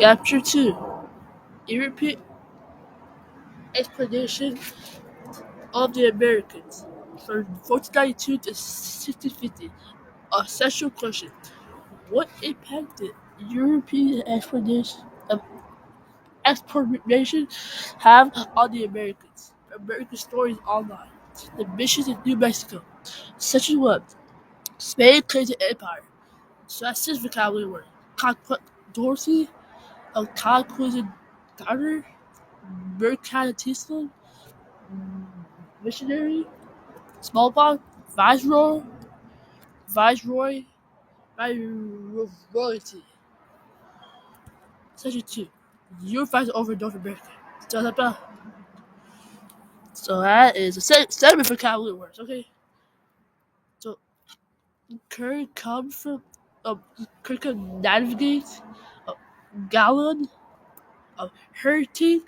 Chapter 2. European expedition of the Americans from 1492 to 1650. Essential question. What impact did European exploration have on the Americans? American Stories Online. The missions in New Mexico. Section 1. Spain claims the empire. So that's his vocabulary word. Dorothy, a conquest daughter, mercantilism, missionary, smallpox, viceroy, royalty. Section 2. Europe fights over North America. So that is a seven vocabulary words, okay? So Kirk comes from Kirk navigates gallon hurting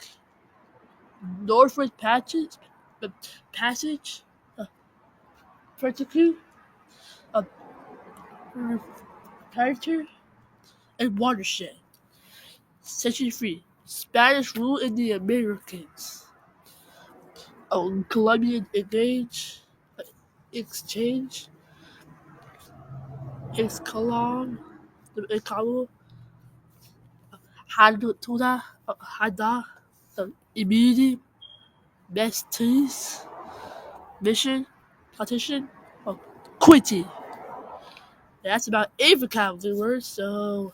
northward passage vertical uh, character and watershed. Section 3. Spanish rule in the Americas. Colombian exchange, Excalon, Hada, immunity, besties, mission, partition, quitting. That's about 8 vocabulary words, so.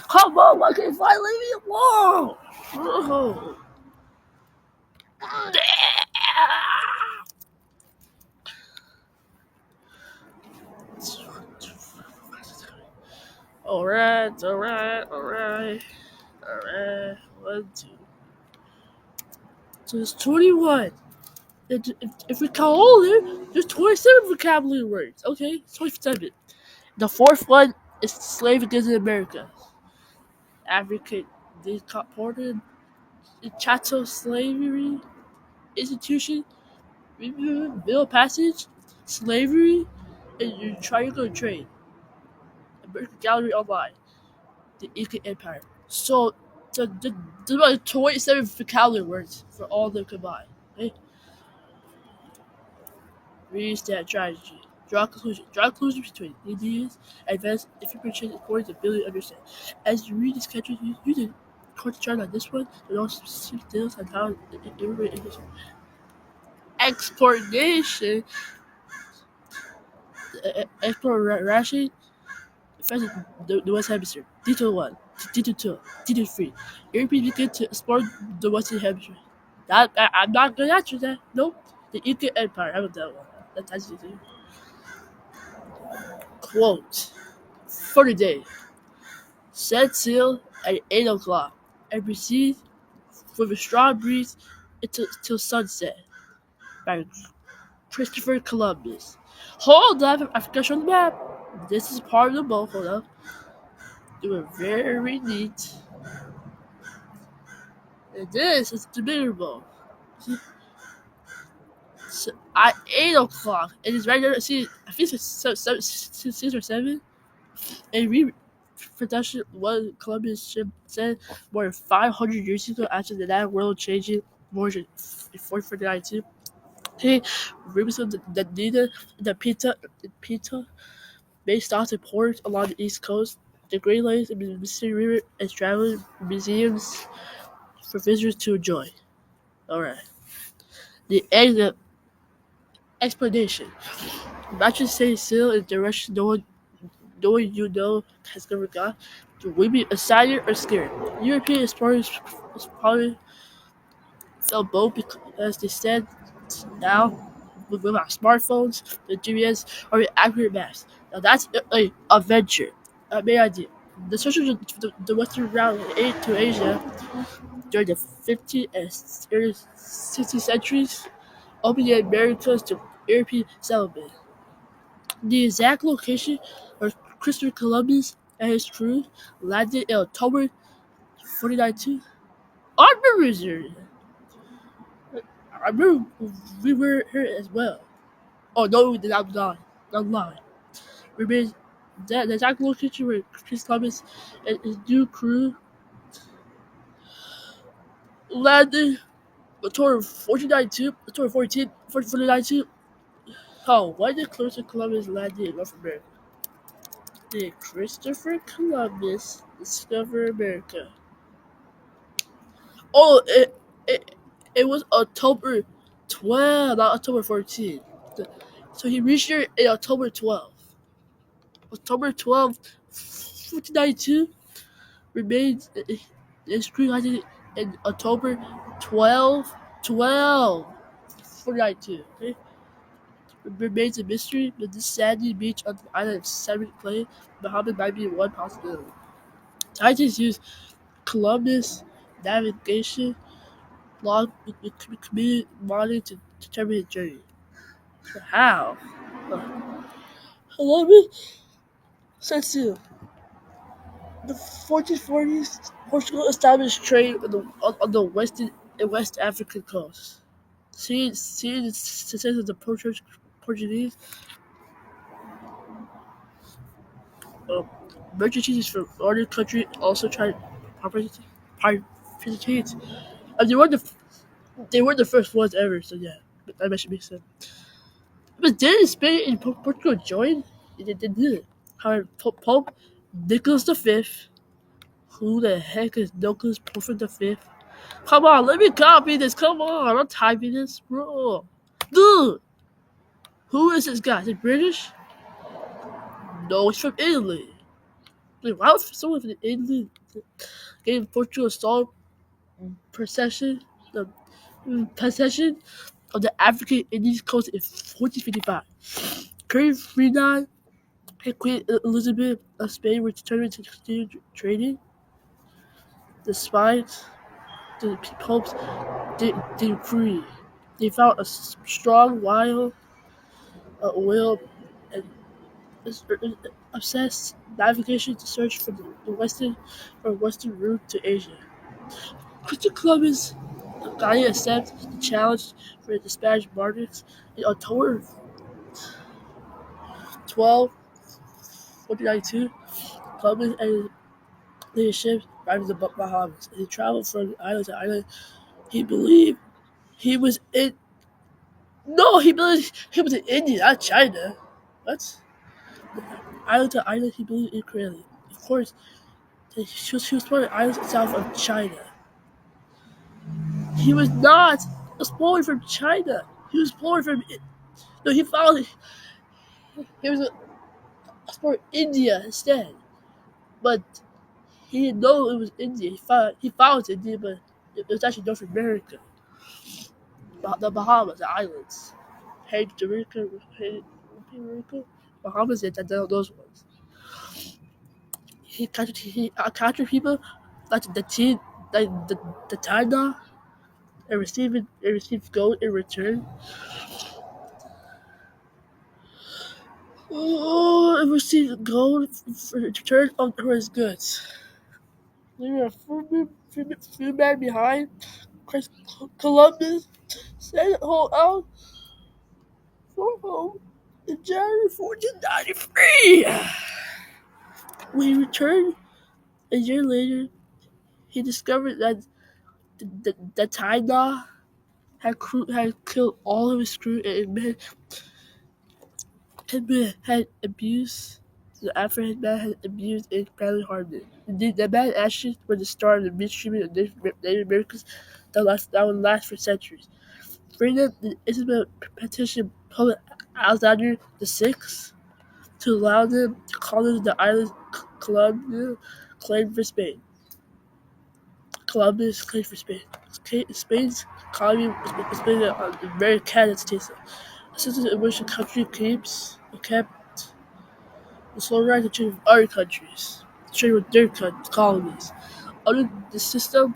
Come on, why can't you finally leave me alone? Oh. Alright. 1, 2. So it's 21. If we count all of them, there's 27 vocabulary words. Okay, 27. The fourth one is slave against America. African deported chattel slavery institution, bill passage, slavery, and triangle trade. American Gallery Online, the Inca Empire. So there's about 27 vocabulary words for all of them combined. Okay? Read that strategy. Draw conclusions. Draw conclusions between ideas, advanced information according to ability to understand. As you read this country, use the course chart on this one, but also specific details on how immigrant English exploration, exploration affected the West Hemisphere. Detail 1, Detail 2, Detail 3. Europeans began to explore the Western Hemisphere. I'm not going to answer that. Nope. The Inca Empire. How about that one? That's easy. Quote. For the day. Set sail at 8 o'clock and proceed with a strong breeze till sunset by Christopher Columbus. Hold up, I forgot to show the map. This is part of the boat. Hold up. They were very neat. And this is the bigger boat. So at 8 o'clock, it is right there. See, I think it's 6 or 7. And reproduction was Columbus ship said more than 500 years ago after the world changing more than 492. He represented the data the Pita based off the ports along the east coast, the Great Lakes and the Mississippi River as traveling museums for visitors to enjoy. Alright. The explanation. Imagine staying still in a direction knowing you know has never gone. Would we be excited or scared? European explorers probably felt both because they stand now with our smartphones, the GPS, or the accurate maps. Now that's an adventure. A main idea. The search of the western route to Asia during the 15th and early 16th centuries opened the Americas to European settlement. The exact location where Christopher Columbus and his crew landed in October 1492. I remember we were here as well. Oh no, we did not lie. Not lie. Remember that the exact location where Chris Columbus and his new crew landed October 1492, October 1492. Oh, why did Christopher Columbus land in North America? Did Christopher Columbus discover America? Oh, it was October 12, not October 14. So he reached here in October 12th. October 12th, 1492 remains screenwriting in October 12, 1492. Okay? Remains a mystery, but this sandy beach on the island of Seven Clay, Muhammad might be one possibility. Scientists use Columbus navigation log with community monitoring to determine the journey. How? Columbus says to the 1440s, Portugal established trade on the West African coast. Seeing the success of the Portuguese, um, merchants from other countries also tried to participate. And they were the first ones ever, so yeah, that should make sense. But didn't Spain and Portugal join? They did. However, Pope Nicholas V, who the heck is Nicholas Pope V? Come on, let me copy this. Come on, I'm typing this, bro. Dude, who is this guy? Is he British? No, he's from Italy. Wait, why would someone from Italy gave Portugal a strong possession, the possession of the African Indian coast in 1455? Queen Ferdinand and Queen Elizabeth of Spain were determined to continue trading despite the Pope's decree. They found a strong will and obsessed navigation to search for the western route to Asia. Christopher Columbus finally accepted the challenge for the Spanish monarchs in October 12, 1492. Columbus and his ships arrived in the Bahamas. As he traveled from island to island, he believed he was in. No, he believed he was in India, not China. What? Island to island, he believed incorrectly. Of course, she was part of the islands south of China. He was not exploring from China. He was exploring from. No, he found. He was exploring India instead. But he didn't know it was India. He found India, but it was actually North America. The Bahamas, the islands. Hey, Jamaica, hey, Jamaica, Bahamas, and those ones. He captured people like the China and received gold in return. Oh, and received gold for return for his goods. Leaving a few men behind. Chris Columbus set hold out for home in January 1493. When he returned a year later, he discovered that the China had killed all of his crew and had abused the African man had abused and badly harmed it. Indeed, the man's actions were the start of the mistreatment of Native Americans that would last for centuries. Freedom the Isabel petitioned Pope Alexander VI to allow them to colonize the island Columbia claimed for Spain. Columbus claimed for Spain. Spain's economy was based on the very candidates. A system in which the country kept the sole right to trade with other countries, trade with their colonies. Under the system,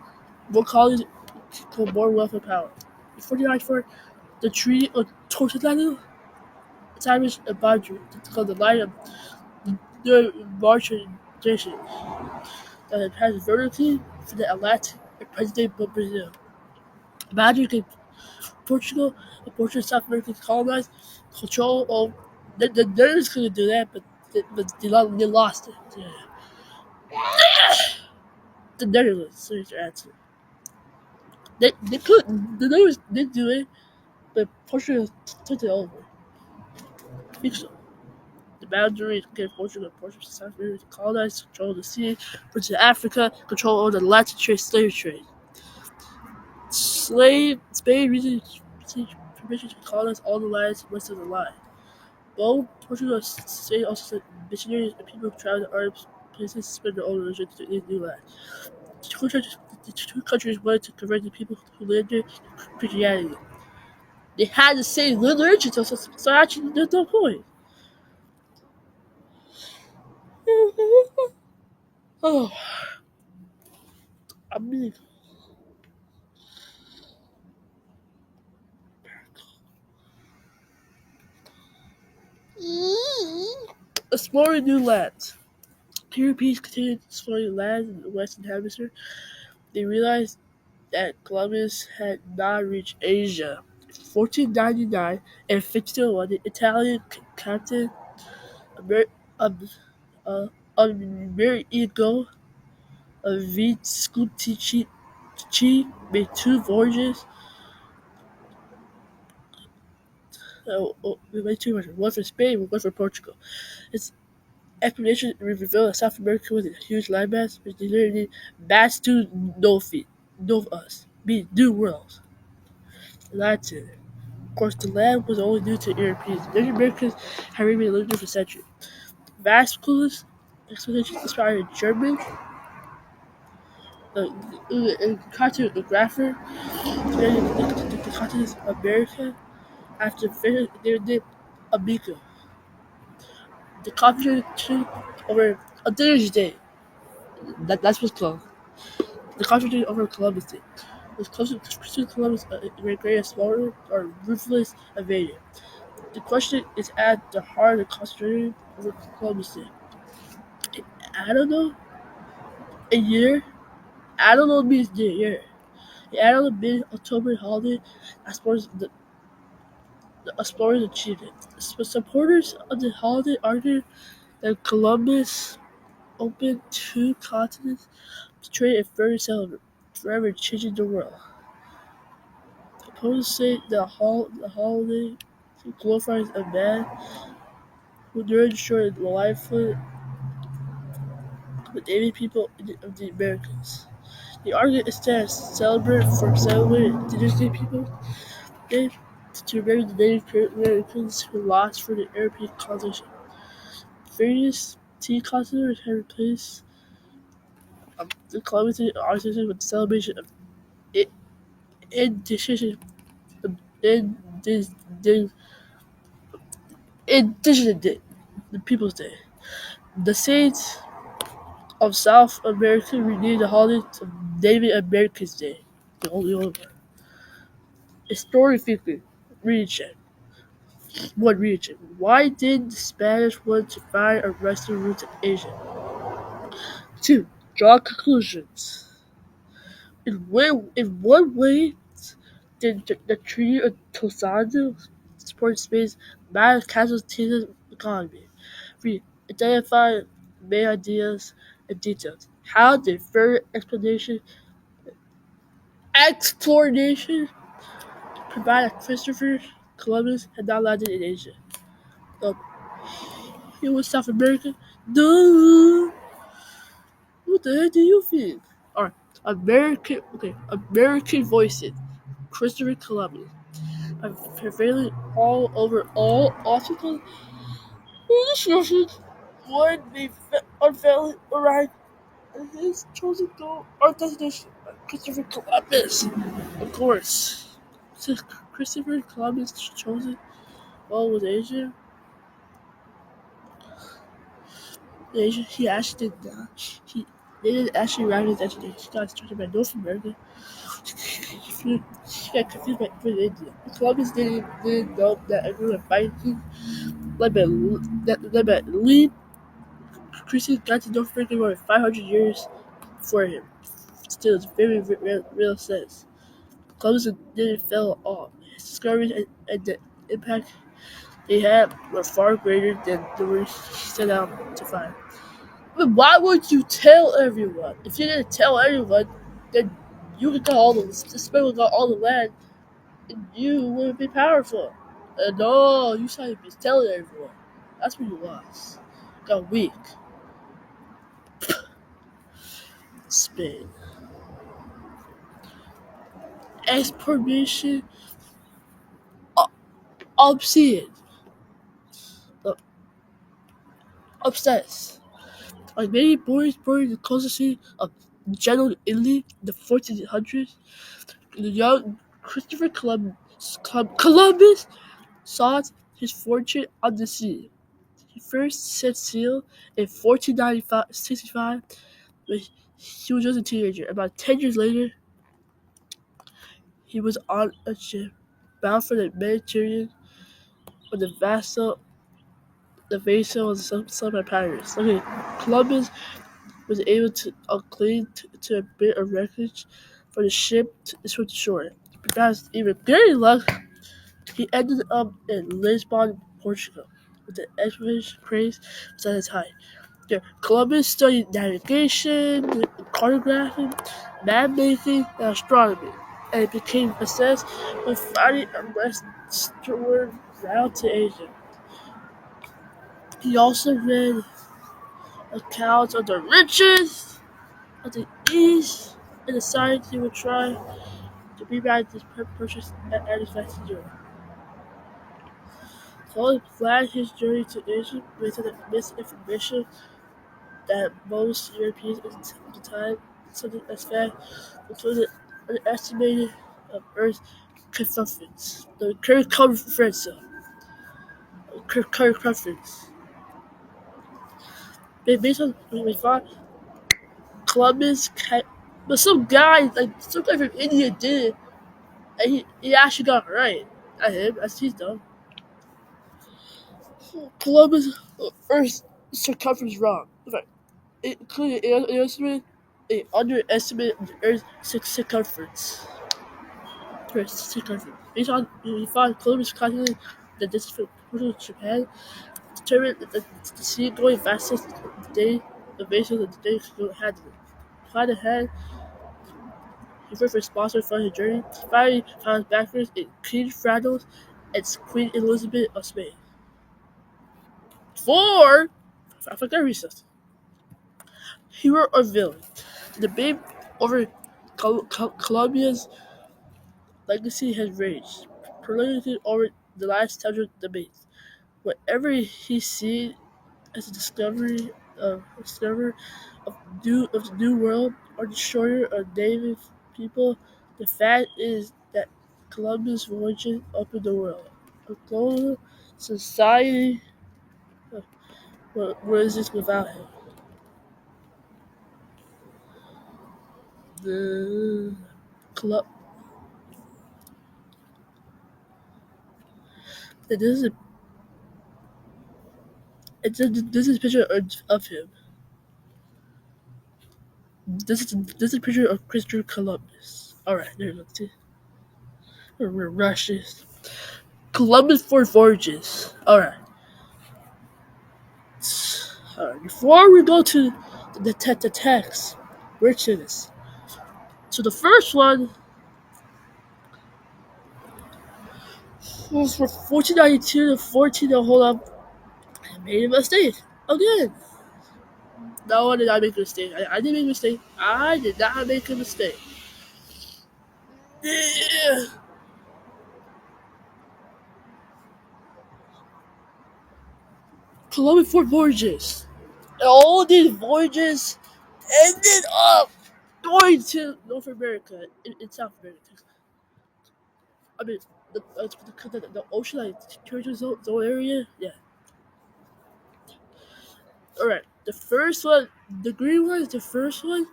more colonies become more wealth and power. In 1494, the Treaty of Tortola established a boundary called the line of the demarcation that passed vertically from the Atlantic and present-day Brazil. The boundary gave Portugal and Portugal South American colonized control of the Netherlands couldn't do that, but they lost it. Yeah. The Netherlands, so your answer. They could the Netherlands did do it, but Portugal took it over. I think so. The boundaries gave Portugal and Portugal to South America to colonize, control the sea, which is Africa, control all the Latin trade, slave trade. Spain recently received permission to colonize all the lands west of the line. Both Portugal and Spain also sent missionaries and people who traveled to Arab places to spread their own religion to the new land. The two countries wanted to convert the people who lived there to Christianity. They had the same religion, so actually there's no point. Oh, I mean, exploring new lands. Europeans continued exploring lands in the Western Hemisphere. They realized that Columbus had not reached Asia. In 1499 and 1501, the Italian captain Amer- um, uh, Amerigo Vespucci made two voyages. We made two voyages, one for Spain, one for Portugal. His expedition revealed that South America was a huge landmass, which literally vast to no feet, no of us, meaning new worlds. Latin. Of course, the land was only new to Europeans. Native Americans had remained living there for centuries. Vascular's expeditions inspired German cartographer to the continent of America after finishing their name Amico. The competition over on Dinner's Day. That's what's called. The competition over Columbus Day. Was Christopher Columbus a great explorer or ruthless invader? The question is at the heart of the concentrating over Columbus Day. I don't know. A year? I don't know means the year. The annual mid-October holiday the explorers achieved it. Supporters of the holiday argue that Columbus opened two continents to trade and further settlement, forever changing the world. Opponents say the holiday glorifies a man who during destroyed the livelihood of the native people of the Americas. The argument instead celebrate for celebrating indigenous people day to remember the Native Americans who lost for the European colonization. Various tea concerts have replaced the Columbus Day organization with the celebration of indigenous Indigenous Day, the People's Day. The states of South America renamed the holiday to Native Americans Day, the only one. Historically, region. One region. Why did the Spanish want to find a western route to Asia? 2. Draw conclusions. In what way did the Treaty of Tosado support Spain's mass casualties economy? 3. Identify main ideas and details. How did further exploration provide that Christopher Columbus had not landed in Asia? Um, he was South America? Duh! What the heck do you think? Alright, American voices. Christopher Columbus. Prevailing all over all obstacles and discussions. One may unfairly arrive at his chosen goal or destination. Christopher Columbus. Of course. Since Christopher Columbus' chosen goal was Asia, he actually did not. They didn't actually arrive at his destination. He got started by North America. He got confused by India. Columbus didn't know that everyone fighting led by Lee Christian got to North America more than 500 years before him. Still, it's very real sense. Columbus didn't fail at all. His discoveries and the impact they had were far greater than the ones he set out to find. But why would you tell everyone? If you didn't tell everyone, then You got all the Spain got all the land, and you would be powerful. No, you started to be telling everyone. That's when you lost. Got weak. Spain. Exploration obscene. Uh, Obsessed. Like many boys born in the coastal city of Genoa, Italy, in the 1400s, the young Christopher Columbus sought his fortune on the sea. He first set sail in 1465 when he was just a teenager. About 10 years later, he was on a ship bound for the Mediterranean when the vessel was sunk by pirates. Okay, Columbus was able to cling to a bit of wreckage for the ship to swim to shore. Because even greater luck, he ended up in Lisbon, Portugal, with the expedition craze was at its height. There, Columbus studied navigation, cartography, map making, and astronomy, and became obsessed with finding a westward route to Asia. He also read accounts of the riches of the East and decided he would try to rewrite this purchase at his vast Europe. Columbus planned his journey to Asia based on the misinformation that most Europeans at the time something as fact included underestimated of Earth's circumference. The circumference. Based on what we thought, Columbus, but some guy from India did it, and he actually got it right. Not him, that's he's dumb. Columbus Earth's circumference wrong. Right. It included an underestimate of the Earth's circumference. Based on we found Columbus calculated the distance from Portugal to Japan, determined that the sea-going vessels of the day, the vessels of the day could handle it. Plan ahead, he first responsible for his journey. He finally found backwards in Queen Fraddles and Queen Elizabeth of Spain. Four, I forgot recess. Hero or villain? The debate over Colombia's legacy has raged, prolonged over the last 100 debates. Whatever he sees as a discoverer of the new world or destroyer of native people, the fact is that Columbus' voyage opened the world. A global society, what is this without him? The club. This is a, this is a picture of him. This is a picture of Christopher Columbus. All right, there you go. See, we're rushes. Columbus for voyages. All right. Alright, before we go to the text, we're to this. So the first one was from 1492 to 14. Hold up, I made a mistake again. No, I did not make a mistake. I didn't make a mistake. I did not make a mistake. Yeah. Columbus for voyages. And all these voyages ended up going to North America, in South America. I mean, the ocean, like, territory zone area. Yeah. Alright, the first one, the green one is the first one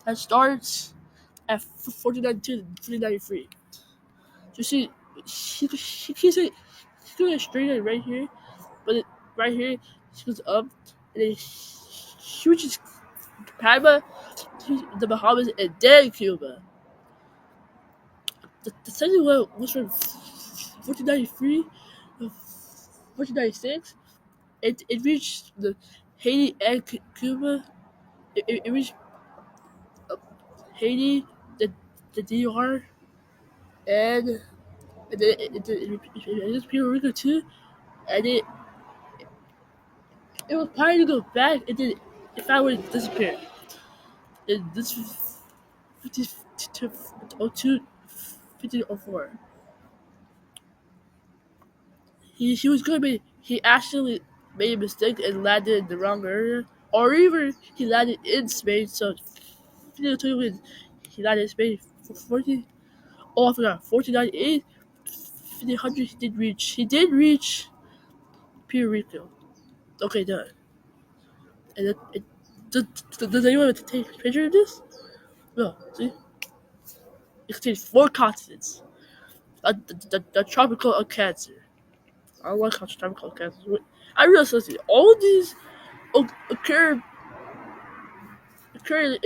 that starts at 1492 to 393. You see, she keeps it, she's going straight in right here, but right here, she goes up, and then she reaches Panama, the Bahamas, and then Cuba. The second one was from 1493 to 1496. It reached the Haiti and Cuba. It reached Haiti, the the DR, and it was Puerto Rico too, and it was planning to go back, and then it finally disappeared. And this was 5202, 1504. He was gonna be he actually made a mistake and landed in the wrong area, or even he landed in Spain. So 1502 he landed in Spain for 40. Oh, I forgot 1498. 1500 he did reach Puerto Rico. Okay, done. And does anyone take a picture of this? No. See, it contains four continents. The tropical of Cancer. I like how tropical of Cancer. I realized something. All these occur literally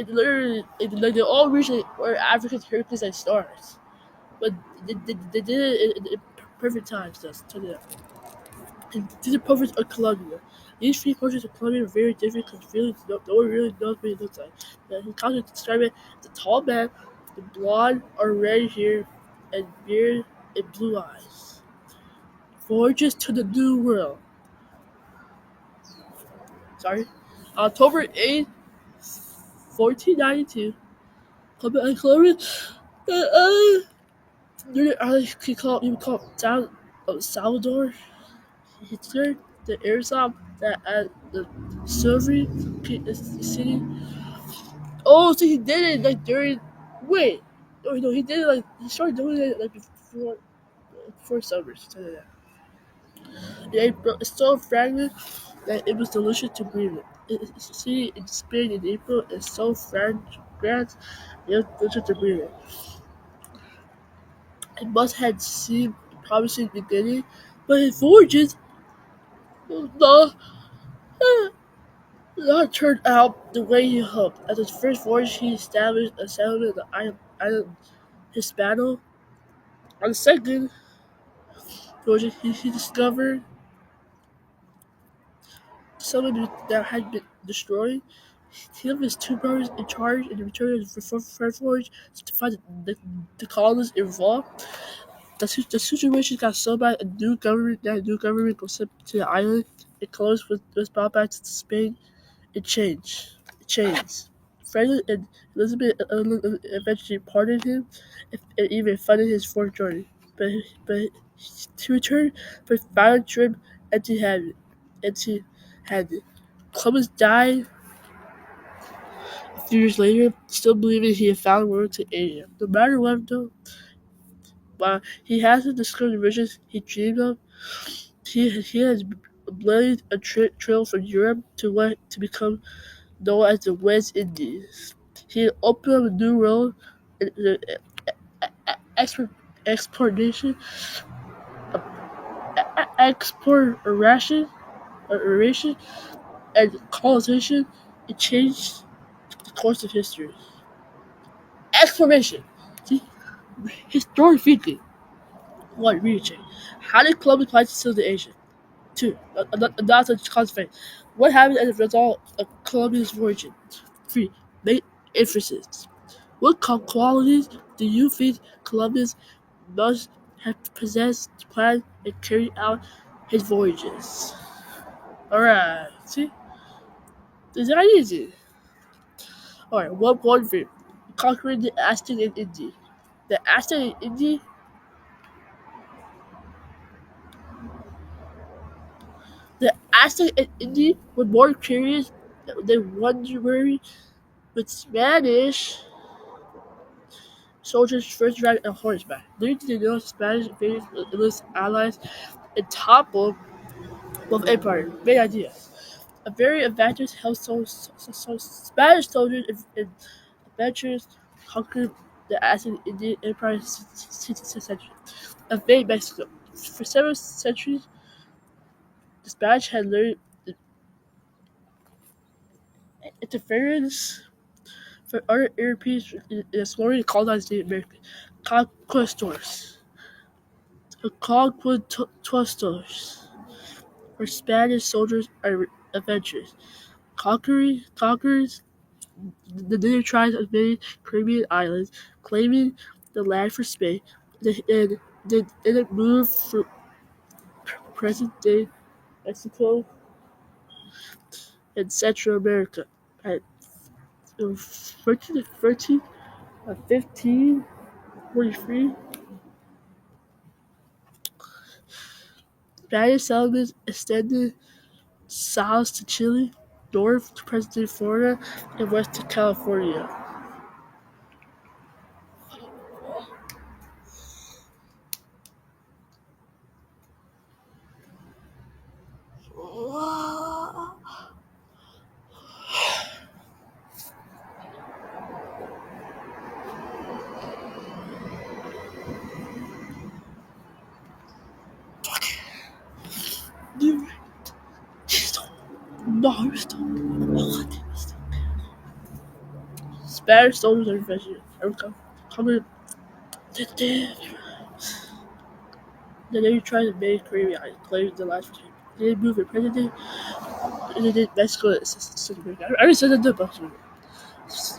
like they all originally were African Hercules and stars, but they did it in perfect times. That's to them. And these are portraits of Colombia. These three portraits of Colombia are very different because really no one really knows what he looks like. But he calls it describe it the tall man, the blonde or red hair, and beard and blue eyes. Voyages to the New World. Sorry. October 8th, 1492. Colombia. You would call town of Salvador. Hitler, the airsoft that at the Soviet city. Oh, so he did it like during. Wait, no, he did it like he started doing it like before summer. So that. Yeah, it's so fragrant that it was delicious to breathe it. See, in Spain in April, it's so fragrant, it was delicious to breathe it. It must have seemed a promising beginning, but his voyages, no, not turned out the way he hoped. At his first voyage, he established a settlement on the island Hispano. On the second voyage, he discovered something that had been destroyed. He left his two brothers in charge and returned to the first voyage to find the colonists involved. The situation got so bad, that new government was sent to the island, and Columbus was brought back to Spain. It changed. Franklin and Elizabeth eventually pardoned him and even funded his fourth journey. But he returned for his final trip empty-handed. Columbus died a few years later, still believing he had found word to Asia. No matter what, though, while he hasn't discovered the riches he dreamed of, he has blazed a trail from Europe to become known as the West Indies. He opened up a new world in the exportation, exploration, and colonization. It changed the course of history. Exploration. See, historic thinking. One, research. How did Columbus find civilization? Two, another concept. What happened as a result of Columbus' origin? Three, make inferences. What qualities do you think Columbus must have possessed to plan and carry out his voyages? Alright, see? It's not easy. Alright, one thing. Conquering the Aztec in India. The Aztec in India, the Aztec in India were more curious than wondering with Spanish soldiers first ride on horseback. Little did they know Spanish invaders enlist allies and topple both empires. Main idea. A very adventurous Spanish soldiers and adventurers conquered the Aztec Indian Empire in the 16th century. Invade Mexico. For several centuries, the Spanish had learned the interference from other Europeans in exploring and colonizing the Americas. Conquistadors. The conquistadors were Spanish soldiers and adventurers. Conquerors The native tribes invaded Caribbean islands, claiming the land for Spain, and then it moved from present-day Mexico and Central America. At 1543, Spanish settlements extended south to Chile, north to present-day Florida, and west to California. No, Spanish soldiers are vegetarian. Coming the Navy tried to invade Caribbean islands, claiming the last regime. They moved in present-day Mexico and Central America. I already said that in the book.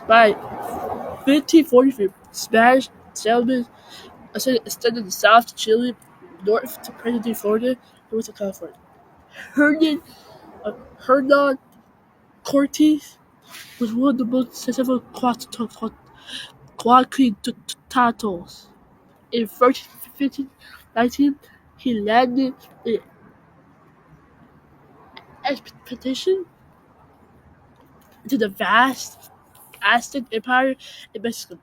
By 1543, Spanish settlements extended south to Chile, north to present-day Florida, and west to California. Hernan, Hernan Cortes was one of the most successful conquistadors. In 1519, he landed an expedition into the vast Aztec Empire in Mexico.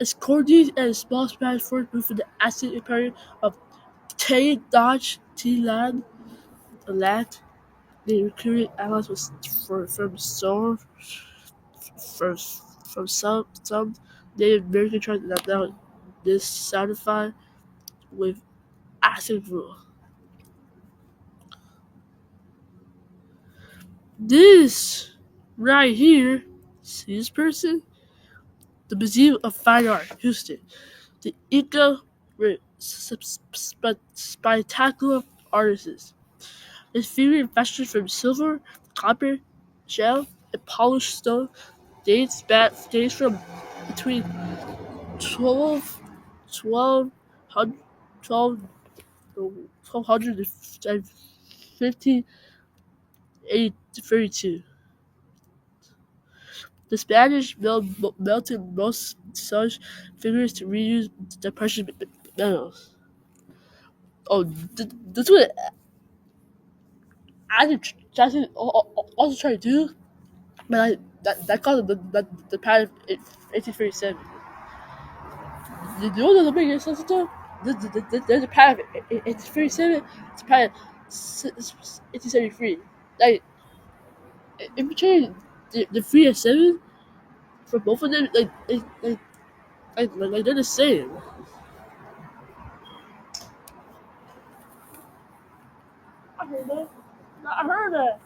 As Cortes and a small Spanish force moved from the Aztec Empire of Tenochtitlan, the land they recruited allies from from some Native American tribes that now dissatisfied with Aztec rule. This right here, see this person? The Museum of Fine Art, Houston. The Inca were spectacular artists. His favorite fashion from silver, copper, gel, and polished stone dates from between 12, 1200, 1200 and 1532. The Spanish melted most such figures to reuse the precious metals. Oh, that's what I also try to do, but that caused the panic in 1837. You know the biggest sense of there's a panic in 1837, it's a panic 1873. Like, in between the 3 and 7, for both of them, like they're the same. I heard that. I heard that.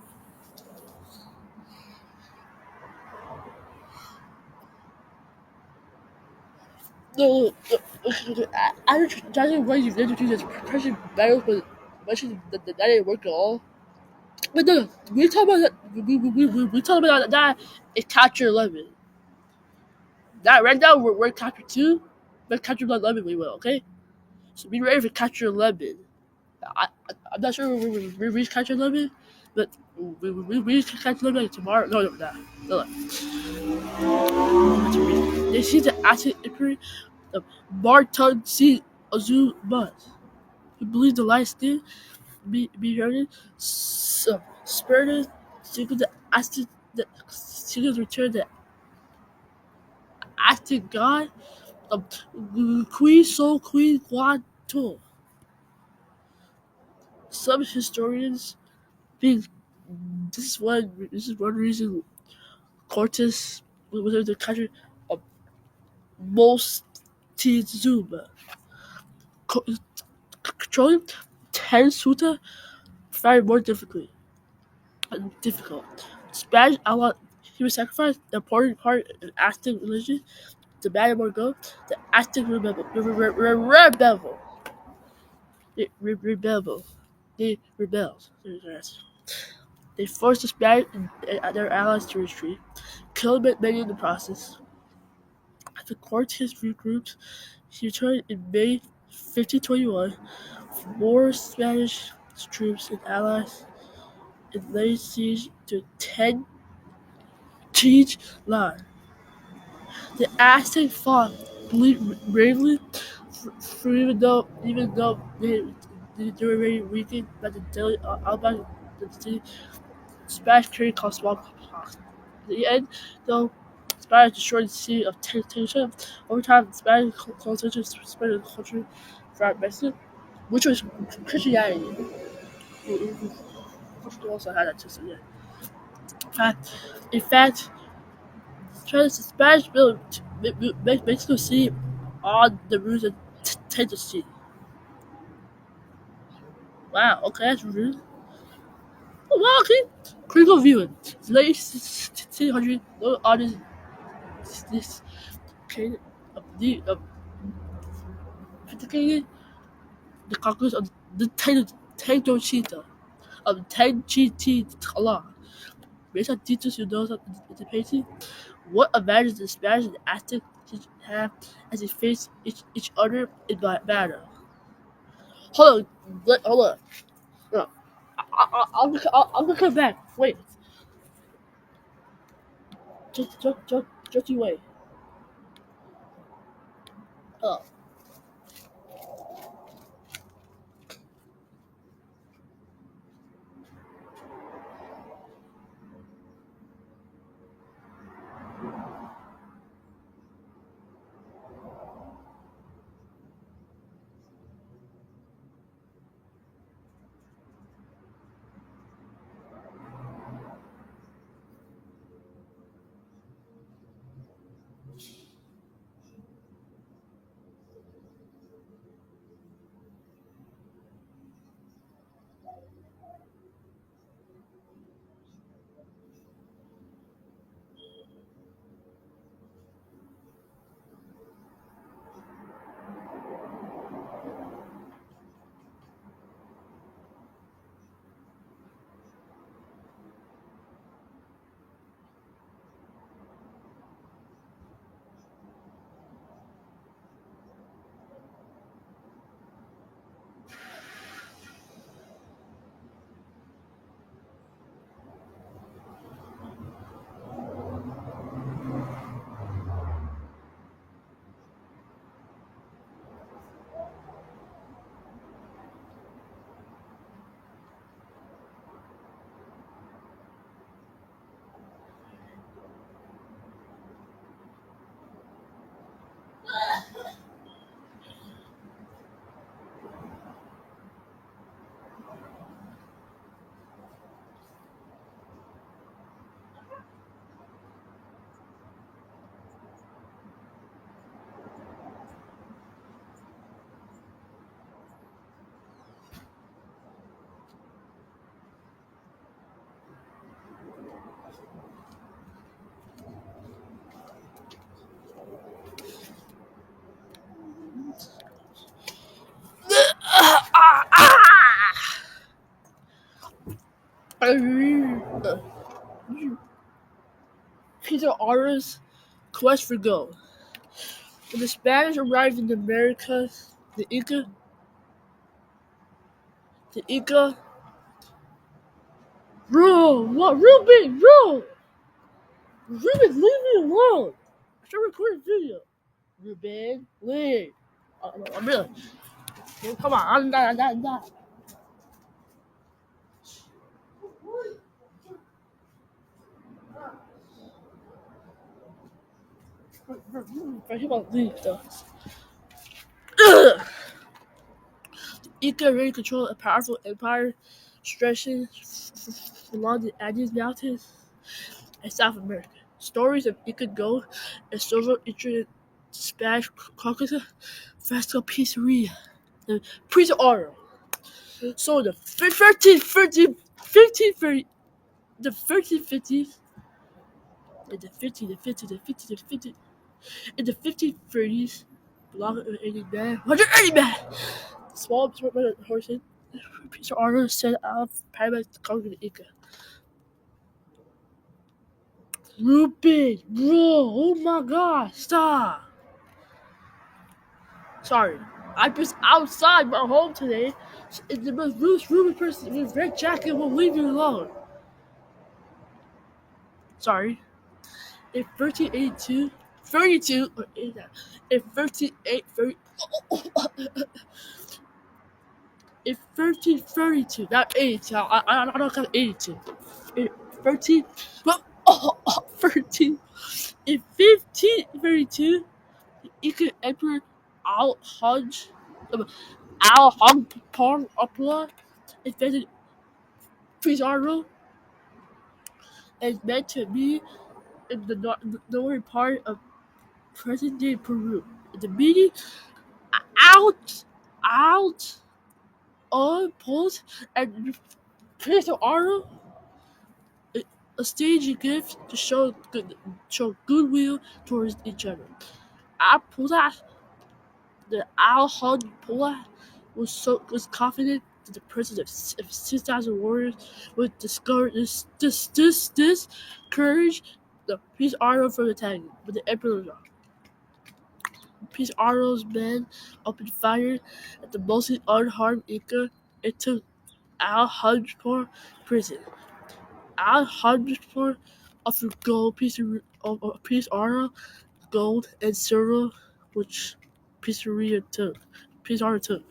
I was judging why you've introduced this pressure battles, but mentioned that didn't work at all. But no, we talk about that. We talk about that. It's Capture 11. That right now we're Capture 2, but Capture 11 we will. Okay, so be ready for Capture 11. I'm not sure we reach Capture 11, but we reach Capture 11 like tomorrow. No. They see the acid imprint of Barton C. Azul Buzz. Who believes the light skin be heard spurted seeking the acid seeking return the acid god of Queen Soul Queen Guanto. Some historians think this is one reason Cortes was able to capture of Moctezuma. Controlling ten Suta very more difficult. Spanish outlawed human sacrifice, an important part of Aztec religion. The Madabar go, the Aztec rebel. They rebelled. They forced the Spanish and their allies to retreat, killing many in the process. After Cortes regrouped, he returned in May 1521 with more Spanish troops and allies and laid siege to Tenochtitlan. The Aztec fought bravely, for even though they were very weakened by the daily outback the city, Spanish carried caused smallpox. In the end, though, Spanish destroyed the city of Tenochtitlan. Over time, Spanish colonization spread the country throughout Mexico, which was Christianity. Portugal also had that too. So yeah. In fact, the Spanish built Mexico City on the route of Tennessee. Wow, okay, that's rude. Oh, wow, okay. Critical viewing. Late 1600s, no artists this kind of particularly the conquest of the Tenochtitlan of Tenochtitlan. Based on details you know of the painting, what advantage the Spanish and Aztec have as they face each other in battle? Hold on, hold on. No, I'm gonna come back. Wait, just you wait. Oh. Peter Arra's quest for gold. When the Spanish arrived in America, the Inca, the Inca, bro, what, Ruben, bro, Ruben, leave me alone. I'm trying to record a video. Ruben, leave. I'm really. Come on, I'm not. He won't leave though. Inca really controlled a powerful empire stretching along the Andes Mountains and South America. Stories of Inca gold and silver entered Spanish conquest Fresco Pizzeria, the Pizza Oro. So the 1530, the 1350s, and in the 1530s, belonged to 80 man, 180 man. Small horses, Pizza Oro set out primarily to conquer the Inca. Stupid, bro. Oh my god, stop. Sorry. I was outside my home today. The most rude person with red jacket will leave you alone. Sorry. In 1382, 32, or 89, in 13, 30, in 1332, not 82, I don't count 82. In 13, well, 13, in 1532, Inca Emperor Al Hajj, Al Hajj Upla invented Pizarro and meant to be in the northern part of present-day Peru. The meaning out, out on poles and Pizarro, a staging gift to show goodwill towards each other. Apula, the Al Hajj Pula was confident that the presence of 6,000 warriors would discourage this courage the peace arrow from attacking, but the emperor was wrong. Peace arrow's men opened fire at the mostly unharmed Inca and took Al Hajjpur prison. Al Hajjpur offered gold, peace arrow, gold, and silver, which Pizarro took. Pizarro took.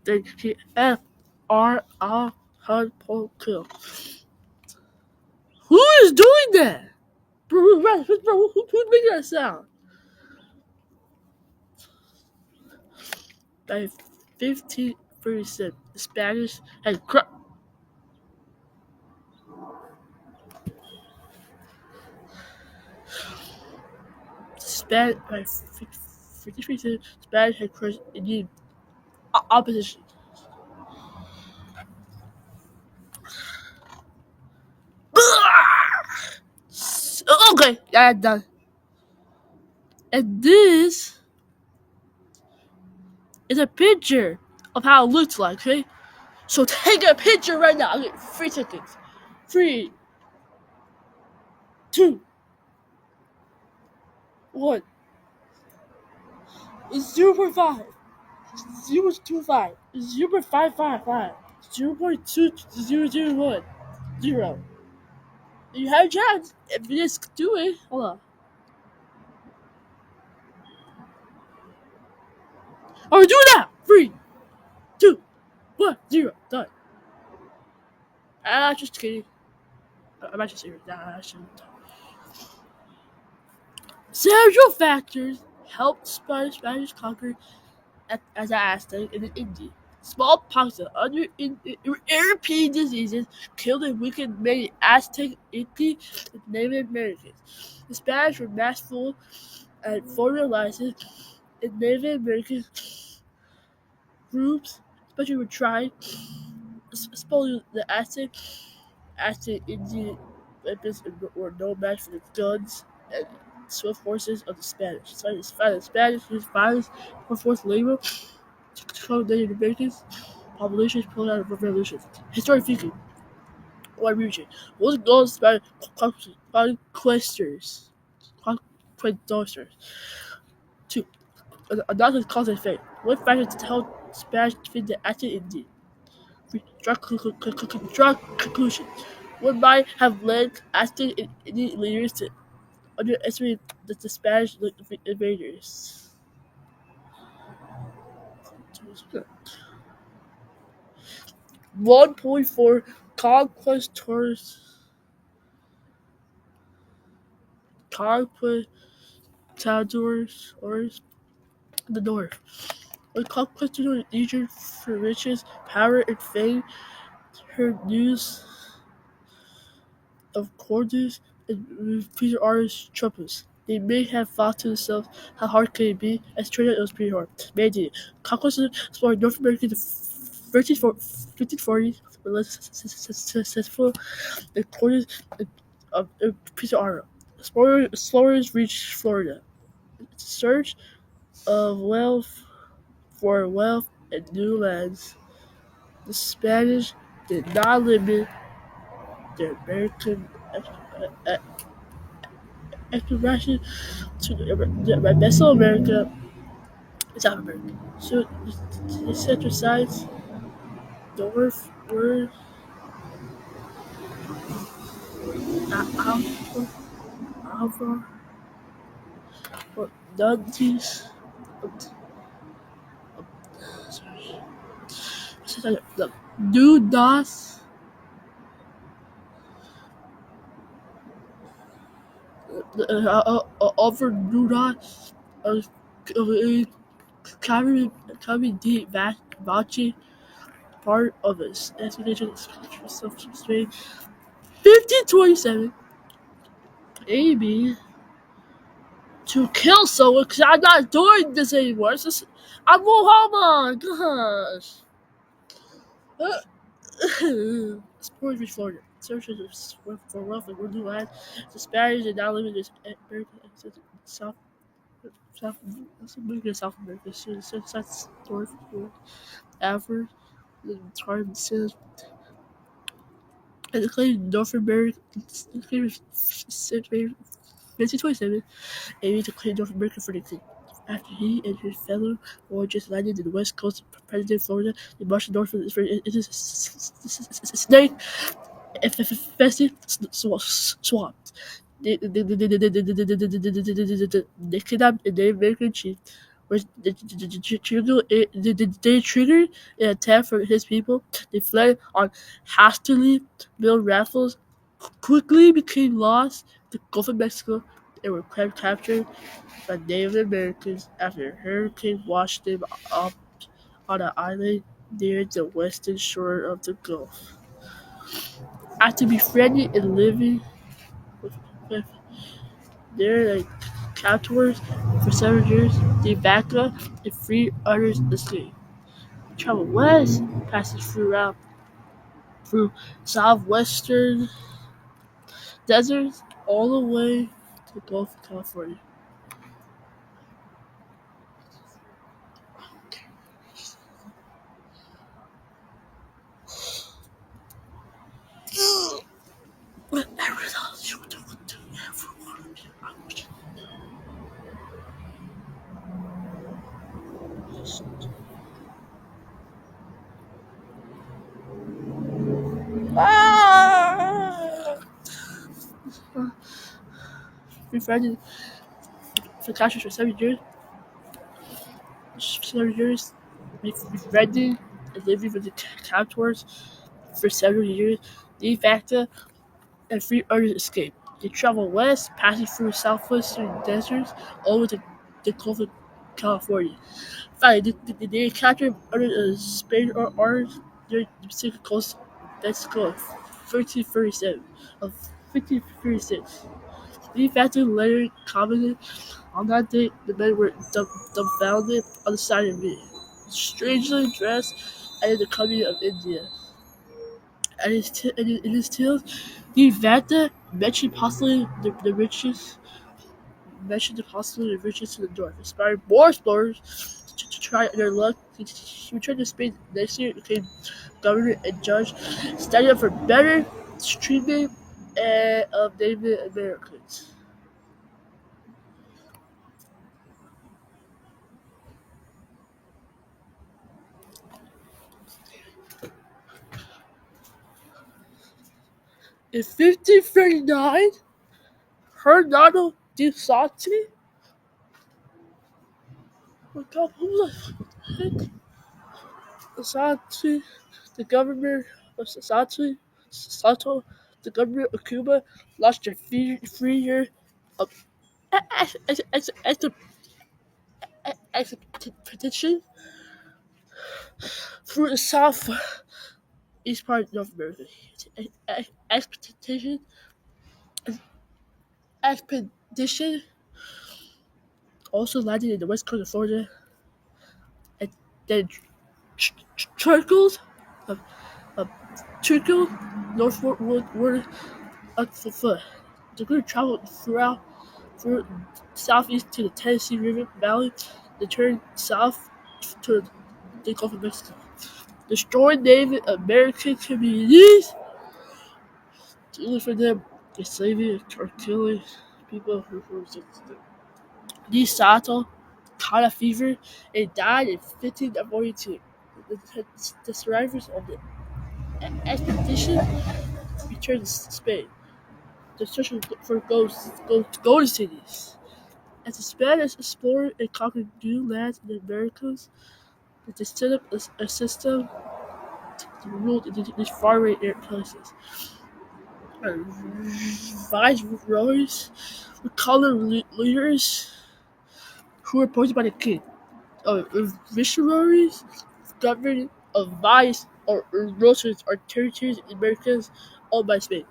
Then he F.R. Al Hajjpur killed. Who is doing that? Who's making that sound? By 1537, the Spanish had by 1537, Spanish had crushed Indian opposition. Okay, yeah, done. And this is a picture of how it looks like, okay? So take a picture right now. Okay, 3 seconds. 3, 2, 1. It's 0.5. 0.25. 0.555. 0.2001. 0. You have a chance. If you just do it. Hold on. Are we doing that? 3, 2, 1, 0. Done. I'm just kidding. I'm actually serious. Nah, I shouldn't. Several factors helped Spanish conquer as Aztec and India. Smallpox and other European diseases killed and weakened many Aztec, Inca, and Native Americans. The Spanish were masterful at formalizing in Native American groups, especially with tribes, especially the Aztec Indian weapons were no match for the guns and swift horses of the Spanish. The Spanish used violence for forced labor to control Native Americans. Populations pulled out of revolutions. Historic thinking. One region. Most goals by conquistors. Conquistors. Two. Another cause and effect. One factor to help Spanish defeat the active Indian. Three. Draw conclusion. One might have led Aztec Indian leaders to underestimate the Spanish invaders. 1.4 Conquistadors or the North. When conquistadors eager for riches, power, and fame heard news of Cordes and Peter R's troubles. They may have thought to themselves, how hard could it be? As it turned out, it was pretty hard. Many did. Conquistadors explored North America in the 1540s, were less successful than Cordes and Peter R. Explorers reached Florida. Search of wealth and new lands. The Spanish did not limit their American exploration to the Mesoamerica and South America. So the central sides northward Alpha Alpha or Nantes. Sorry. The do not over do not uh, carry the Vachi part of his expedition self-restraint 1527 AB to kill someone because I'm not doing this anymore. I'm Muhammad. Gosh. Sports Florida. Searches for wealth and new land. The Spaniards are now living in America, South South South America. So that's north Africa. The time says and the claim North America. The claim is 1927. Aiming to claim North America for the king. After he and his fellow warriors landed in the west coast of present-day Florida, they marched north for into snake infested swamp. They kidnapped a Native American chief, which they triggered an attack from his people. They fled on hastily built rifles, quickly became lost to the Gulf of Mexico, and were captured by Native Americans after a hurricane washed them up on an island near the western shore of the Gulf. After befriending and living with their captors for several years, they back up and free others escape. Travel west, passing through southwestern deserts all the way to the Gulf of California. Befriended for captures for 7 years, befriended and living with the captors for several years, de facto and three others escaped. They traveled west, passing through southwestern deserts, over to the Gulf of California. Finally, they captured other Spain or others near the Pacific coast of Mexico in 1337 of 1536. De facto later commented on that day the men were dumbfounded on the side of me, strangely dressed and in the coming of India. And in his tales, the Vanta mentioned possibly the riches to the north, inspired more explorers to try their luck. He returned to Spain next year, became governor and judge, standing up for better treatment of Native Americans. In 1539, Hernando de Santi, oh God, who was that? Santi, the governor of Santo, the governor of Cuba, launched a 3 year expedition through the southeast part of North America. Expedition, expedition also landed in the west coast of Florida and then trickled, uh, uh, trickled northward for foot. The group traveled through southeast to the Tennessee River Valley, then turned south to the Gulf of Mexico. Destroyed Native American communities, stealing from them, enslaving or killing people who Sato caught a fever and died in 1542. The survivors of the expedition returned to Spain to search for golden cities. As the Spanish explored and conquered new lands in the Americas, they set up a system to rule these faraway places. Viceroys were colored leaders who were appointed by the king. Viceroys governed of vice or royalties or territories in the Americas owned by Spain.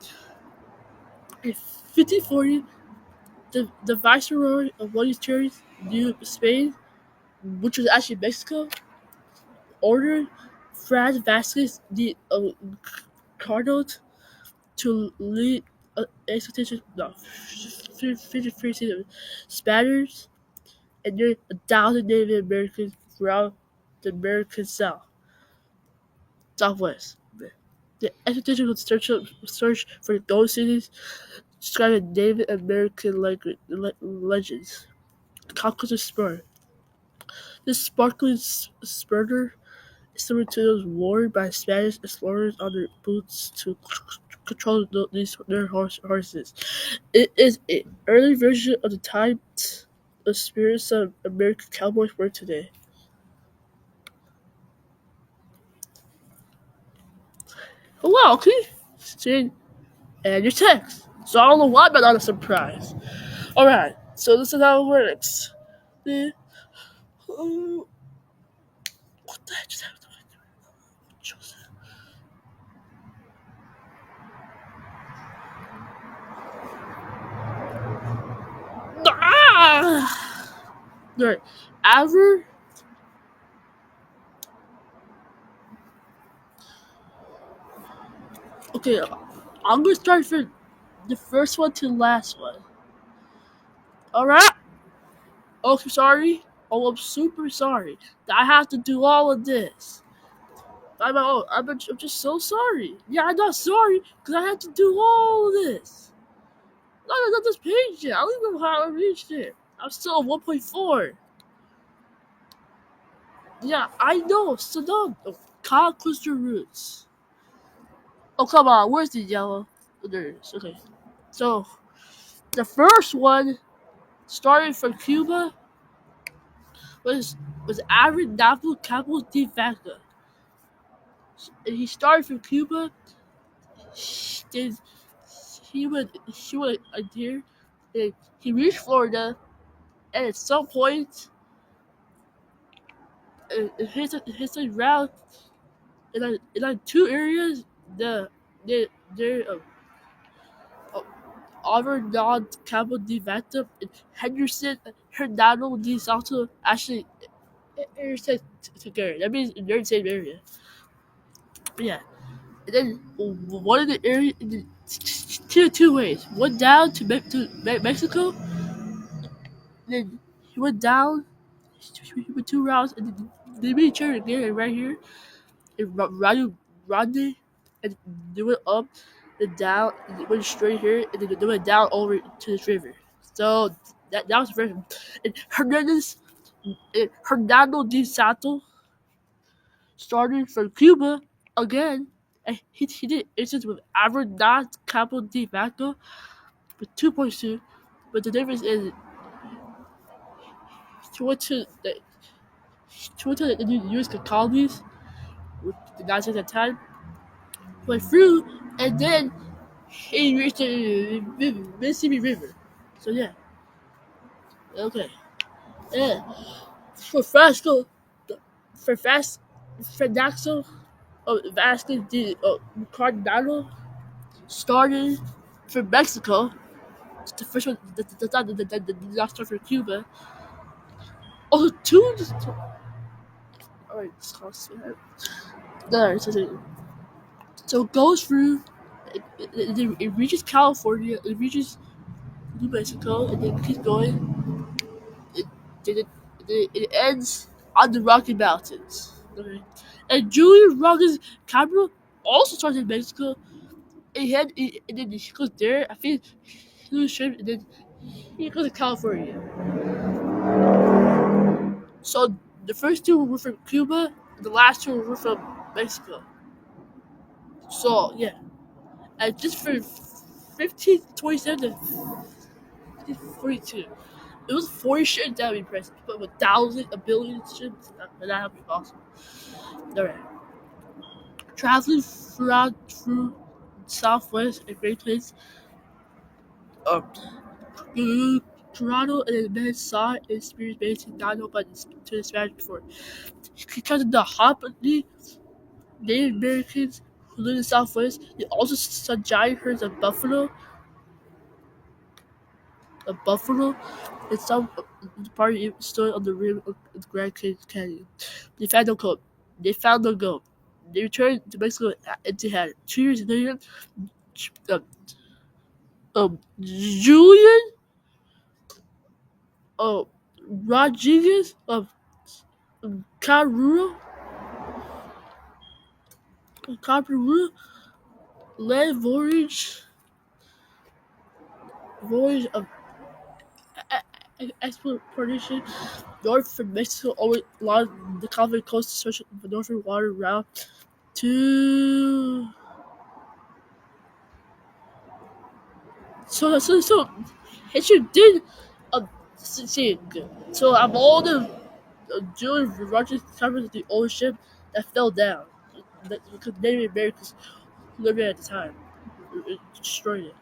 In 1540, the viceroy of one of these territories, New Spain, which was actually Mexico, ordered Franz Vasquez de Cardinal to lead an expedition of Spaniards and nearly 1,000 Native Americans throughout the American Southwest. The expedition would search for the gold cities described in Native American legends. The conquest of Spur. This sparkling spurter is similar to those worn by Spanish explorers on their boots to control their horses. It is an early version of the types of spirits of American cowboys wear today. Oh wow, okay. See, and your text. So I don't know why, but not a surprise. Alright, so this is how it works. The, what the heck just happened? Ah! Alright, ever. Okay, I'm gonna start from the first one to the last one. Alright? Oh, sorry. Oh, I'm super sorry that I have to do all of this. I'm just so sorry. Yeah, I'm not sorry because I have to do all of this. Not this page yet. I don't even know how I reached it. I'm still at 1.4. Yeah, I know. So no. Conquest your roots. Oh, come on. Where's the yellow? Oh, there it is. Okay. So, the first one, starting from Cuba, was Arandapu Cabo de Vaca. He started from Cuba. Then he went a deer. And he reached Florida, and at some point, his route in two areas, the uh, Auvergnat Cabo de Vata and Henderson Hernando de Salto actually intersect together. That means they're in the same area. But yeah. And then one of the areas, two ways. One down to Mexico, then he went down, he went two routes, and then they made each other again right here. And Rodney, and they went up and down, and they went straight here, and then they went down over to this river. So that was the first one. And Hernando de Santo started from Cuba again, and he did instance with Avernas Cabo de Vaca with 2.2, but the difference is he went to the U.S. colonies with the United States at the time, went through, and then he reached the Mississippi River. So yeah, okay, yeah. For Vasco, for Vas, Fernando Vasquez de Cardinal started from Mexico. The first one, the last start for Cuba. Also, two. Alright, so it goes through. It reaches California. It reaches New Mexico, and then keeps going. It, it, it ends on the Rocky Mountains. Okay. And Julian Rockets capital also starts in Mexico. And then he goes there. I think he was straight, and then He goes to California. So the first two were from Cuba, the last two were from Mexico. So yeah, and just for 1527 to 1542, it was 40 ships that would be present, but with thousands, a billion ships, that would be possible. Alright, traveling through Southwest and Great Plains, um, Toronto and the men saw and experienced basic not known by to the Spanish before. Because of the hotly Native Americans who live in the Southwest, they also saw giant herds of buffalo, and some party even stood on the rim of the Grand Canyon. They found no gold. They found no gold. They returned to Mexico empty-handed. 2 years later, um, Julian uh, Rodriguez of Caruru, Caruru led voyage of exploration north from Mexico along the California coast to search the northern water route to. So, history did see good. So, of all the Jewish Russian covers of the old ship that fell down, because Native Americans living at the time destroyed it.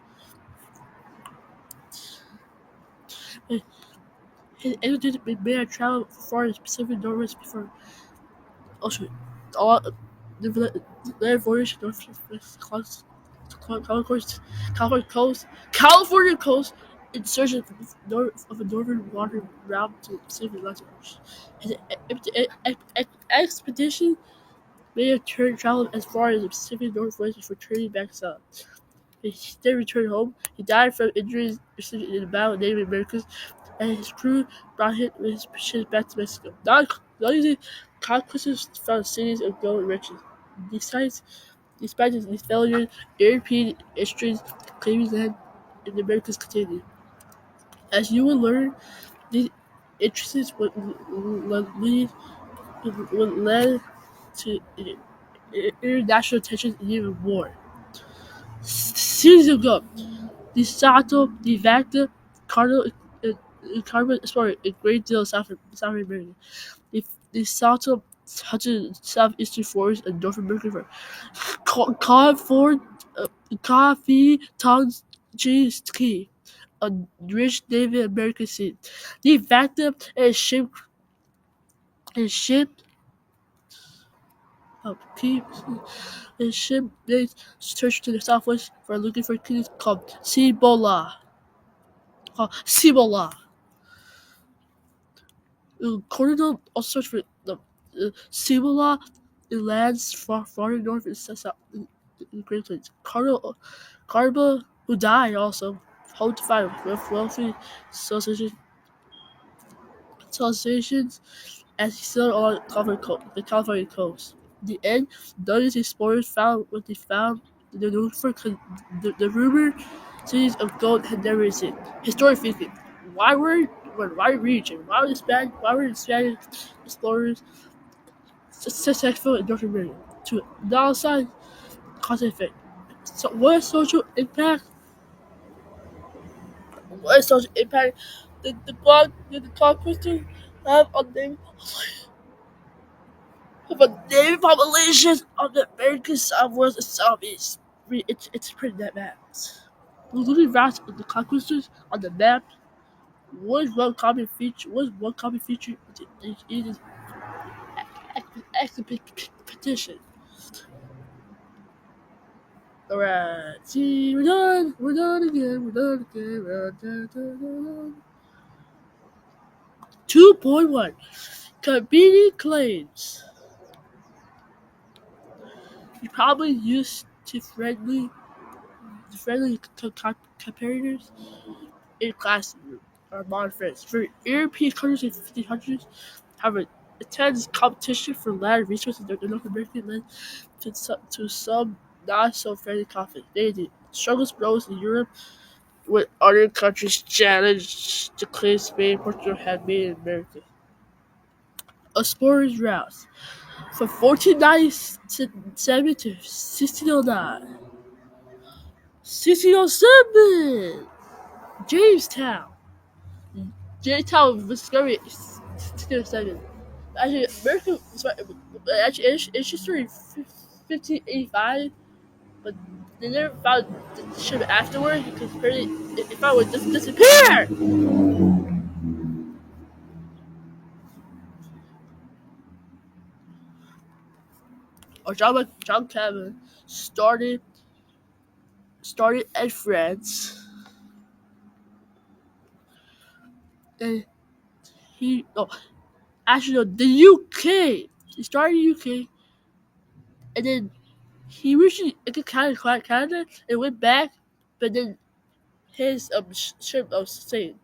And it made a travel far in the Pacific Northwest before also all the voyage northwest California coast in search of a northern water route to the Pacific Atlantic Ocean. His expedition made a turn travel as far as the Pacific Northwest before turning back south. He then returned home. He died from injuries received in the battle with Native Americans, and his crew brought his ships back to Mexico. Not only conquistors found cities of gold and riches. Despite his failures, European histories claiming land in the Americas continued. As you will learn, these interests would lead to international tensions and even war. Seasons ago, the Sato, the Vecta, Cardinal, Carbon explored a great deal of South America. The Sato touches southeastern forests and North America for cod, coffee, tongues, cheese, tea, a rich Native American scene. The Vecta and ship keep and ship they search to the southwest for looking for kings called Cibola. Coronel also searched for the Cibola in lands far north and south in the Great Plains. Carba, who died also, hoped to find wealthy associations as he sailed along the California coast. In the end, those explorers found what they found. The rumored cities of gold had never been seen. Historically speaking, why region? Why were the Spanish explorers successful in North America? To downside, cause and effect. So what social impact? What social impact did the conquistors have on them? But native populations of the American Southwest and Southeast. It's pretty that map. Looking routes of the conquistors on the map, what is one common feature? What is one common feature in this expedition? Alright, see, we're done. We're done again. We're done again. Dun, dun, dun. 2.1 Convenient claims. You're probably used to friendly competitors in classroom or modern friends. For European countries in the 1500s, however, intense competition for land resources in North America led to some not so friendly conflict. They did. Struggles rose in Europe when other countries challenged the claim Spain and Portugal had made in America. Explorers' routes from 1497 to 1609. 1607! Jamestown. Jamestown was discovered in 1607. Actually, America was actually it's just 1585, but they never found the ship afterward because apparently it found it would disappear. Or John Cabot started at France, and he oh actually no, the UK. He started in the UK, and then he originally Canada and went back, but then his ship sank.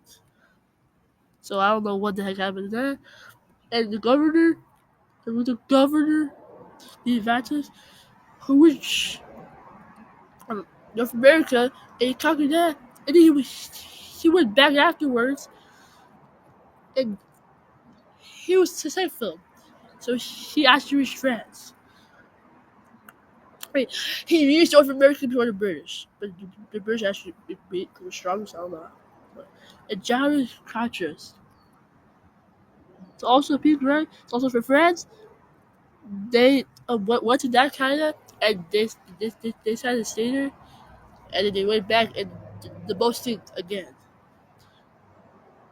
So I don't know what the heck happened there. And the governor, the advantage, who reached North America, and he conquered that, and then he went back afterwards, and he was successful. So he actually reached France. Wait, he reached North America before the British, but the British actually were strong, so I don't know. And John Carters. It's also people, right? It's also for France. They went to that Canada, and they decided to stay there, and then they went back and the boat sank again.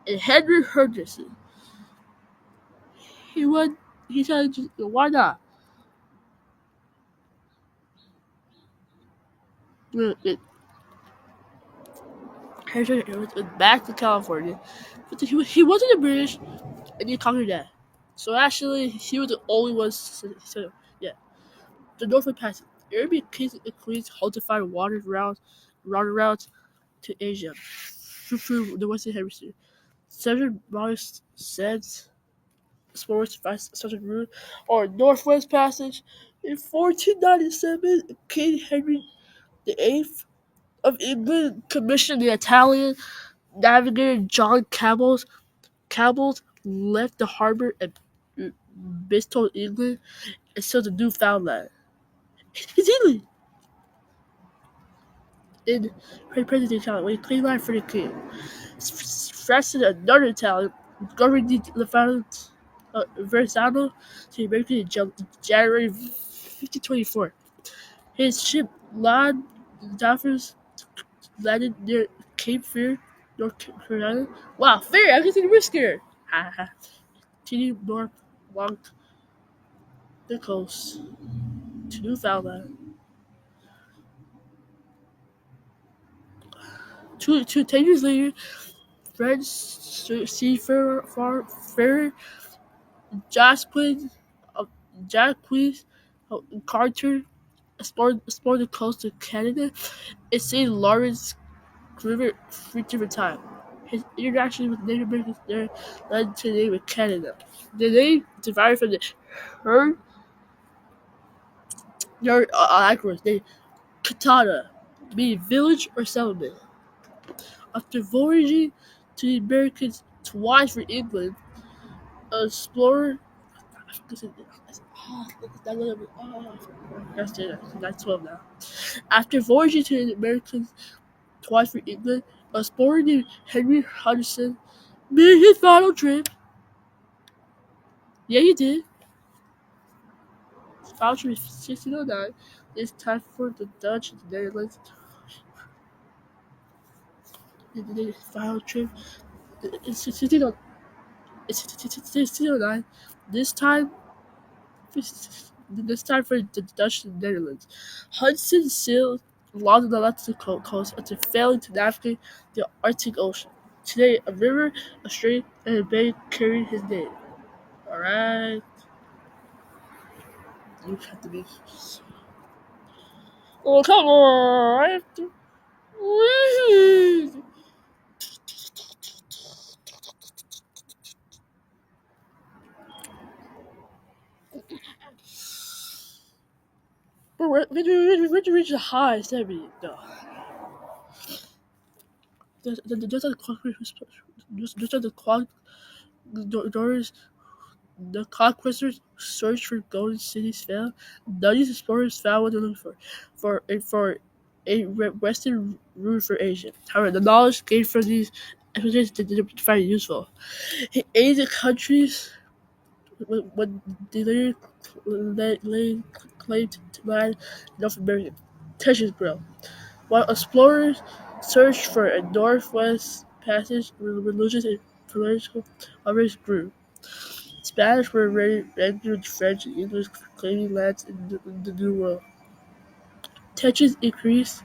And Henry Henderson, he went. He said, "Why not?" Henderson went back to California, but he wasn't the British, and he conquered that. So actually, he was the only one. So yeah, the Northern Passage. Arabian kings and queens held to find routes to Asia through the Western Hemisphere. Seven miles said explorers find such a route or Northwest Passage. In 1497, King Henry VIII of England commissioned the Italian navigator John Cabot left the harbor at Bristol, England, and sailed to Newfoundland. He's England. In President Italian, when he claimed land for the king. France and another Italian governed the Newfoundland Versano to America in January 1524. His ship Lord Duffers landed near Cape Fear, North Carolina. Wow, fair! I can see the risk here. Continued north along the coast to Newfoundland. Two 10 years later, French seafarer Jacques uh, Jacques Carter explored the coast of Canada and St. Lawrence River 3 different times. His interaction with Native Americans there led to the name of Canada. The name derived from the herd backwards named Katana, meaning village or settlement. After voyaging to the Americas twice for England, an explorer that's 12 now. After voyaging to the Americas twice for England, an explorer named Henry Hudson made his final trip. Yeah, he did. His final trip in 1609. This time for the Dutch and the Netherlands. The final trip in 1609. This time This time for the Dutch Netherlands. Hudson sailed along the Atlantic coast until failing to navigate the Arctic Ocean. Today, a river, a strait, and a bay carry his name. Alright. You have to be. Oh, come on! I have to read! But when you reach the highest, that'd be. No. Just like the conquistadors, the conquistadors searched for golden cities failed. None of these explorers found what they looked for a western route for Asia. However, the knowledge gained from these expeditions did find it useful. He aided countries when they later claimed to land North America. Tensions grew. While explorers searched for a northwest passage, religious and political rivalries grew. Spanish were ready with French and English claiming lands in the New World. Tensions increased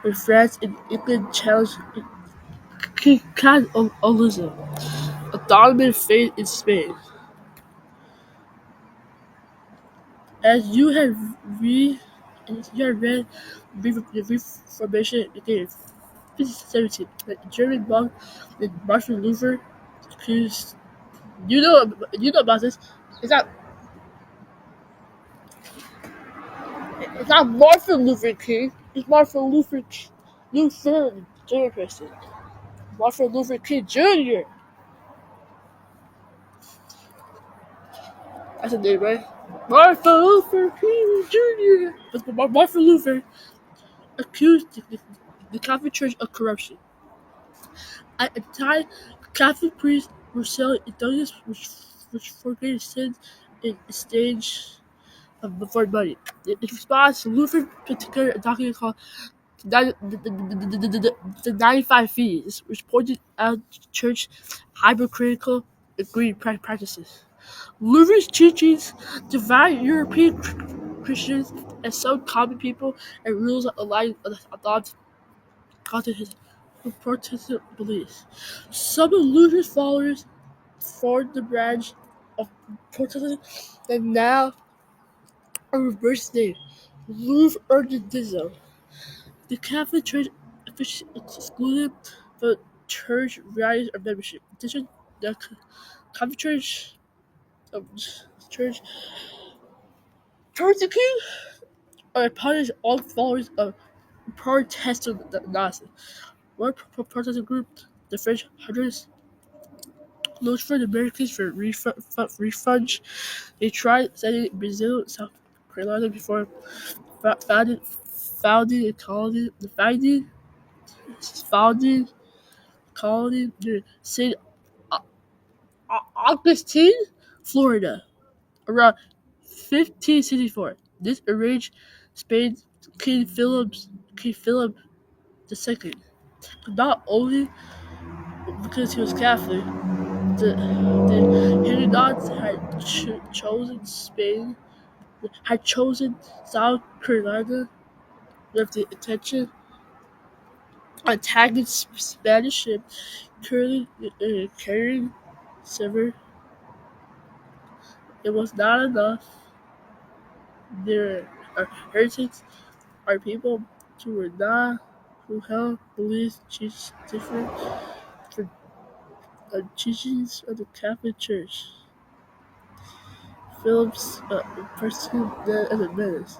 when France and England challenged Catholicism, a dominant faith in Spain. As you have read the Reformation began in 1517, the German monk Martin Luther accused. You know about this. It's not it's not Martin Luther King. It's Martin Luther Luther Jr. person. Martin Luther King Jr. That's a name, right? Martin Luther King Jr. But Martin Luther accused the Catholic Church of corruption. At the time, Catholic priests were selling indulgences which forgave sins in exchange before money. In response, Luther put together a document called the 95 Fees, which pointed out church hypocritical and greedy practices. Luther's teachings divided European Christians and some common people and rules that aligned adopted content his Protestant beliefs. Some of Luther's followers formed the branch of Protestantism that now a reverse name, Lutheranism. The Catholic Church officially excluded the church values or membership. In addition, the Catholic um, Church persecuted or punished all followers of Protestantism. One Protestant group, the French Hunters, looked for the Americans for refunds. They tried sending Brazil, South Carolina before founding a colony. The founding colony near St. Augustine, Florida, around 1564. This enraged Spain's King Philip II. Not only because he was Catholic, the Huguenots had chosen South Carolina with the intention of attacking Spanish ships carrying silver. It was not enough. There are heretics, are people who held beliefs different from the teachings of the Catholic Church. Philip's persecuted them as a menace.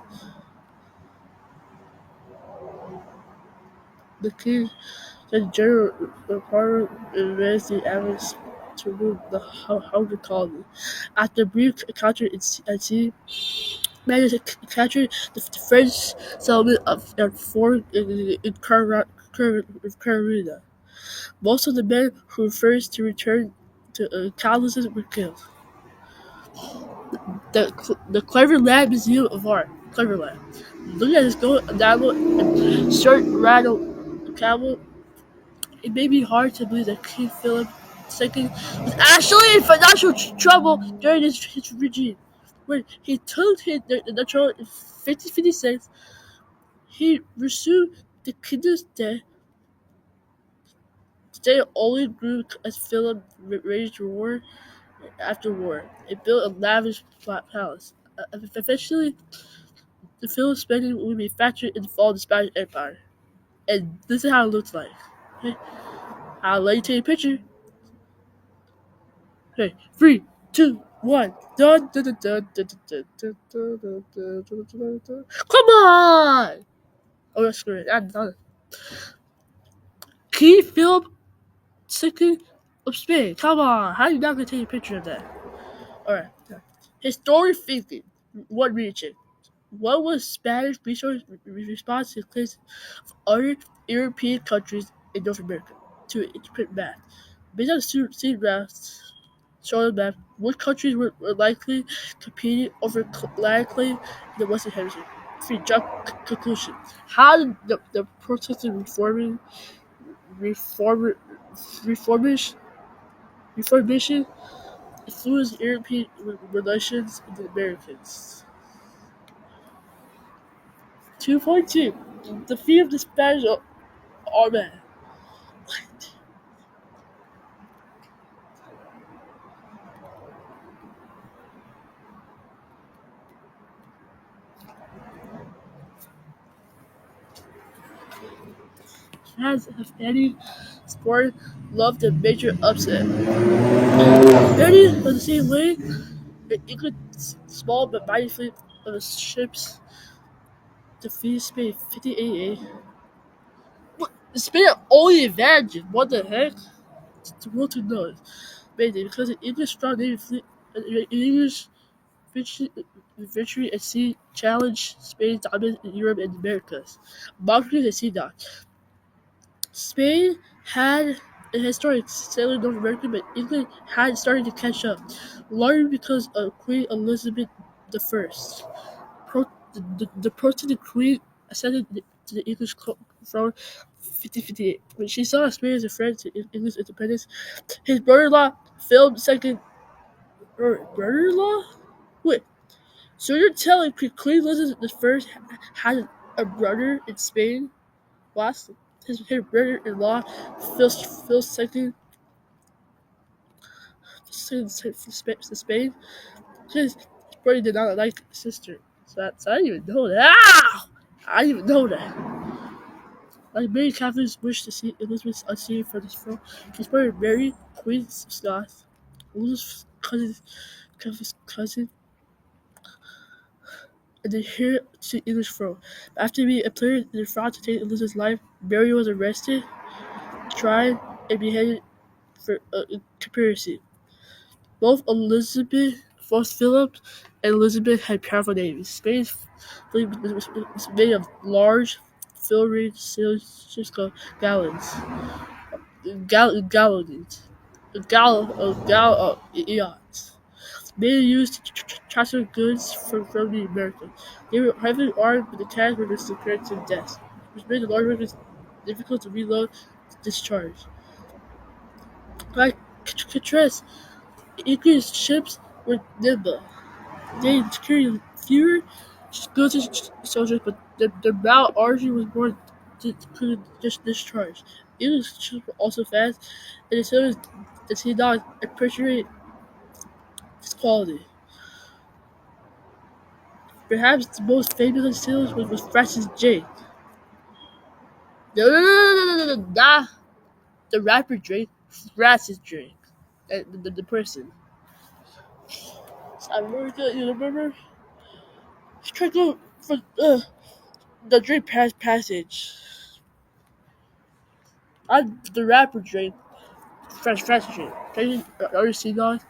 The king sent General Parliament raised the efforts to remove the Hungry colony. After a brief encounter at sea, managed to capture the French settlement of Fort in Carolina. Most of the men who refused to return to Catholicism were killed. The Cleverland Museum of Art, Cleverland. Looking at this gold enamel and shirt rattle camel, it may be hard to believe that King Philip II was actually in financial trouble during his regime. When he took the throne in 1556, he resumed the kingdom's debt. State only grew as Philip waged war after war. It built a lavish palace. Eventually, the Philip spending would be factored in the fall of the Spanish Empire. And this is how it looks like. Okay? I'll let you take a picture. Okay, 3, 2, 1. Dun, dun, dun, dun, dun, dun, dun, dun, dun, dun, dun, dun, dun. Come on! Oh, screw it. I'm done. King Philip II of Spain. Come on, how are you not gonna take a picture of that? All right. Historic thinking. One region. What was Spanish response to claims of other European countries in North America? To interpret map. Based on sea graphs showing the map, what countries were likely competing over land claim in the Western Hemisphere? Three. Jump conclusion. How did the Protestant reform, reformish, reformation influenced European relations in the Americas? 2.2. The fee of the Spanish Army. Fans of any sport love the major upset. Many of the same way, the English small but mighty fleet of the ships defeated Spain 58. What? Spain only advantage. What the heck? It's the world to know. Maybe because the English strong navy fleet, English victory at sea challenged Spain's dominance in Europe and the Americas. Marketing at sea dock. Spain had a historic sailing North America, but England had started to catch up, largely because of Queen Elizabeth I. The Protestant Queen ascended to the English throne 1558. When she saw Spain as a threat to English independence, his brother-in-law, Philip II, brother-in-law? Wait, so you're telling me Queen Elizabeth I had a brother in Spain? Last, his brother-in-law, Phil II, to Spain, his brother did not like his sister. So I didn't even know that. Ah! I didn't even know that. Like many Catholics wish to see Elizabeth unseated from the throne, his brother Mary, Queen of Scots, Elizabeth's cousin, and the heir to the English throne. After being implanted in the fraud to take Elizabeth's life, Mary was arrested, tried, and beheaded for conspiracy. Both Philip and Elizabeth had powerful navies. Spain's fleet was made of large, filigree ships called galleons. Galleons. Eons. Mainly used to transfer goods from the Americas. They were heavily armed, but the attacks were disappearing to death, which made the large vehicles difficult to reload and discharge. By contrast, English ships were nimble. They carried fewer skilled soldiers, but their battle archery was more discharged. English ships were also fast, and the sailors did not appreciate its quality. Perhaps the most famous of sailors was Francis Drake. No, not the rapper Drake. Francis Drake, the person. I remember you remember? Try to go for the Drake passage. The rapper Drake. Francis Drake. Are you seeing that?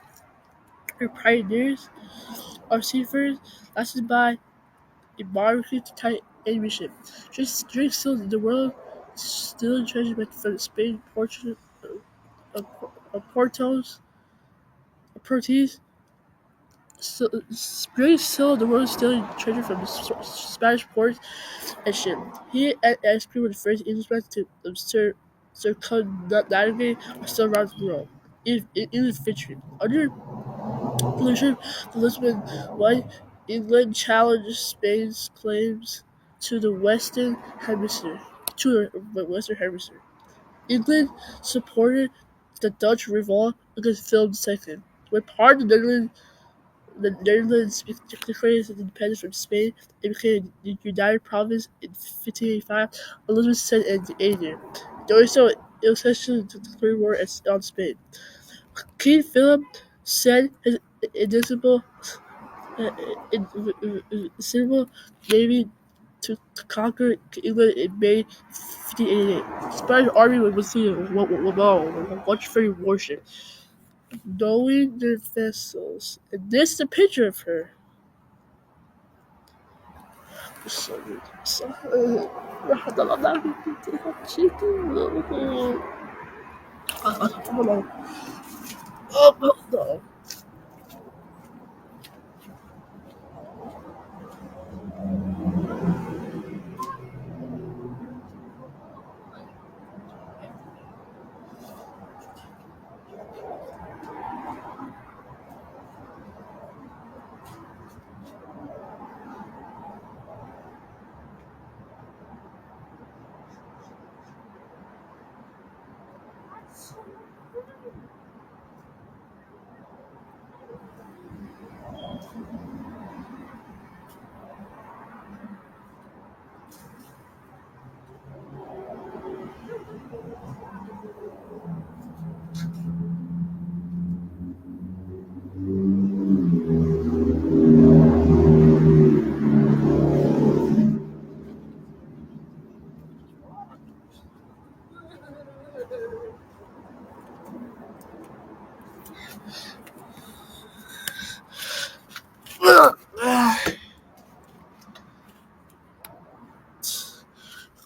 Our pioneers, our seafarers, lasted by a marvelous tight enemy ship. Drake still in the world, still in treasure from Spain, Portugal, Portuguese. So, Drake still in the world, still in treasure from the Spanish ports and ship. He and his crew were the first Englishmen to circumnavigate or still around the world. In the victory. Under leadership of Elizabeth I, England challenged Spain's claims to the Western Hemisphere. England supported the Dutch revolt against Philip II. When part of the Netherlands declared its independence from Spain and became a united province in 1585, Elizabeth sent an aid. Doing so, it was essential to declare war on Spain. King Philip sent his invincible navy to conquer England in May 1588. The Spanish army was receiving much free warship, knowing their vessels. And this is a picture of her. So, so, oh, no.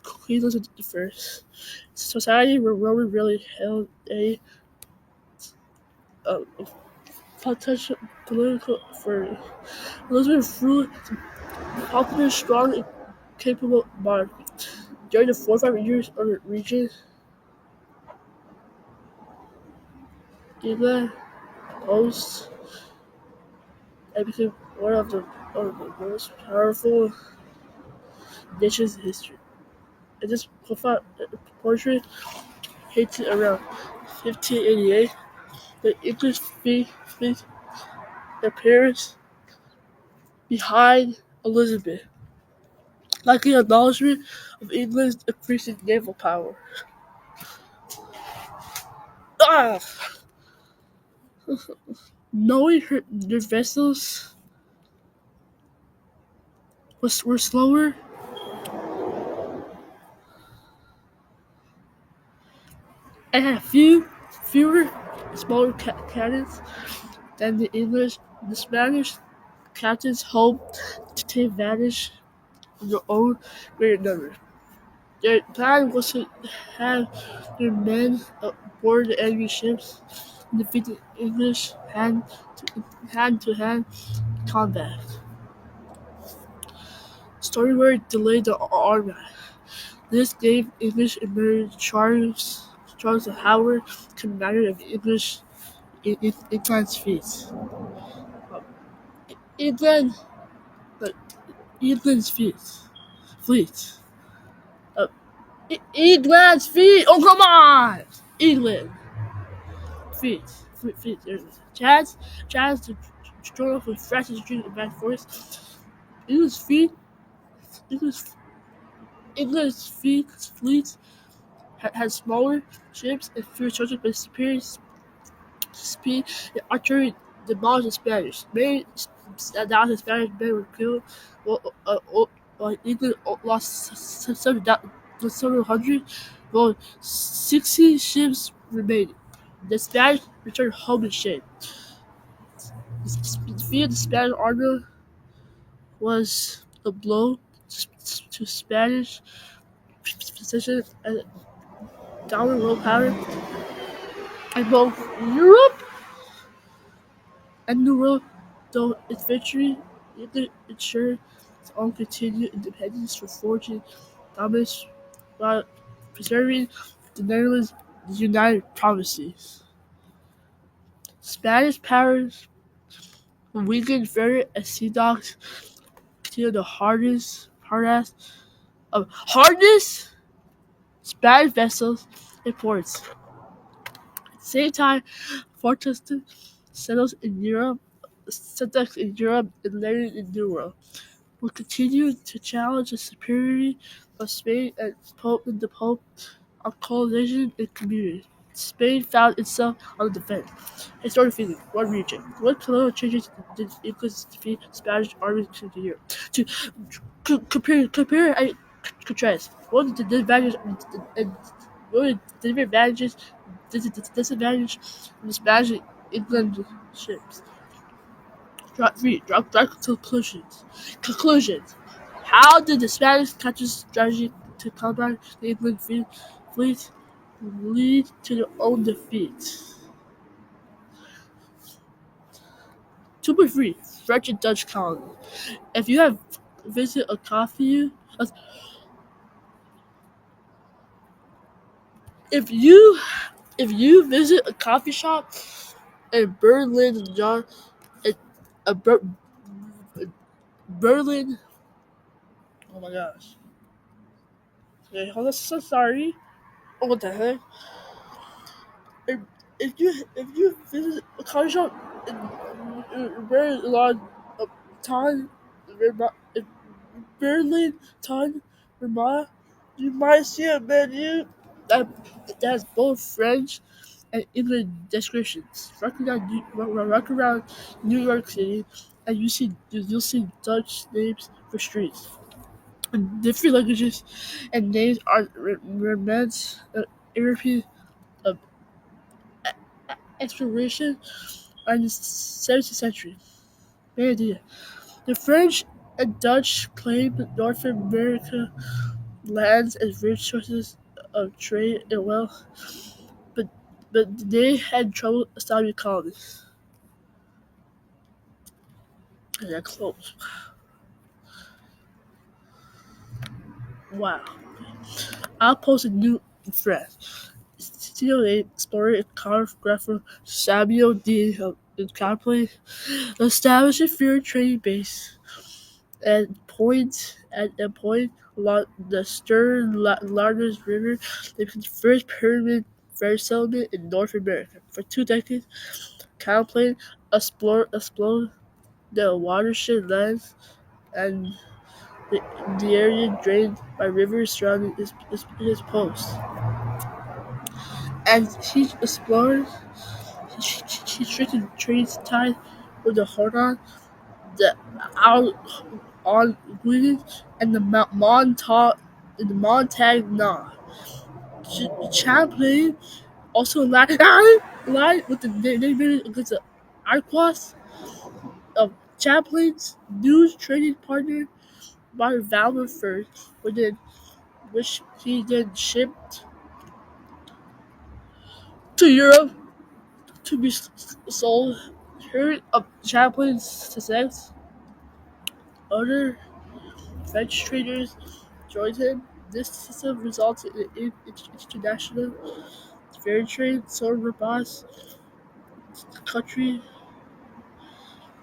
Queen Elizabeth I. Society where Roman really held a potential political authority. Elizabeth ruled a popular, strong, and capable monarchy. During the 4 5 years of her reign, England posed and became one of the most powerful nations in history. In this profile portrait, painted around 1588, the English fleet appears behind Elizabeth, like an acknowledgement of England's increasing naval power. Ah! Knowing their vessels were slower and had fewer smaller cannons than the English, the Spanish captains hoped to take advantage of their own greater numbers. Their plan was to have their men board the enemy ships and defeat the English hand-to-hand combat. Story delayed the army. This gave English Admiral Charles Howard commander of English England's fleet. England, but England's fleet. Uh, England's fleet. Oh come on, England fleet. Chaz to join up with Francis Street and Bad Forest. England's fleet. England's fleet had smaller ships and fewer soldiers, but superior speed and artillery demolished the Spanish. Many thousand Spanish men were killed, while England lost several hundred, while 60 ships remained. The Spanish returned home in shame. The defeat of the Spanish army was a blow to Spanish position and downward world power in both Europe and New World, though its victory neither ensured its own continued independence for forging dominance while preserving the Netherlands' united provinces. Spanish powers weakened further as sea dogs continued the hardest of hardest Spanish vessels and ports. At the same time, fortresses settled in Europe and later in the world, will continue to challenge the superiority of Spain and the Pope on colonization and community. Spain found itself on the defense. Historic feeling, one region. What colonial changes did England's defeat Spanish armies to the year? To compare and contrast. What are the advantages and what are the advantages, disadvantages of the Spanish and England ships? Drop conclusions. Conclusions. How did the Spanish counter strategy to combat the England fleet lead to their own defeat? 2.3 French and Dutch colony. If you have visited a coffee, if you visit a coffee shop in Berlin, John, a Berlin. Oh my gosh. Okay, hold on. So sorry. Oh, what the heck? If, if you visit a coffee shop in Berlin, time, Berlin, time, Vermont, you might see a menu that has both French and English descriptions. Walk around New York City, and you'll see Dutch names for streets. And different languages and names are remnants of European uh, exploration in the 17th century. Main idea. The French and Dutch claimed North America lands as rich sources of trade and wealth, but they had trouble establishing colonies. And they're close. Wow. Outpost in New France. CIA explorer and cartographer Samuel D. Copley established a fair trading base at point along the Stern Larners River. They became the first permanent French settlement in North America. For 2 decades, Copley explored the watershed lands and the, the area drained by rivers surrounding his post. As he explored, he strengthened trade ties with the Huron, the Algonquin, and the Montagnard. Champlain also allied with the Native against the Iroquois of Champlain's new trading partner by Valor Furs, which he then shipped to Europe to be sold. Heard of Champlain's success, other French traders joined him. This system resulted in international fair trade. So robust, the country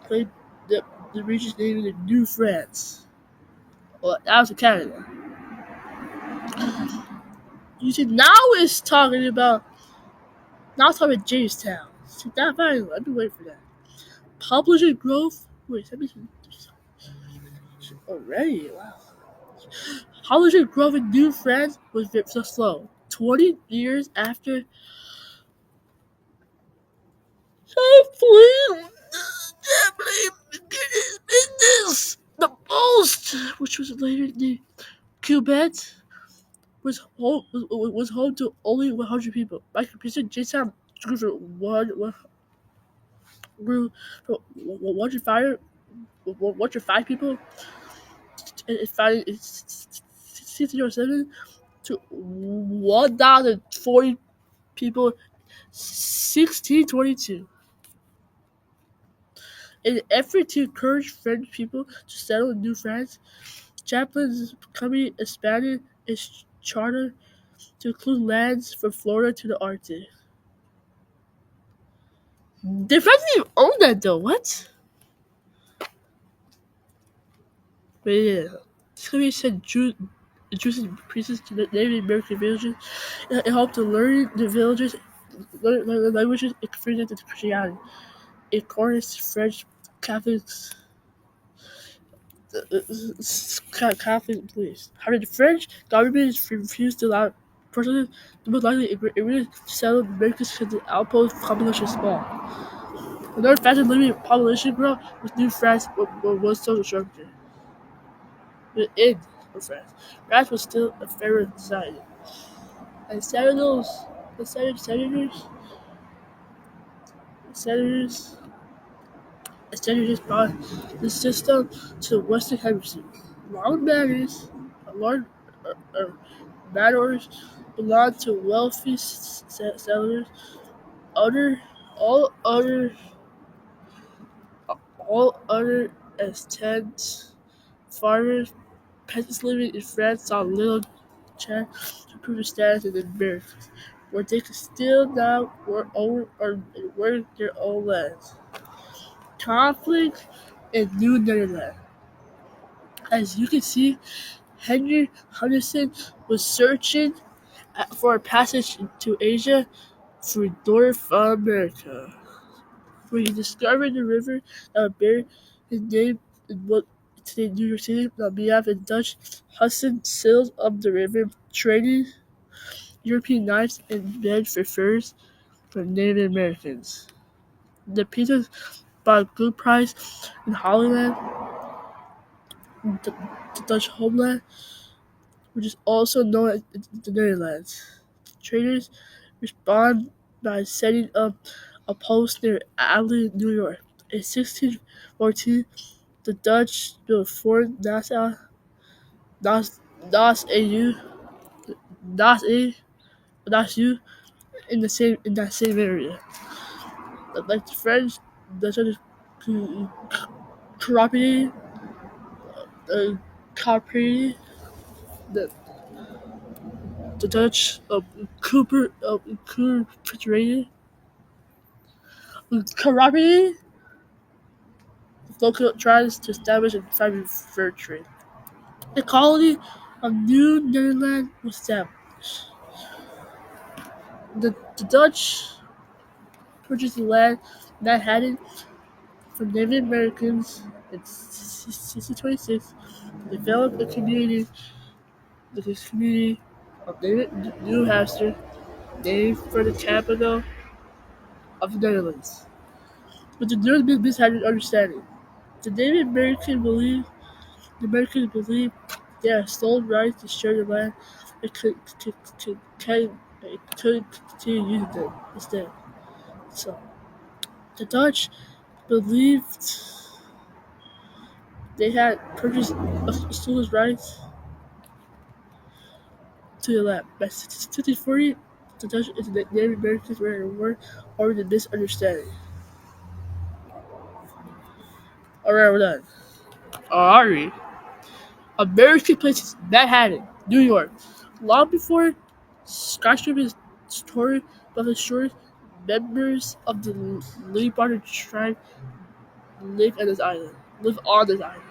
claimed the region's name in New France. Well, that was in Canada. You see, now it's talking about Jamestown. See, that finally, I've been waiting for that. Publishing growth. Wait, let me see. Already, wow. Publishing growth in New France was so slow. 20 years after Chaplin did his business, the Post, which was later named Quebec, was home to only 100 people. By comparison, Jamestown grew from 105 people in 1607 to 1,040 people 1622. In an effort to encourage French people to settle in New France, Chaplin's company expanded its charter to include lands from Florida to the Arctic. The French didn't even own that though. What? But yeah, this company sent Jews and priests to the Native American villages. It helped to learn the villagers learn the languages and convert them to Christianity. It encouraged French Catholics Catholic police. However, the French government refused to allow Personally, the most likely it really settled Americans because the outpost population is small. Another factor limiting population growth was New France was social structure. Within France, France was still a federal society. And senators, senators brought the system to the Western Hemisphere. Long manors, large uh, manors belonged to wealthy settlers. Other, all other, all other estates, farmers, peasants living in France saw little chance to prove their status in the Americas, where they could still now work their own lands. Conflict in New Netherlands. As you can see, Henry Huntington was searching for a passage to Asia through North America, where he discovered the river that would bear his name in what today New York City on behalf of Dutch Hudson sailed up the river, trading European knives and men for furs from Native Americans. The pieces bought a good price in Holland, the, the Dutch homeland, which is also known as the Netherlands. Traders respond by setting up a post near Adelaide, New York. In 1614, the Dutch built Fort Nassau, Das AU, Das A, Das U in that same area. Like the French, the Dutch property, uh, property, the the Dutch Cooperative property, local tribes to establish a private fur trade. The colony of New Netherland was established. The Dutch purchased the land Manhattan from Native Americans in 1626 to develop the community of New Hampshire, named for the capital of the Netherlands. But the Netherlands had an understanding. The Native Americans believed they had sole right to share the land and could continue using them instead. So the Dutch believed they had purchased exclusive rights to the land. By 1640, the Dutch and the Native Americans were in a war over the misunderstanding. Alright, we're done. Alright. American places, Manhattan, New York. Long before skyscrapers toured by the shores, members of the Leapwater tribe live on this island. Live on this island.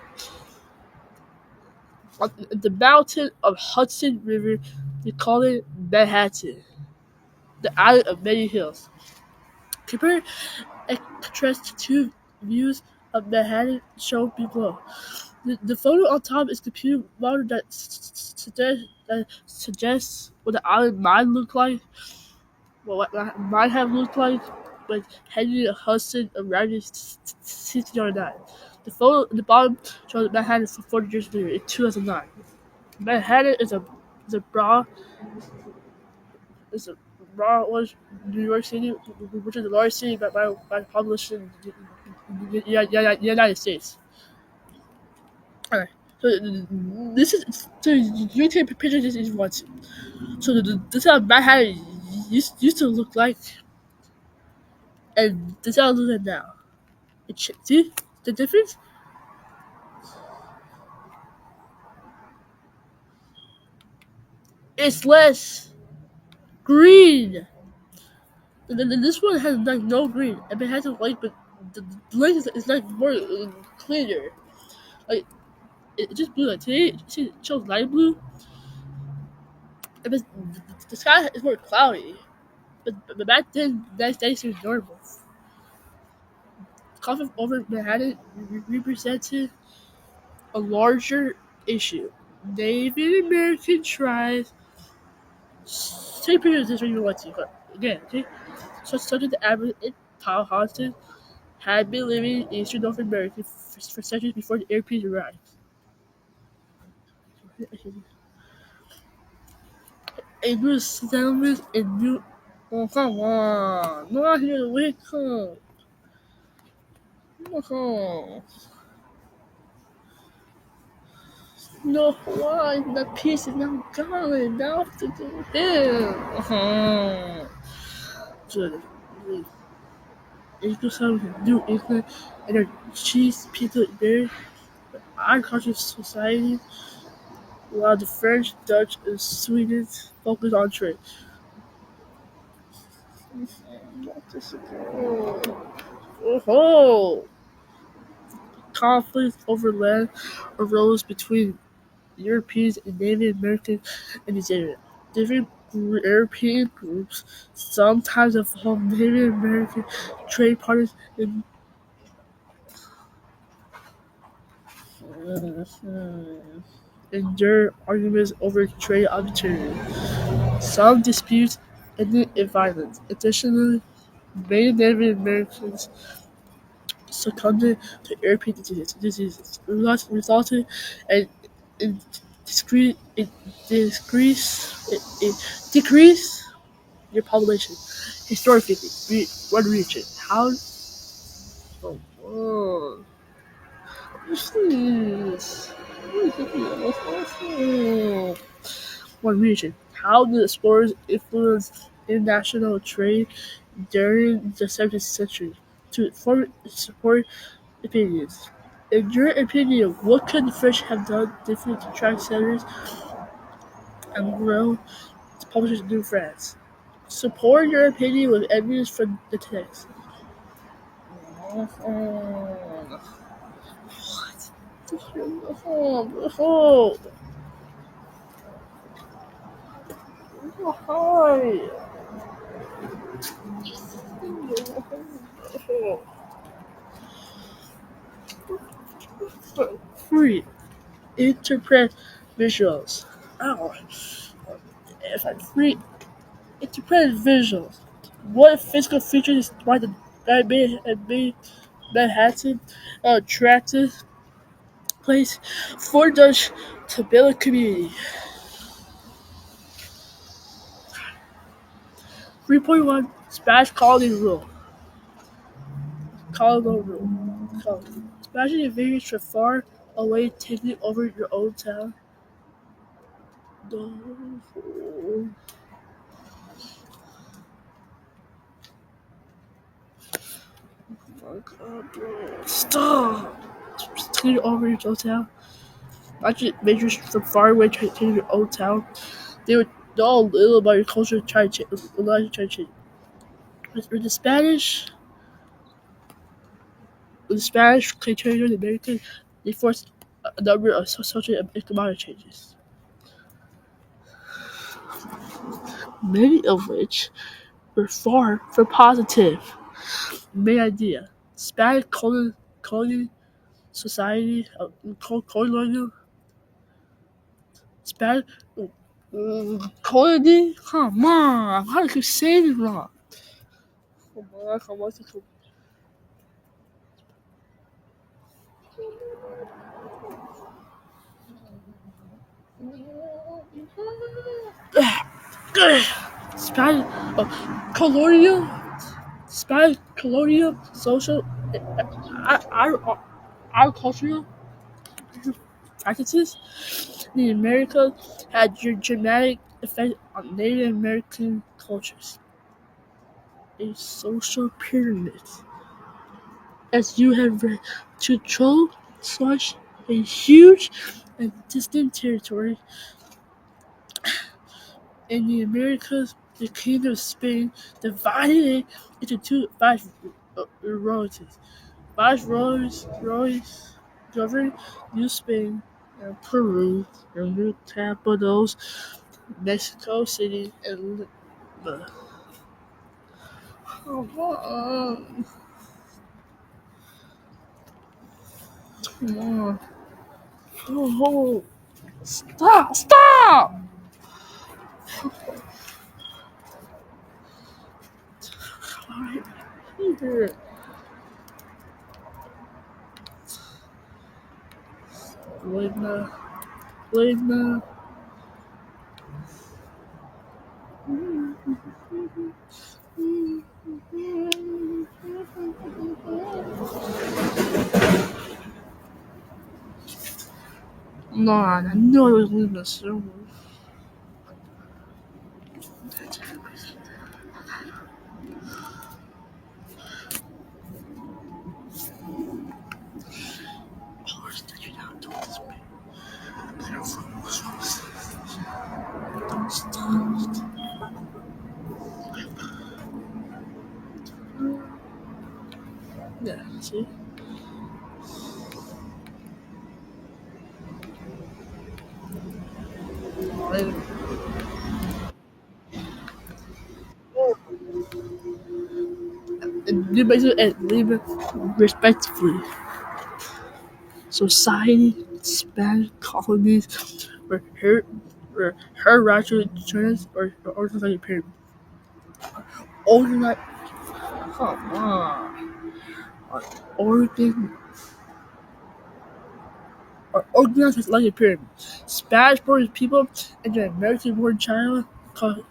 On the mountain of Hudson River, they call it Manhattan, the island of many hills. Compare and contrast two views of Manhattan shown below. The photo on top is a computer model that suggests what the island might look like, what might have looked like when Henry Hudson arrived in 1609. The photo at the bottom shows Manhattan for 40 years later in 2009. Manhattan is a broad is a was New York City, which is the largest city by population in the United States. Alright, so this is so you take a picture of this if you want to. So this is how Manhattan used to look like, and this is how it looks like now. See the difference? It's less green. This one has like no green. I mean, it has a light, but the light is like more cleaner. Like it's just blue. Like today, see, it shows light blue. I mean, the sky is more cloudy. But back then, that day seems normal. Conflict over Manhattan represented a larger issue. Native American tribes Take pictures of this when you want to. But again, okay? Such as the average Powhatan had been living in eastern North America for centuries before the Europeans arrived. English settlements in New. Oh, come on. Not here, wake up. Oh, no, why? The piece is now gone. Now to do him. So, the English settlements in New England and their cheese people there. Agricultural society, while the French, Dutch, and Swedes focused on trade. Oh, conflicts over land arose between Europeans and Native Americans in this area. Different European groups sometimes involved Native American trade partners in endured arguments over trade opportunities. Some disputes ended in violence. Additionally, many Native Americans succumbed to European diseases, resulting in a decrease in their population. Historically, one region. How? Oh, jeez. One region. How did explorers influence international trade during the 17th century? To form support opinions. In your opinion, what could the French have done differently to attract settlers and grow the publishers in New France? Support your opinion with evidence from the text. Oh, hi. 3. Interpret visuals. Oh, if I 3. Interpret visuals. What physical features describe the Manhattan attractive place for Dutch to build a community? 3.1 Spanish colony rule. Colonial rule. Spanish invaders from far away taking over your own town. No. Oh my god, bro. Stop! Taking over your own town. Not just invaders from far away taking your own town. They would know a little about your culture and try to change. With the Spanish territory in America, they forced a number of social and economic changes, many of which were far from positive. Main idea: Spanish colonial society, colonial Spanish colony. Come on, how do you keep saying it wrong? Come on. Spanish colonial Spanish colonial social agricultural practices in America had a dramatic effect on Native American cultures. A social pyramid, as you have read, to control such a huge and distant territory in the Americas. The Kingdom of Spain divided it into two vast royalties. Viceroys governed New Spain and Peru, and new capitals Mexico City and Lima. Come on. Oh, stop! Here. Lena. Lena. Man, I knew I was leaving the server. Yeah, see? Later. And you basically and leave it respectfully. Society, Spanish colonies, or her rational chance, or organized pyramid. Organized, come on. Organ, or organized like a pyramid. Spanish born people and the American born China called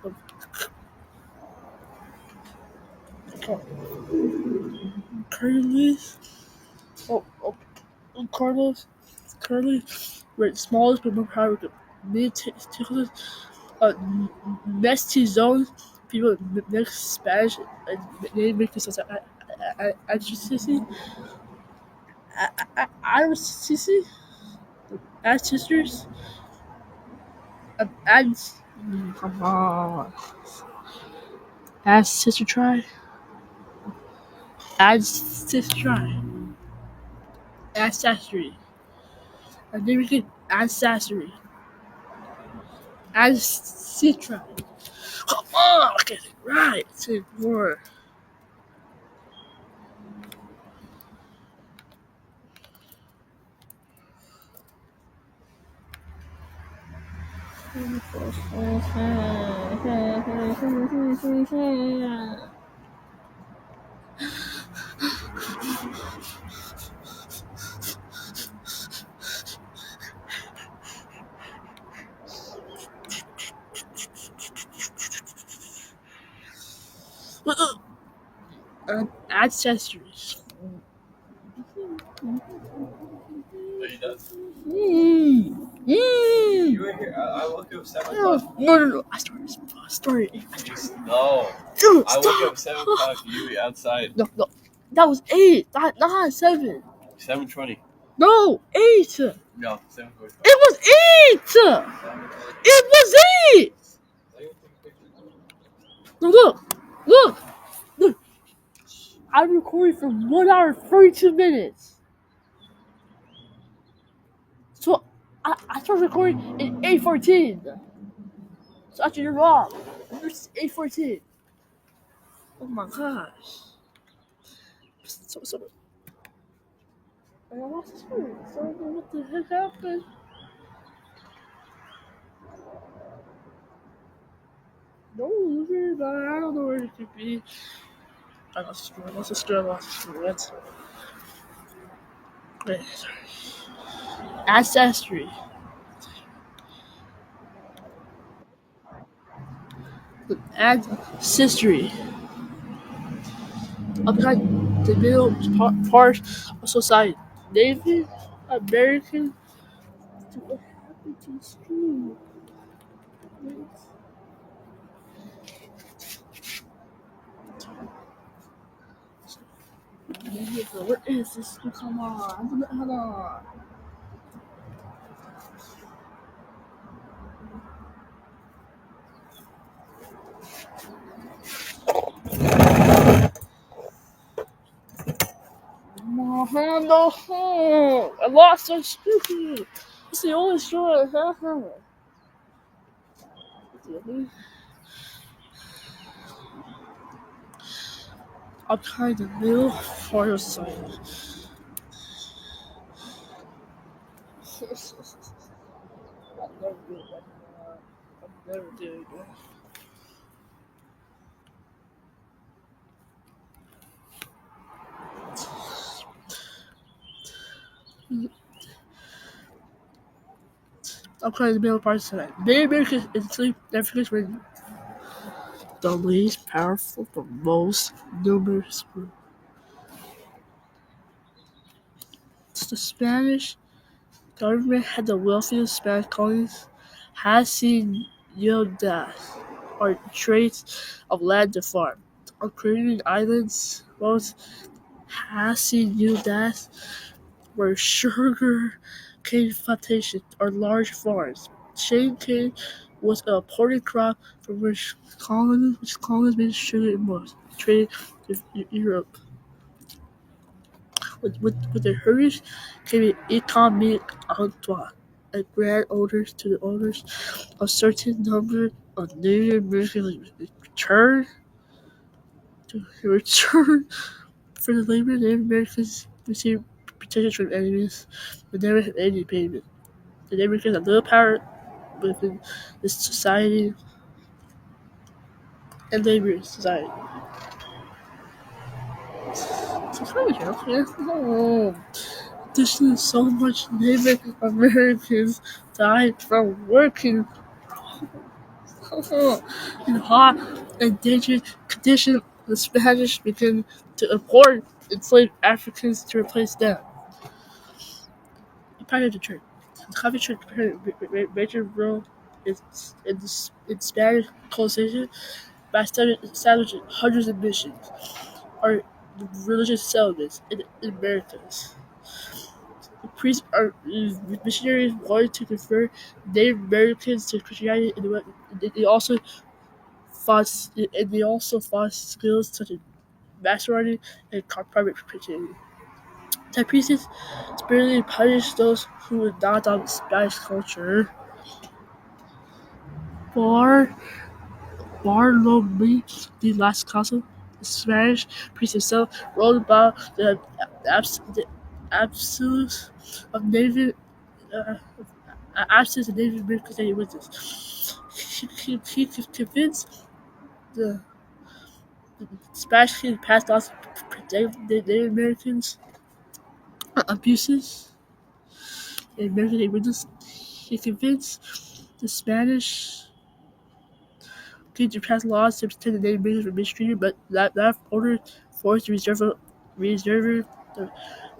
Curly's, oh, Carlos, Curly, were the smallest but more powerful. Mid-Texas, uh, mestizos, people mix Spanish and they make this as ancestry, ancestry, ancestors, come on, ancestor try, ancestor try, ancestry, and they make it ancestry, ancestry. Come on, okay, right, say more. Ancestors. Are you done? Mm. You were here. I woke up 7 No, o'clock. no. I started. No. Dude, I woke stop. up 7 o'clock. You were outside. No. That was 8. Not 7. 7:20. No, 8. It No, 7:45. was 8. It was 8. No, look. I'm recording for 1 hour and 32 minutes. So I started recording in 8:14. So actually you're wrong. It's 8:14. Oh my gosh. So I lost the story. So I don't know what the heck happened. No loser, but I don't know where it could be. I lost the story. Wait, sorry. Ancestry. Ancestry. Upon the middle part of society. Native American. What happened to the stream? What is this? Come on. Hold on. No. I lost so stupid. It's the only story I have. I'm kind of middle part of society. I'll never do it anymore. I'll never do it again. I'm calling the middle parts tonight. Native Americans and Sleep Africans were the least powerful but most numerous group. The Spanish government had the wealthiest Spanish colonies haciendas, or traits of land to farm. On Caribbean islands, most haciendas were sugar cane plantations or large farms. Sugar cane was an important crop from which colonies made sugar and most traded with Europe. With the heritage came an economic entourage, and grand orders to the owners a certain number of Native Americans return for the labor. Native Americans received protection from enemies, but never had any payment. The Native Americans had little power within this society and labor society. So kind of healthy. Oh, additionally, so much Native Americans died from working in hot and dangerous conditions. The Spanish began to import enslaved Africans to replace them. Part of the church. The Catholic Church played a major role in Spanish colonization by establishing hundreds of missions or religious settlements in the Americas. The priests or missionaries wanted to convert Native Americans to Christianity, and they also fought skills such as masterwriting and private preaching. The priests severely punished those who would not adopt Spanish culture. Bar Bartolome de las Casas, the Spanish priest himself, wrote about the absence of Native uh, absence of Native Americans that he witnessed. He convinced the Spanish king to pass laws to protect the Native Americans abuses and American they witnessed. He convinced the Spanish king to pass laws to protect the Native Americans from mistreatment, but that order forced the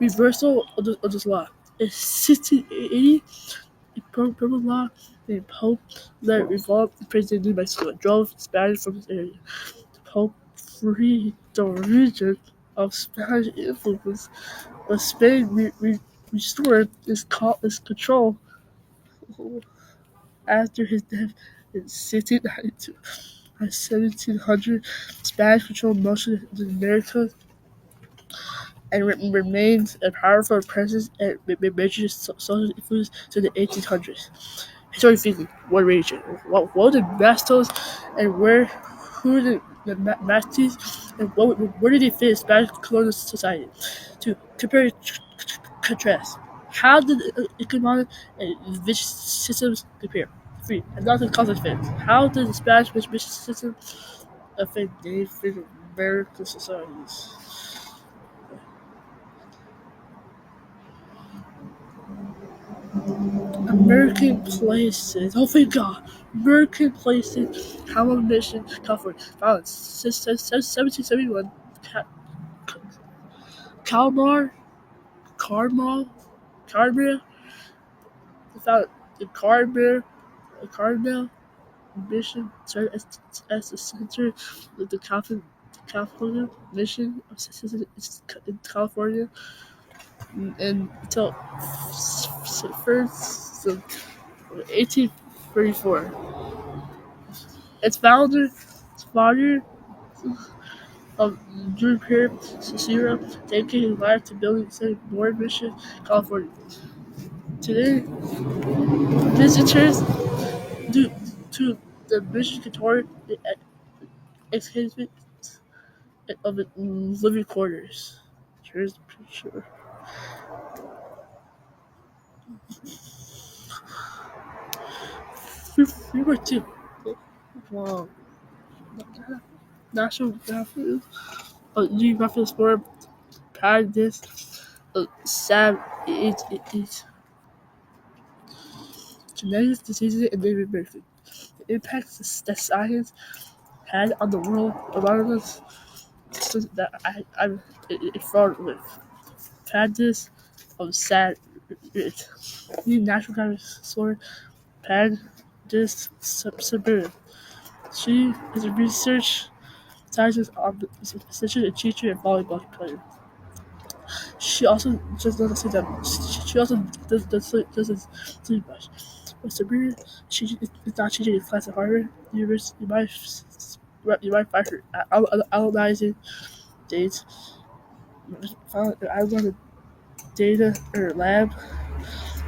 reversal of this law. In 1680, a purple law named Pope led revolt in President New Mexico and drove Spanish from this area. The Pope freed the region of Spanish influence, but Spain restored its control after his death in 1692. By 1700, Spanish controlled most of the Americas and remained a powerful presence and major social influence to the 1800s. Historically speaking, what region? What were the Bastos and who were the Mastis and where did they fit in Spanish colonial society? To compare and contrast, how did the economic and vicious systems compare? 3. Another context fits. How did the Spanish vicious system affect Native American societies? American places. Oh, thank God. American places. Hamilton Mission, California. Founded since 1771. Calmar, Carmel, Carmel. Founded the Carmel Mission served as the center of the California Mission in California and until first of 1834. Its founder of Juniper Cicero dedicated his life to building the St. Board Mission, California. Today, visitors do to the mission can tour the exhibit of the living quarters. Here's the picture. We were too. Wow. National Geographic Sport Paradise Sam it genetic diseases and David Murphy. The impacts that science had on the world around us so that I'm fraught with. Practice of sad it. The natural dinosaur Pan just submitted. She is a research scientist on essentially a teacher and volleyball player. She also just doesn't see that much. She also doesn't see much. With Sabrina, she is not teaching a class at Harvard University. You might find her analyzing dates, analyzing data in her lab,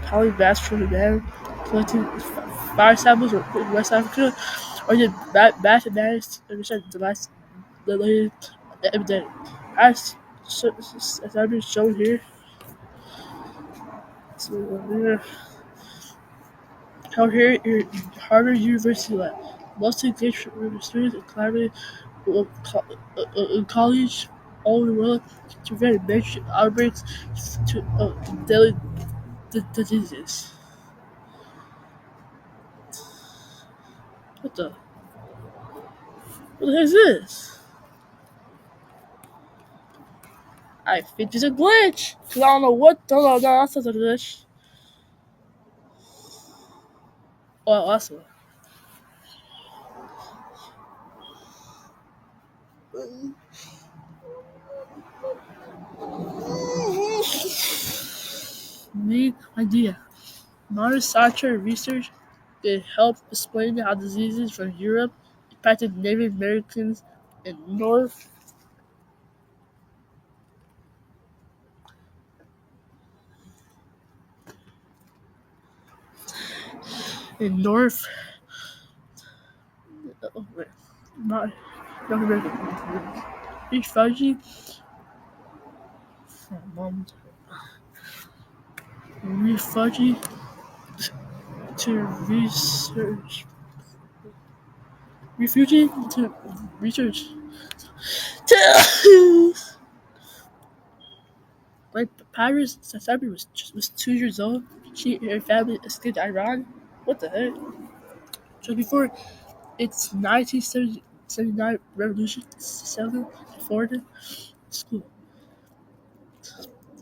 polyvascular demand, collecting fire samples in West Africa, or did mathematics research device related epidemic. As I've been shown here, so, out here in Harvard University lab, mostly engaged with students and collaborating with college all over the world to prevent major outbreaks to deadly diseases. What the? What the heck is this? I think it's a glitch. Cause I don't know what. No, that's not a glitch. Oh, awesome. Neat idea. Modern scientific research can help explain how diseases from Europe impacted Native Americans in North. Oh, wait, not North America. Each Fauci refugee to research refugee to research when Paris Safabi was 2 years old, she and her family escaped Iran. What the heck? So before its 1979 revolution, settled in Florida school.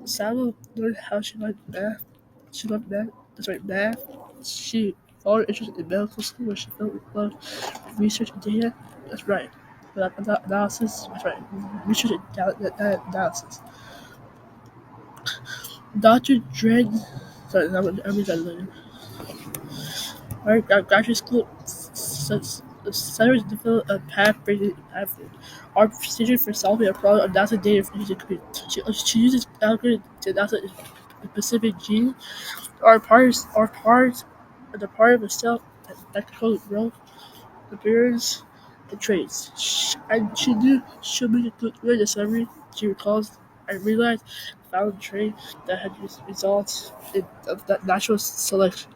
Salma learned how she liked math. She loved math. That's right, math. She followed interest in medical school where she felt love research and data. That's right. Analysis. That's right. Research and analysis. Dr. Dred. Sorry, I'm read that later. Our graduate school centers develop a path-breaking pathway. Our procedure for solving a problem announces data from user computer. She uses algorithm to announce a specific gene or the part of a cell that controls growth, appearance, and traits. And she knew she'll make a good discovery. She recalls and realized found a trait that had results in that natural selection.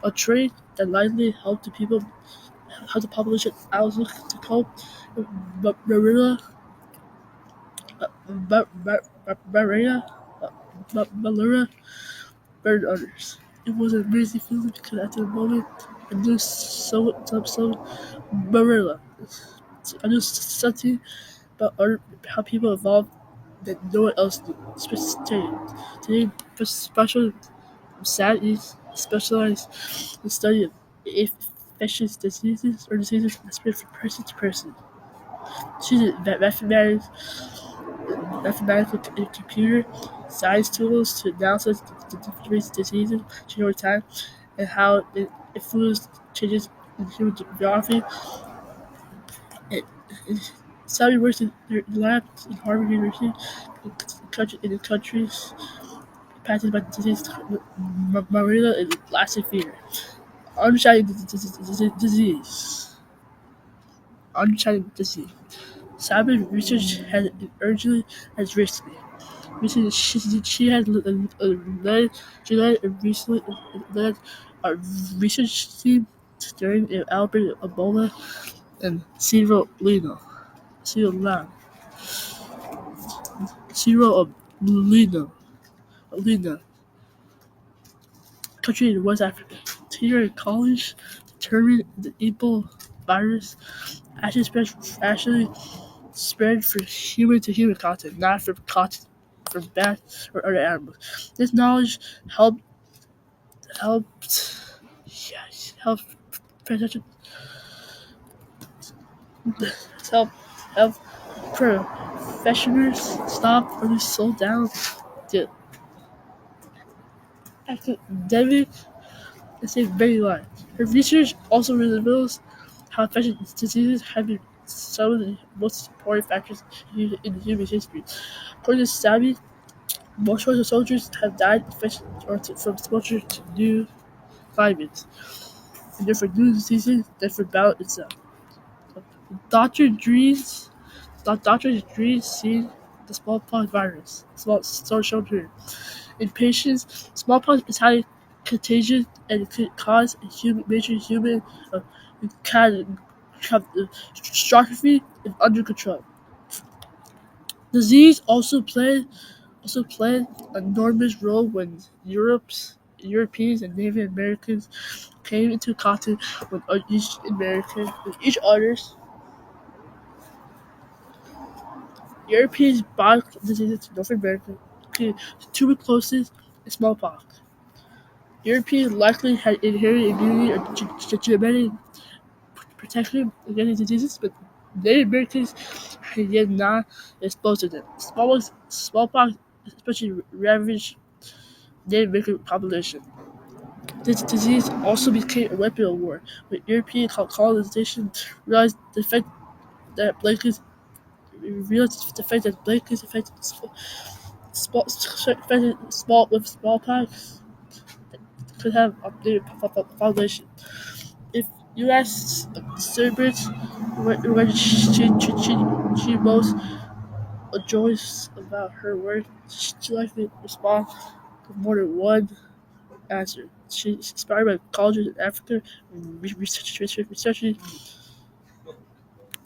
A trait that likely helped the population outlook to cope with malaria, malaria, better than others. It was an amazing feeling because at the moment I knew so malaria. I knew something about how people evolved that no one else knew. Today, special scientists specialize in the study of infectious diseases or diseases that spread from person to person. She uses mathematical and computer science tools to analyze the different diseases over time and how it influences changes in human geography. And Sally works in the lab in Harvard University in the countries impacted by the disease malaria and Lassa fever. Understanding disease. Understanding disease. Simon research has urgently as risky. Recently, she has led recently led a research team during an outbreak of Ebola in Sierra Leone. Sierra Leone. Lena, country in West Africa. Teacher in college determined the Ebola virus actually spread from human to human contact, not from contact from bats or other animals. This knowledge helped help protect help help professionals stop or slow down the epidemic and save many lives. Her research also reveals how infectious diseases have been some of the most important factors in human history. According to Savvy, most soldiers have died infected or from exposure to new climates, and different new diseases that for battle itself. Dr. Drees, Dr. Drees seen the smallpox virus, shown here. In patients, smallpox is highly contagious and it could cause a major human uh, catastrophe if under control. Disease also played an enormous role when Europeans and Native Americans came into contact with each other's. Europeans brought diseases to North America, including tuberculosis and smallpox. Europeans likely had inherited immunity or genetic protection against diseases, but Native Americans had yet not exposed to them. Smallpox especially ravaged Native American population. This disease also became a weapon of war, when European colonization realized the effect that blankets affected smallpox could have updated population. If U.S. celebrates when she most enjoys about her work, she likely responds with more than one answer. She's inspired by colleges in Africa, researching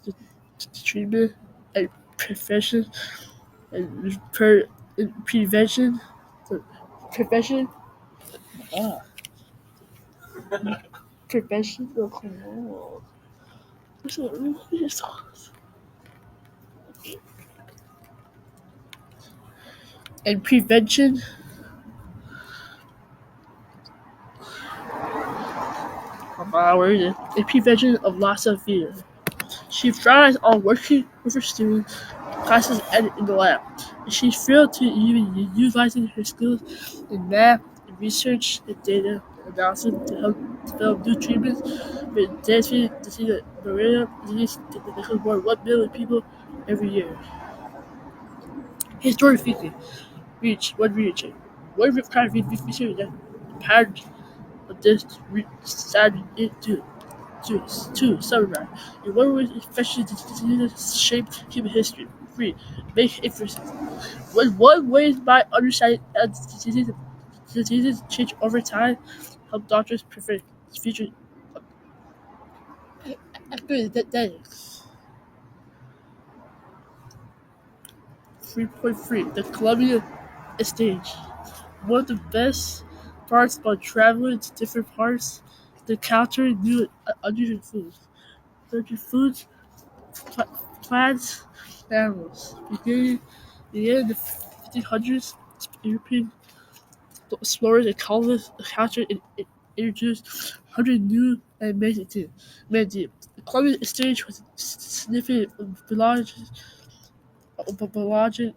the treatment and prevention and prevention. Prevention. Ah, prevention. Oh, and prevention. Where is it? And prevention of loss of fear. She thrives on working with her students, classes, and in the lab. And she's thrilled to even utilizing her skills in math, and research, and data analysis to help develop new treatments for deadly disease like malaria disease that kills more than 1 million people every year. Historically speaking, one kind of research that empowered this sad to summarize. In one way, infectious diseases shaped human history. 3. Make inferences. When one way by understanding as diseases change over time, help doctors prevent future epidemics. 3.3. The Columbia Exchange. One of the best parts about traveling to different parts is the encountering new unusual foods. Foods, plants, and animals. Beginning in the 1500s, European explorers and colonists encountered and introduced 100 new and amazing things. The Columbia Exchange was a significant biological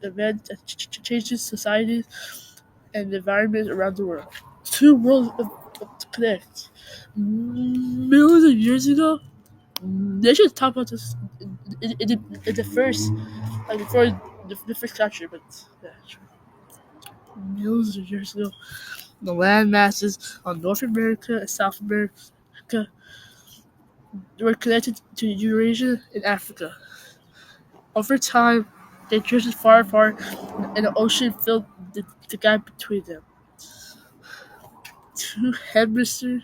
event that changed societies and the environment around the world. Two worlds connect. Millions of years ago, they should talk about this in the first, like before the first country, but yeah, sure. Millions of years ago, the land masses on North America and South America were connected to Eurasia and Africa. Over time, they drifted far apart, and the ocean filled the gap between them. Two hemispheres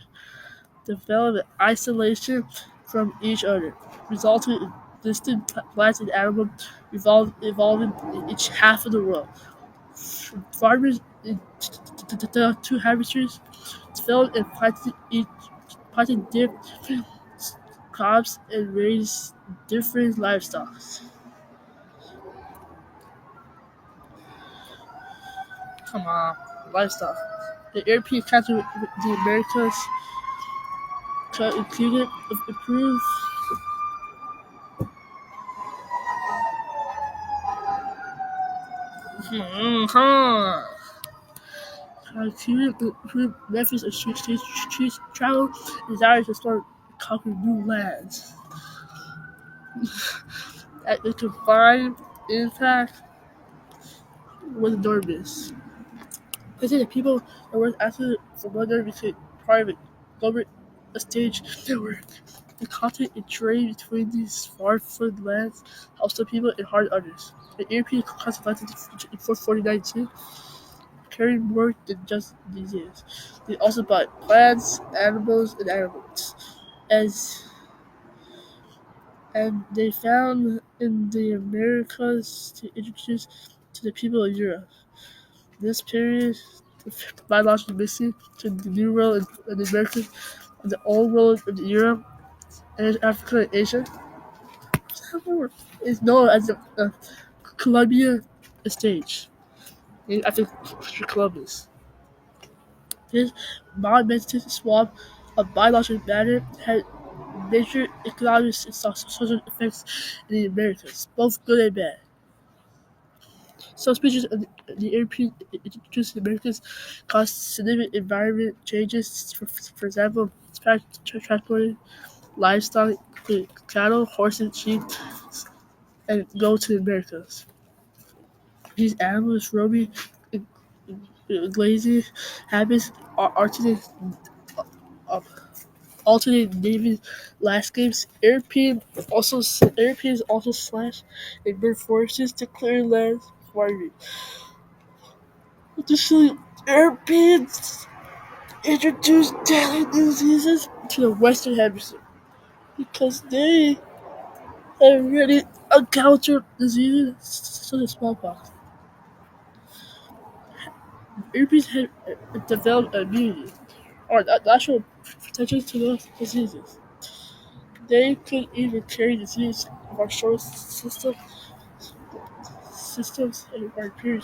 developed in isolation from each other, resulting in distant plants and animals evolving in each half of the world. Farmers The two harvesters filled and planted different crops and raised different livestock. Come on, livestock. The European country with the Americas included improved included methods of street travel, desire to start conquering new lands. At the combined impact was enormous. They say the people that were after the mother became private government a stage network. The contact and trade between these far-flung lands helped some people and harmed others. The European conquest in 1492 carried more than just disease. They also bought plants, animals, and animals, as and they found in the Americas to introduce to the people of Europe. This period, the biological mixing between the New World and the Americas and the Old World of Europe and Africa and Asia is known as the Columbia stage, named after Columbus. This monumental swamp of biological matter had major economic and social effects in the Americas, both good and bad. Some species of the European introduced to the Americas caused significant environment changes. For example, transporting livestock, including cattle, horses, sheep, and go to the Americas. These animals roaming grazing habits are alternate naming landscapes. Europeans also slash and burn forests to clear land for farming. Additionally, Europeans introduced deadly diseases to the Western Hemisphere because they had already encountered diseases such as smallpox. Europeans had developed immunity or natural protection to those diseases. They could even carry disease of our solar systems and our period.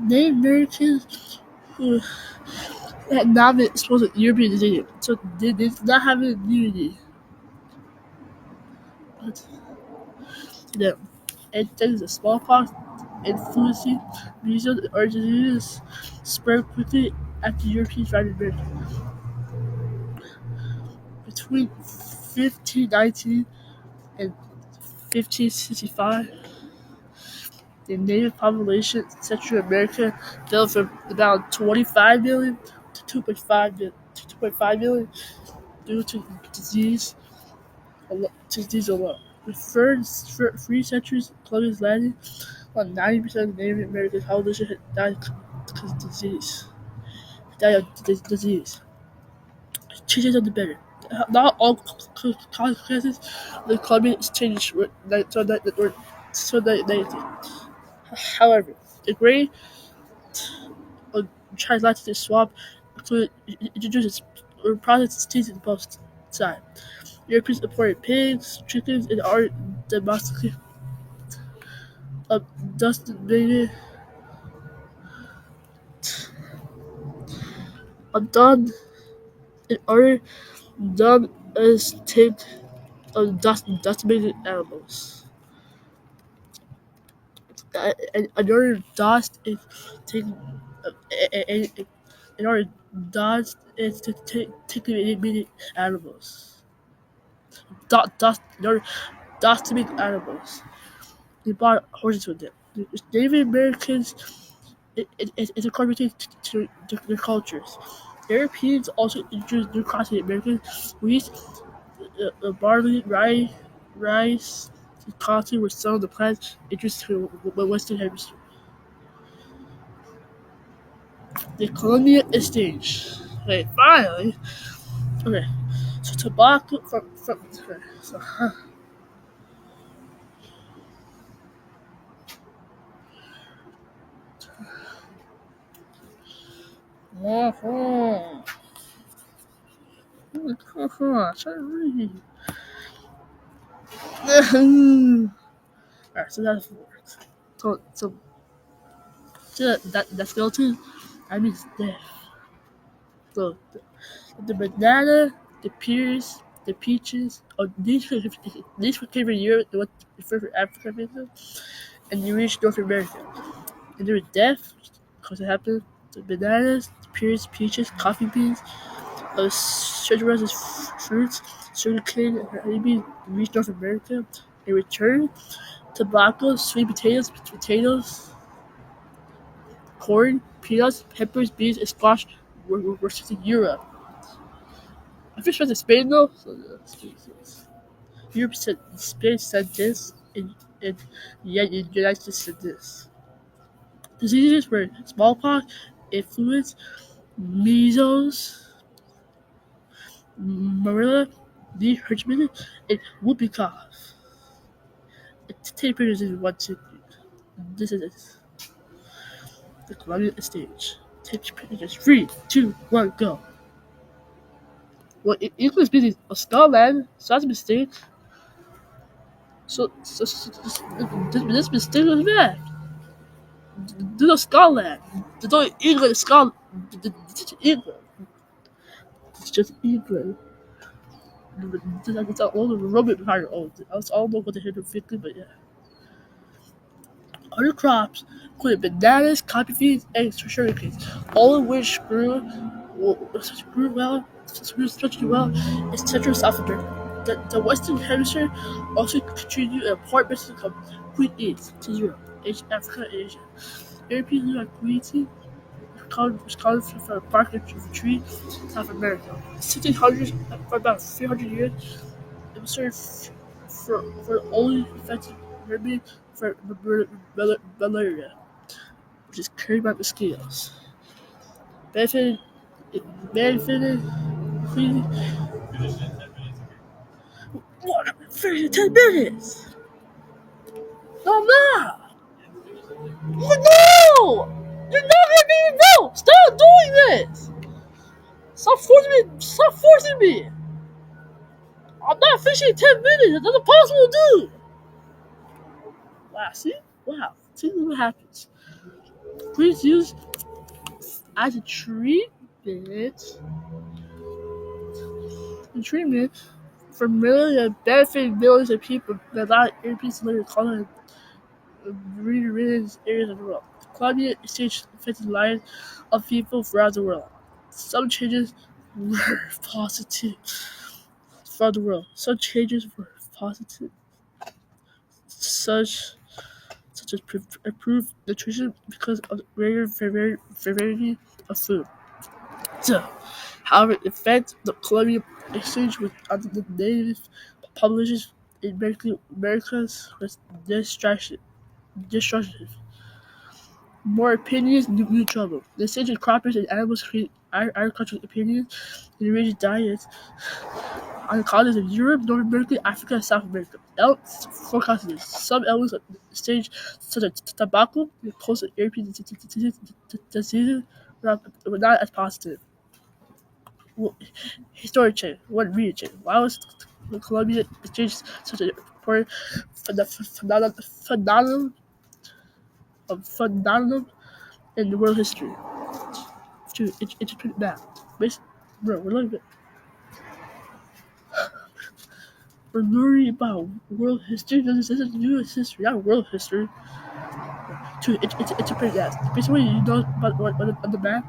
Native Americans who had not been exposed to European disease, so they did not have immunity to them. And things like smallpox, influenza, measles, or diseases spread quickly after Europeans arrived in America. Between 1519 and 1565, the native population in Central America fell from about 25 million to 2.5 million due to disease alone. The first 3 centuries, Columbia's landing, about 90% of Native American population had died because of disease. Changes of the better. Not all consequences of the Columbian exchange were negative. However, the great transatlantic swap included introduces or processed teeth in both sides. Europeans imported pigs, chickens, and are domestically domesticated, done and are done as take of domesticated animals. And another dust is taken in order dust is to take the animals. In order dust to make animals. They bought horses with them. The Native Americans is a contribution to their cultures. Europeans also introduced new crops in Americans. Wheat, barley, rice, and cotton were some of the plants introduced to the Western Hemisphere. The Columbia Exchange. Okay, finally. Okay, so tobacco from okay, so Try to read. Alright, so that's works. So that skeleton, that means death. So the banana, the pears, the peaches, these came from Europe, they went from Africa, and you reached North America. And there was death, because it happened. The bananas, the pears, peaches, coffee beans, citrus fruits, sugarcane, and honeybees reached North America. In return, tobacco, sweet potatoes, corn, peanuts, peppers, beans, and squash were sent to Europe. I fish went to Spain though, so Europe said Spain said this, and yet the United States said this. Diseases were smallpox, influenza, measles, Marilla, Lee Hirschman, and Whoopie Cough. Tape pictures is one, two, three. This is it. The Colombian stage. Tape pictures. 3, 2, 1, go. Well, English means a Scotland, so that's a mistake. This mistake was bad. There's no Scotland. There's no England, Scotland. It's England. It's just England. It's all the Roman Empire owned. I don't know what the hell they're thinking, but yeah. Other crops included bananas, coffee beans, and sugar canes, all of which grew well, especially well in Central South America. The Western Hemisphere also contributed an important business of wheat eats to Europe, Asia, Africa, and Asia. Europeans knew that wheat was called from a bark of a tree in South America. 1600s, for about 300 years, it was served for only effective remedy for malaria, which is carried by mosquitoes. Benefited, cleaning. What? Finish in 10 minutes! No, I'm not! No! You're not gonna be no! Stop doing this! Stop forcing me! I'm not finishing in 10 minutes! That's impossible to do! Wow, see? Wow. See what happens. Please use as a treatment for millions and benefit millions of people that allow Europeans live in colonial areas of the world. Climate change affected the lives of people throughout the world. Some changes were positive throughout the world. Some changes were positive, such as improved nutrition because of the greater variety of food. So, however, the effect the Colombian exchange with other native populations in Americas was destructive. More opinions, new trouble. The exchange of croppers and animals create agricultural opinions and enriched diets on the continents of Europe, North America, Africa, and South America. Else forecasted some elements of the exchange, such as tobacco, and close European diseases, were not as positive. Well, historic change. One region. Why was the Colombian exchange such an important phenomenon in the world history? To interpret that. Bro, we're learning about world history. This is U.S. history, not world history. To interpret that. Basically, you know about what on the map.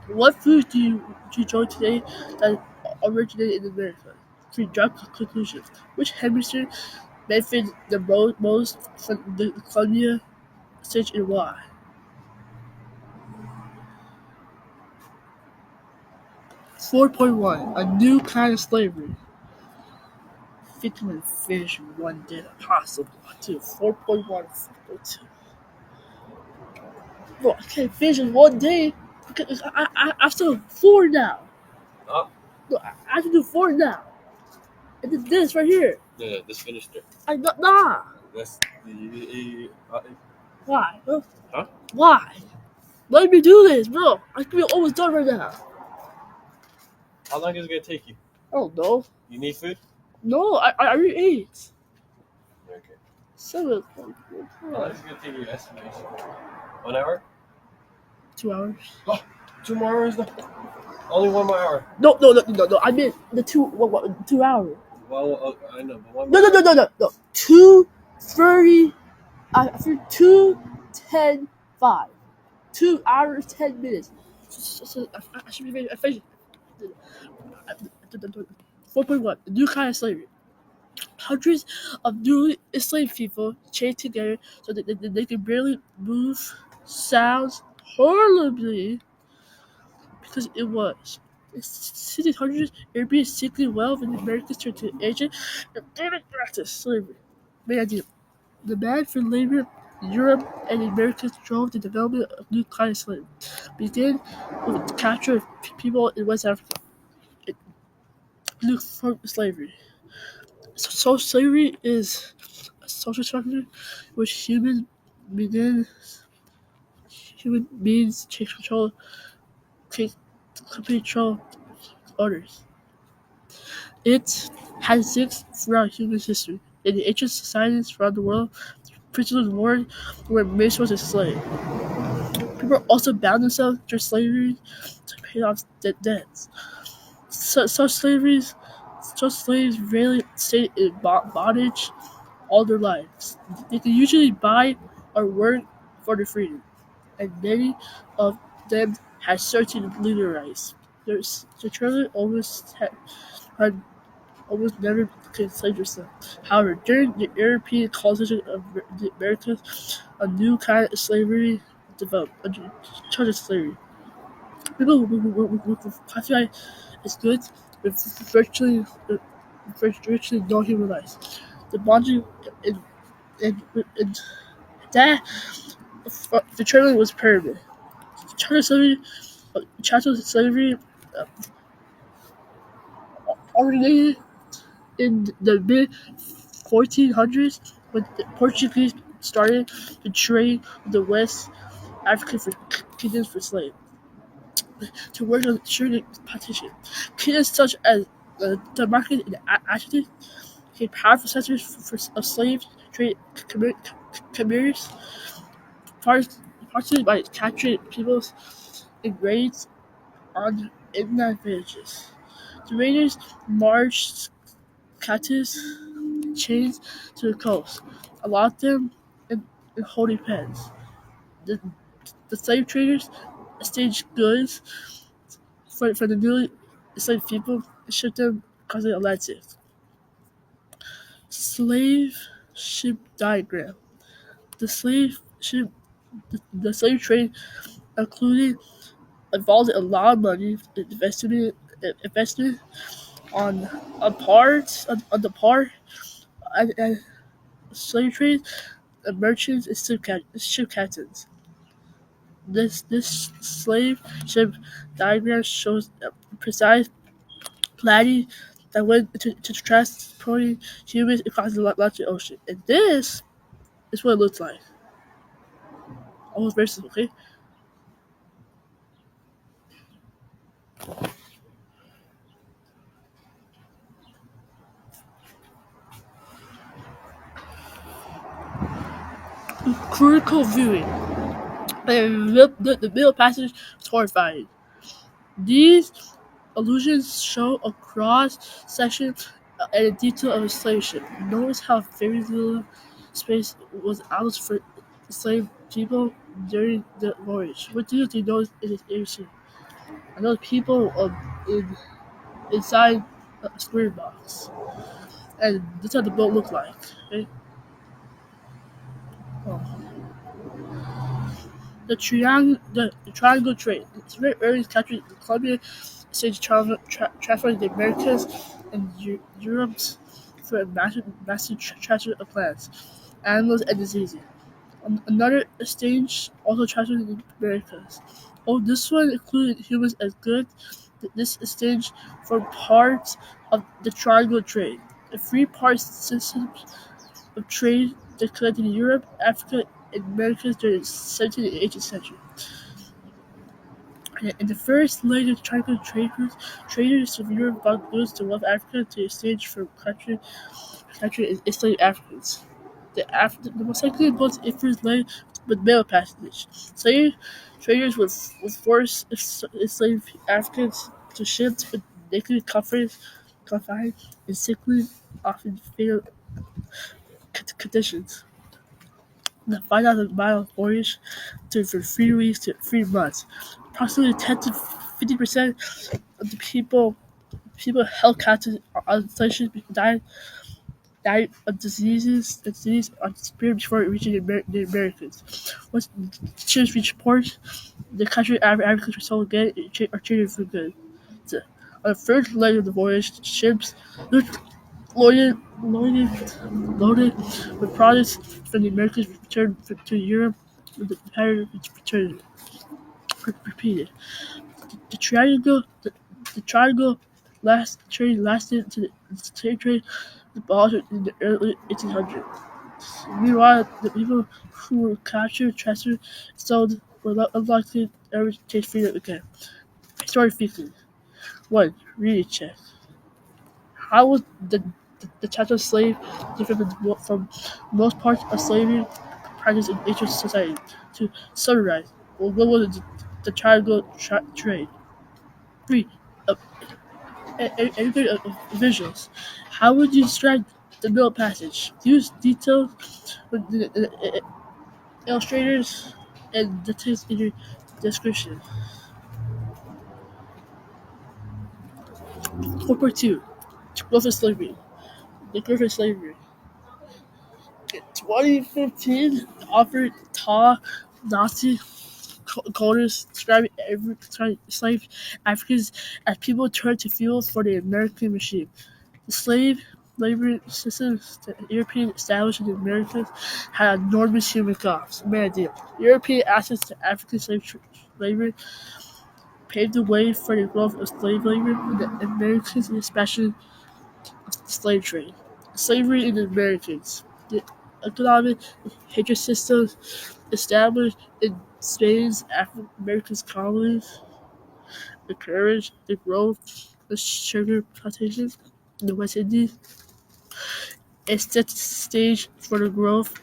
What foods do you enjoy today that originated in America? Three drug conclusions. Which hemisphere benefits the most from the colonial stage and why? 4.1. A new kind of slavery. Victim and fish one day possible. 2. 4.1. 4.2. Well, I can't finish in one day because I'm still 4 now. Oh, Look, I have to do 4 now. And then this right here. yeah, just finished it. Nah. That's the. Why? Huh? Why? Let me do this, bro. I could be almost done right now. How long is it gonna take you? I don't know. You need food? No, I already ate. Okay. 7. How long is it gonna take you estimation? 1 hour? 2 hours. Oh, 2 more hours? No. Only 1 more hour. No. I meant the 2 hours. Well, I know, but one No, more no, no, hour. no, no, no. 2:30. After 2:10:5. 2 hours 10 minutes. I should be ready. I finished. 4.1. New kind of slavery. Hundreds of newly enslaved people chained together so that they could barely move. Sounds horribly because it was. Since the hundreds, European sickly wealth in the Americas turned to ancient and dated practice slavery. Main idea. The demand for labor in Europe and the Americas drove the development of new kinds of slavery. Began with the capture of people in West Africa. It new form of slavery. So slavery is a social structure which begin human beings take complete control others. It has existed throughout human history. In the ancient societies around the world, prisoners of war were made sources of slaves. People also bound themselves through slavery to pay off debts. So slaves rarely stayed in bondage all their lives. They can usually buy or work for their freedom, and many of them had certain legal rights. The children had almost never became slaves themselves. However, during the European colonization of the Americas, a new kind of slavery developed, a charge of slavery. People were classified as goods with virtually no human rights. The bondage and that the trailer was permanent. Chattel slavery originated in the mid 1400s when the Portuguese started to trade with the West African kingdoms for slaves to work on trading partition. Kingdoms such as Denmark and Ashton became powerful centers of slave trade commerce, partially by capturing peoples in raids on inland villages. The raiders marched captives in chains to the coast, a lot of them in holding pens. The, the slave traders staged goods for the newly enslaved people and shipped them across the Atlantic. Slave ship diagram. The slave ship the slave trade included involved a lot of money investment on on the part and slave trade merchants and ship captains. This slave ship diagram shows a precise planning that went to transporting humans across the Atlantic Ocean. And this is what it looks like. Almost versus, okay? Critical viewing. And the middle passage is horrifying. These allusions show a cross section and a detail of a slave ship. Notice how very little space was out for enslaved people during the voyage. What do you think notice in this area? I know people inside a square box, and this is how the boat looked like. Okay? Oh. The triangle trade. It's very early country. The Colombian stage traveling the Americas and Europe for a massive transfer of plants, animals, and diseases. Another stage also transferred to the Americas. Oh, this one included humans as goods. This stage formed part of the triangle trade, a three-part system of trade that connected Europe, Africa, and Americas during the 17th and 18th century. In the first leg of triangle trade routes, traders from Europe brought goods to West Africa to exchange for country enslaved Africans. The most likely both first leg with mail passage. Slave traders would force enslaved Africans to ships with naked confined and sickly, often fatal conditions. The 5,000-mile voyage took from 3 weeks to 3 months. Approximately 10 to 50% of the people held captive on the station died of disease on spirit before reaching the Americans. Once the ships reached port, the country Africans were sold again or traded for goods. So, on the first leg of the voyage, the ships loaded, loaded, loaded with products from the Americans returned to Europe with the pattern returned repeated. The triangle the triangle trade lasted to the slave trade abolished in the early 1800s. Meanwhile, the people who were captured, transferred, and sold were unlikely to ever taste freedom again. Historic thinking. 1. Reading check. How was the chattel slave different from most parts of slavery practiced in ancient society? To summarize, well, what was the triangle trade? 3. Uh, Everybody visuals. How would you describe the middle passage? Use details with the illustrators and the text in your description. 4.2. Growth of slavery. The growth of slavery. In 2015, offered Nazi coders describing every enslaved Africans as people turned to fuel for the American machine. The slave labor systems that Europeans established in the Americas had enormous human costs. Idea. European access to African slave labor paved the way for the growth of slave labor in the Americas and especially the slave trade. Slavery in the Americas. The economic hatred systems established in Spain's African American colonies encouraged the growth of sugar plantations in the West Indies and set the stage for the growth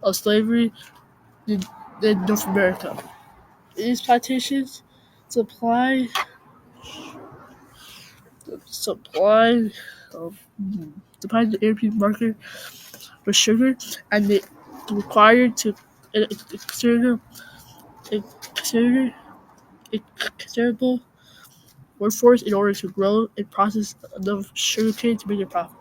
of slavery in North America. These plantations supplied supply um, supplied the European market for sugar, and they required to consider consider a considerable workforce in order to grow and process enough sugarcane to make a profit.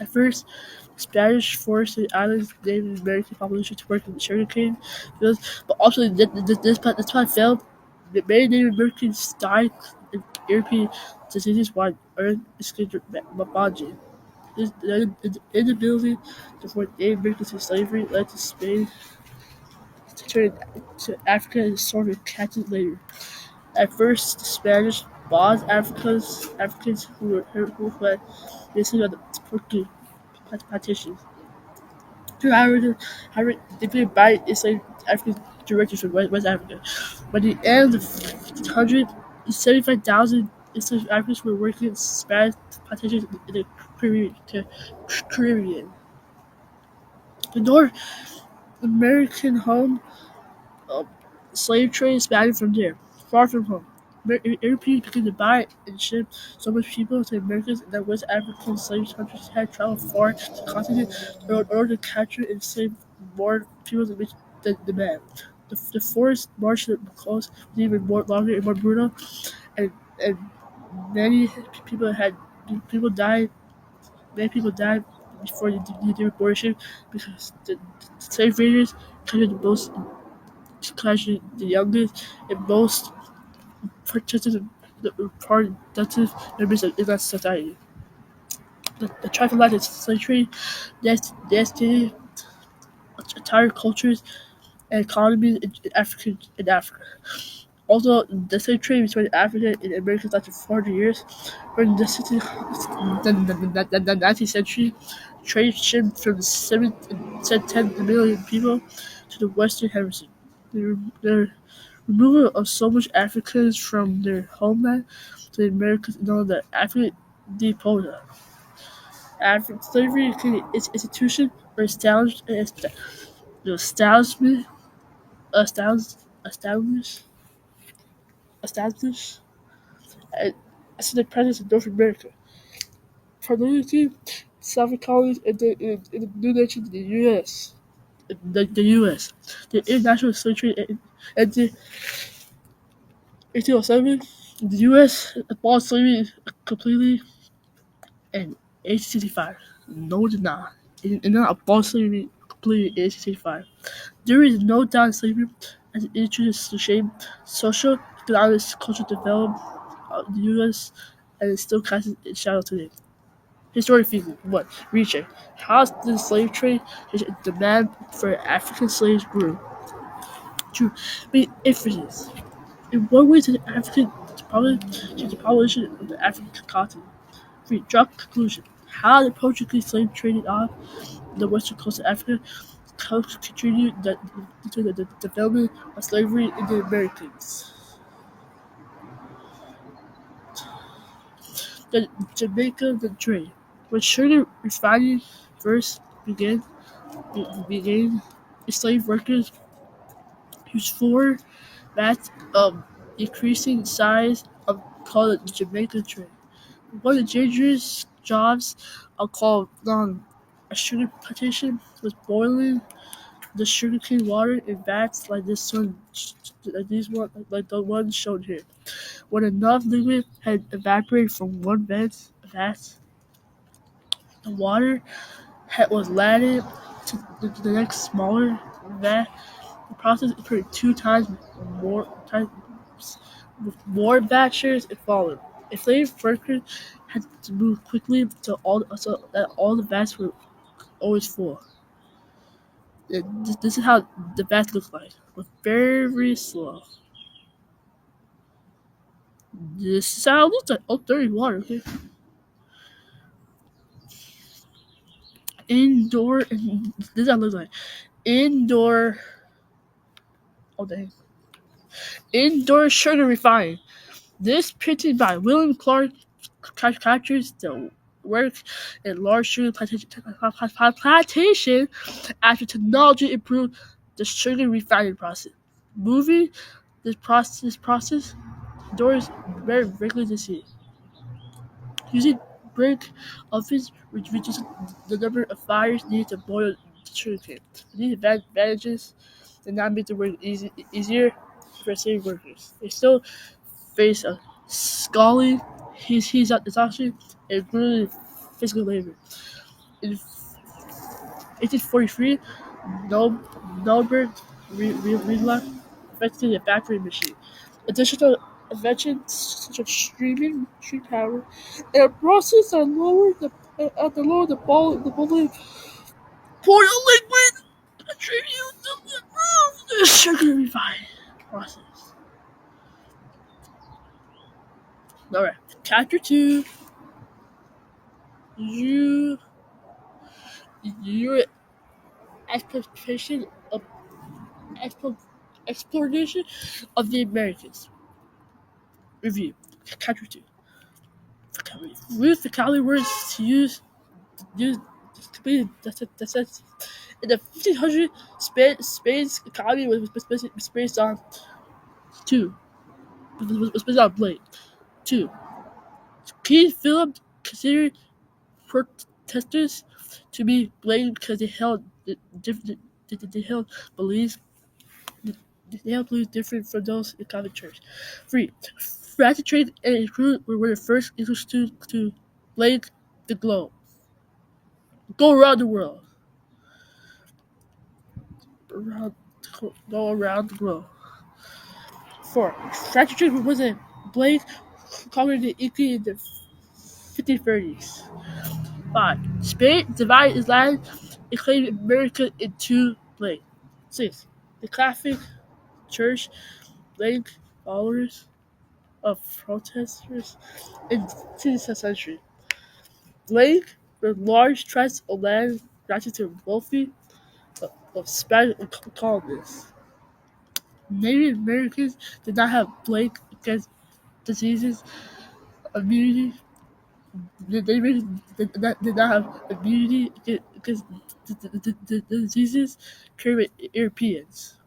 At first, the Spanish forced the island's Native American population to work in the sugarcane fields, but ultimately this plan failed. The many Native Americans died in European diseases while earned escaped Mabaji. The inability to force Native Americans to slavery led to Spain to turn to Africa and sort of captive later. At first, the Spanish bought Africans who had basically on the Portuguese plantations. However, they did buy enslaved African directors from West Africa. By the end of the 175,000 enslaved Africans were working in Spanish plantations in the Caribbean. The North American home um, slave trade expanded from there, far from home. Europeans began to buy and ship so much people to the Americas that West African slave countries had traveled far to the continent in order to capture and enslave more people to meet the demand. The forced march to the coast was even more longer and more brutal, and many people had people died. Many people died before the abortion because the slave raiders captured the most clashing the youngest and most productive members of Israel's society. The transatlantic slave trade devastated entire cultures and economies in Africa. Although the slave trade between Africa and America lasted 400 years, during the 19th century, trade shifted from 10 million people to the Western Hemisphere. There removal of so much Africans from their homeland to the Americas in order that African deported. African slavery its institution were the establishment established established established as the presence in North America. Primarily Southern colonies in the new nation the U.S. The U.S. The international slave trade in the 1807, the U.S. abolished slavery completely in 1865. No, it did not. It did not abolish slavery completely in 1865. There is no doubt slavery as it introduced the shape social, economic, cultural development of the U.S. and it still casts its shadow today. Historic figure 1. Reaching. How the slave trade demand for African slaves grew. 2. Main emphasis. In what way to the African to the population of the African continent. 3. Drop conclusion. How the Portuguese slave traded off the western coast of Africa contributed to the development of slavery in the Americas. The Jamaica the trade. When sugar refining first began, enslaved workers used four vats of increasing size of called the Jamaica trade. One of the dangerous jobs called a sugar plantation was boiling the sugarcane water in vats like this one, like the one shown here. When enough liquid had evaporated from one vat, the water was added to the next smaller vat. The process occurred more times with more batches it followed. Enslaved workers had to move quickly so that all the vats were always full. This is how the vats look like. But very slow. This is how it looks like. Oh, dirty water. Okay. Indoor. This is how it looks like. Indoor. Oh, dang. Indoor sugar refining. This printed by William Clark captures the work in large sugar plantation after technology improved the sugar refining process. Moving this process doors very regularly to see. Using brick ovens reduces the number of fires needed to boil the sugarcane. These advantages did not make the work easier for city workers. They still face a scalding he's exhaustion and grueling physical labor. In 1843, Norbert Relock invented a battery machine. Additional inventions such as stream power and a process that lowered the boiling point of liquid contribute to the sugar refining process. Alright, chapter 2. You your exploration of explo- exploration of the Americas. Review. Chapter 2. Vocabulary. Use vocabulary words to use completed that's in the 1500s, Spain's economy was based on two. Was based on Blake. Two. King Philip considered protesters to be blamed because different they held beliefs they held beliefs different from those in Catholic Church. 3. Fractal trade and include were the first English to blade the globe. Go around the world. Around, go around the globe. 4. Fractal trade was a blade conquered the Inca in the 1530s. 5. Spain divided its land and claimed America in two blades. 6. The Catholic Church blamed followers of protesters in the 16th century. Blake were large tracts of land granted to wealthy of Spanish colonists. Native Americans did not have plague against diseases immunity. Did not have immunity against the diseases carried by Europeans.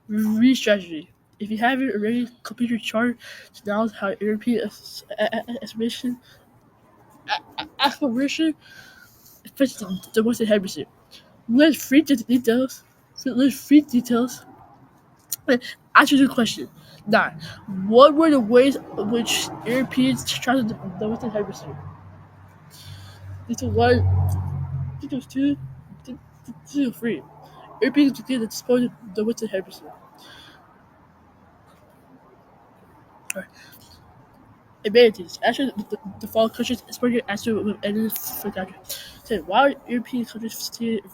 Read strategy. If you haven't already, complete your chart to now how European expedition exploration affects the Western Hemisphere. Let's read the details. Let's read details. Answer the question. 9. What were the ways in which Europeans traveled the Western Hemisphere? Detail 1, detail 2, detail 3. Europeans began to dispose of the Western Hemisphere. Alright. Amenities. After the fall countries exported after with ended for country. 10. Why European countries facilitated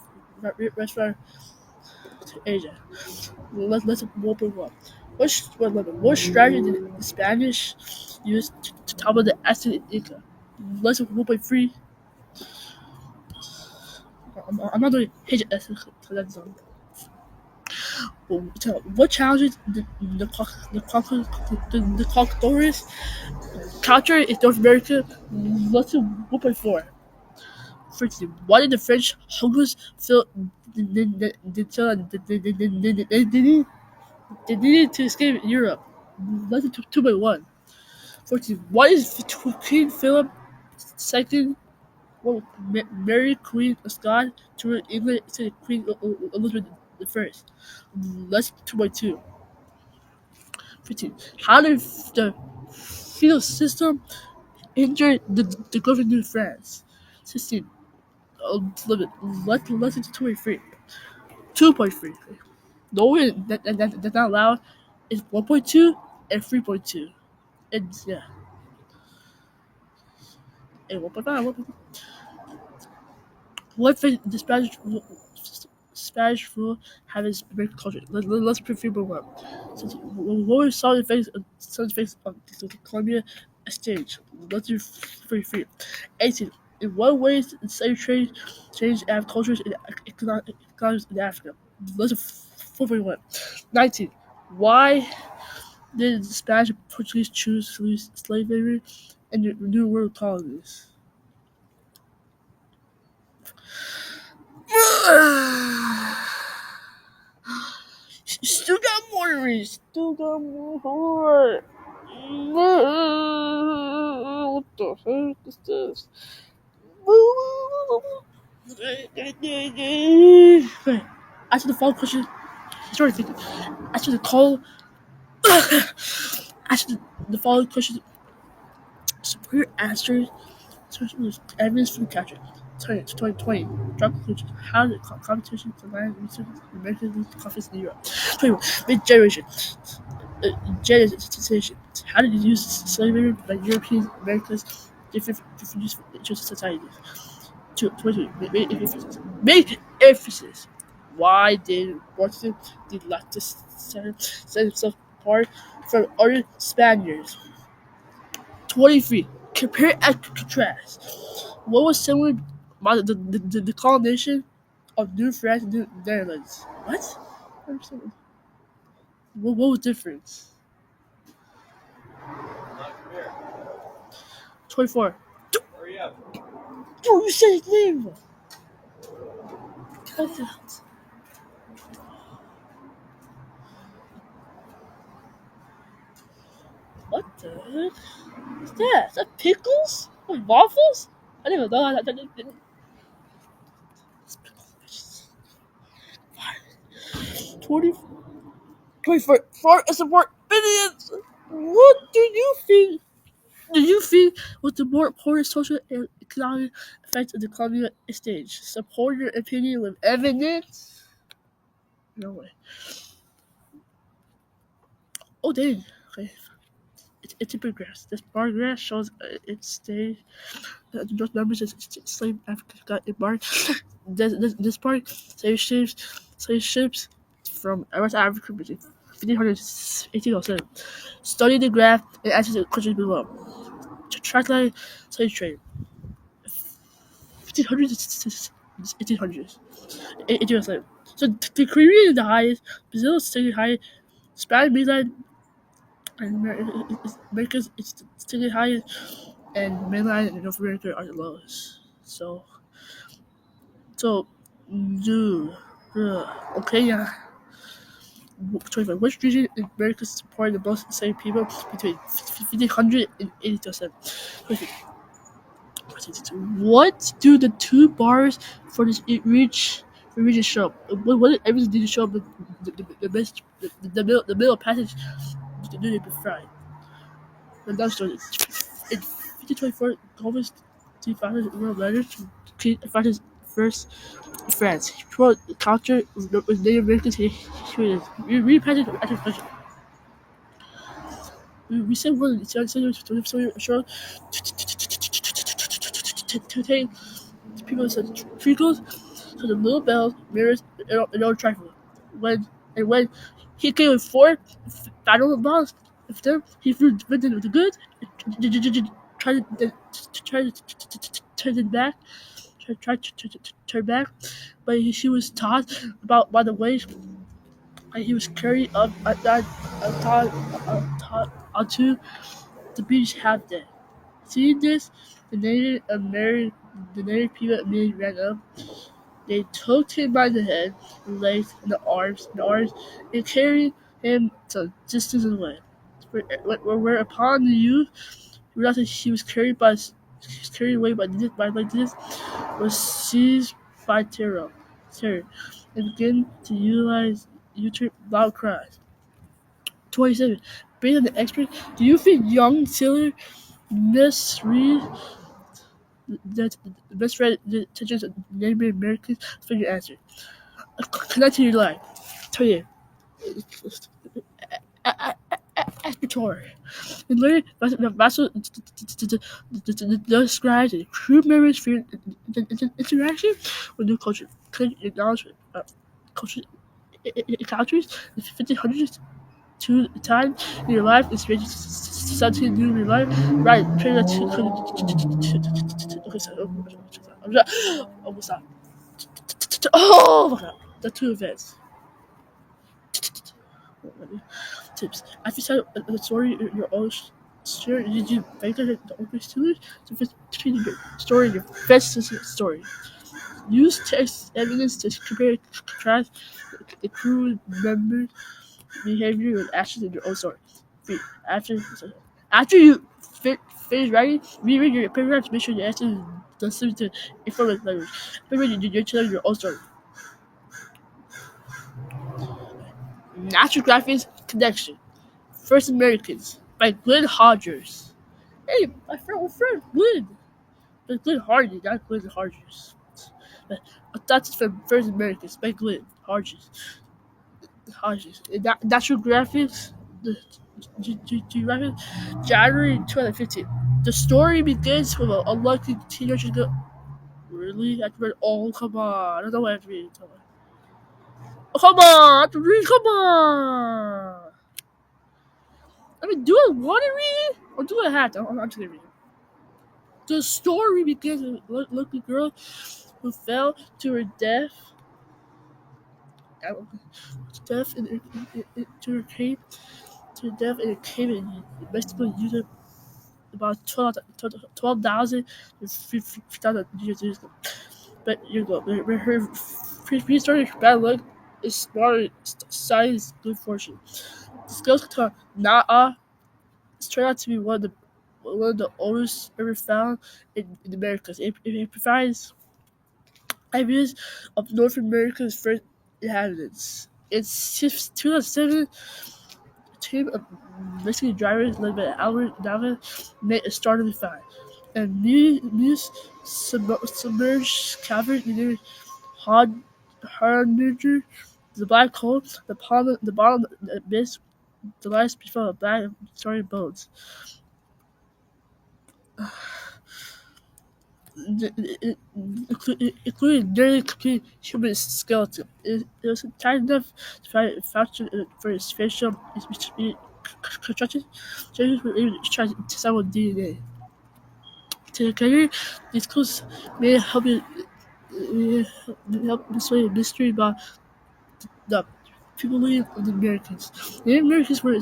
restaurant to Asia? Let's open one. What strategy did the Spanish use to topple the Aztec Inca? Lesson 1.3. I'm not doing H S that zone. What challenges the Conquistadors capture in North America? Lesson 1.4. 13. Why did the French Hungars feel they needed to escape Europe? Lesson 2.1. 14. Why is King Philip II marry Queen of Scotland to England instead of Queen Elizabeth I? Lesson 2.2. 15. How did the feudal system injure the government of France? 16. Lesson 2.3. 2.3. The only that's not allowed is 1.2 and 3.2. And yeah, and 1.5. What thing the Spanish rule have its American culture? Let's preview one. So, what were some effects of the Columbia Exchange? Let's do 33. 18. In what ways did slave trade change African cultures and economies in Africa? Let's do 4.1. 19. Why did the Spanish and Portuguese choose to use slavery in the New World colonies? Still got more to read. Still got more. What the heck is this? Okay. Answer the follow question. Sorry, thinking. Answer the call. Answer the following question. Superior answers. Evidence from capture. 2020. Drug conclusions. How did competition combine research American confidence in Europe? 21. Mid-generation. Generation. How did you use slavery by European Americans different interest societies? 22. Make emphasis. Why did Washington like to set himself apart from other Spaniards? 23. Compare and contrast. What was similar about the colonization of New France and New Netherlands? What? What was different? Come here. 24. Hurry up. Yo, you said his name! Cut that. What the heck? Is that? Is that pickles? With waffles? I didn't even know that. It's pickles. 20, 24 is the word billions. What do you think? Do you think was the more important social and economic effects of the colonial exchange? Support your opinion with evidence? No way. Oh dang. Okay. It's a progress. This bar graph shows its stage. Those members of slave Africa got embarked. This part slave ships from West Africa between 1500 and 1807. Study the graph and answer the questions below. To track line slave trade. 1500 1800s. 1807. So the Caribbean is the highest, Brazil is second highest, Spanish mainland and America's is the second highest, and mainland and North America are the lowest. So, dude, okay, yeah. 25. Which region in America supported the most enslaved people between 1500 and 1807? What do the two bars for this region show? What evidence did it show up the middle passage to do it before? The love story. In 1524, Columbus founded world letters to King Francis first France. He wrote culture with Native Americans. He was repainted after we said one so sure to take people said treacles to the little bells, mirrors, and all trifle. When he came with four battle balls of them, he threw them with the good, tried to turn it back, tried to turn back, but she was taught about by the way and he was carried up onto the beach half dead. Seeing this, the native people immediately ran up. They took him by the head, the legs, and the arms, and carried him some distance away. Whereupon the youth realized that he was carried away by this, was seized by terror, and began to utilize loud cries. 27. Based on the expert, do you think young sailor misread the intentions of Native Americans? For your answer. Connect to your life. 28. Explorer. And later, the vessel describes the crew members' fear interaction with new culture. Could you acknowledge culture encounters in the 1500s to the time in your life is ready something new in your life? Right, train that to okay, sorry, I'm sorry. Almost out. Oh, the two events. Tips. After you tell the story in your own story, did you make it the open story to fit your story in your best story? Use text evidence to compare and contrast the crew members' behavior with actions in your own story. 3. After you finish writing, reread your paragraphs to make sure the answer does seem to informative language. Remember, you're telling your own story. Natural Graphics Connection. First Americans by Glenn Hodgers. Hey, my friend Glenn. But Glenn Hardy, not Glenn Hodgers. That's from First Americans by Glenn Hodgers. Natural Graphics. January 2015. The story begins with an unlucky teenager go. Really? I have to read. Oh, come on. I don't know what I have to read. Oh, come on. I have to read. Come on. I mean, do I want to read it? Or do I have to? I'm just going to read it. The story begins with a lucky girl who fell to her death. Death to her cave. To her death in a cave in Mexico, using about 12,000 to 50,000 years ago. But you go. Her prehistoric bad luck is smart science, good fortune. The skills guitar Naa turned out to be one of the oldest ever found in the Americas. It provides ideas of North America's first inhabitants. In 2007, a team of Mexican drivers led by Albert Nava made a startling find. And Muse submerged cavern near Hardanger, the black hole, the bottom of the abyss, the lies before the black starry bones. Including nearly complete human skeleton. It was tight enough to find a function for its facial construction. Scientists were able to try to sample DNA. To the career, these clues may help you we help display a mystery about the people living of the Americans. The Americans were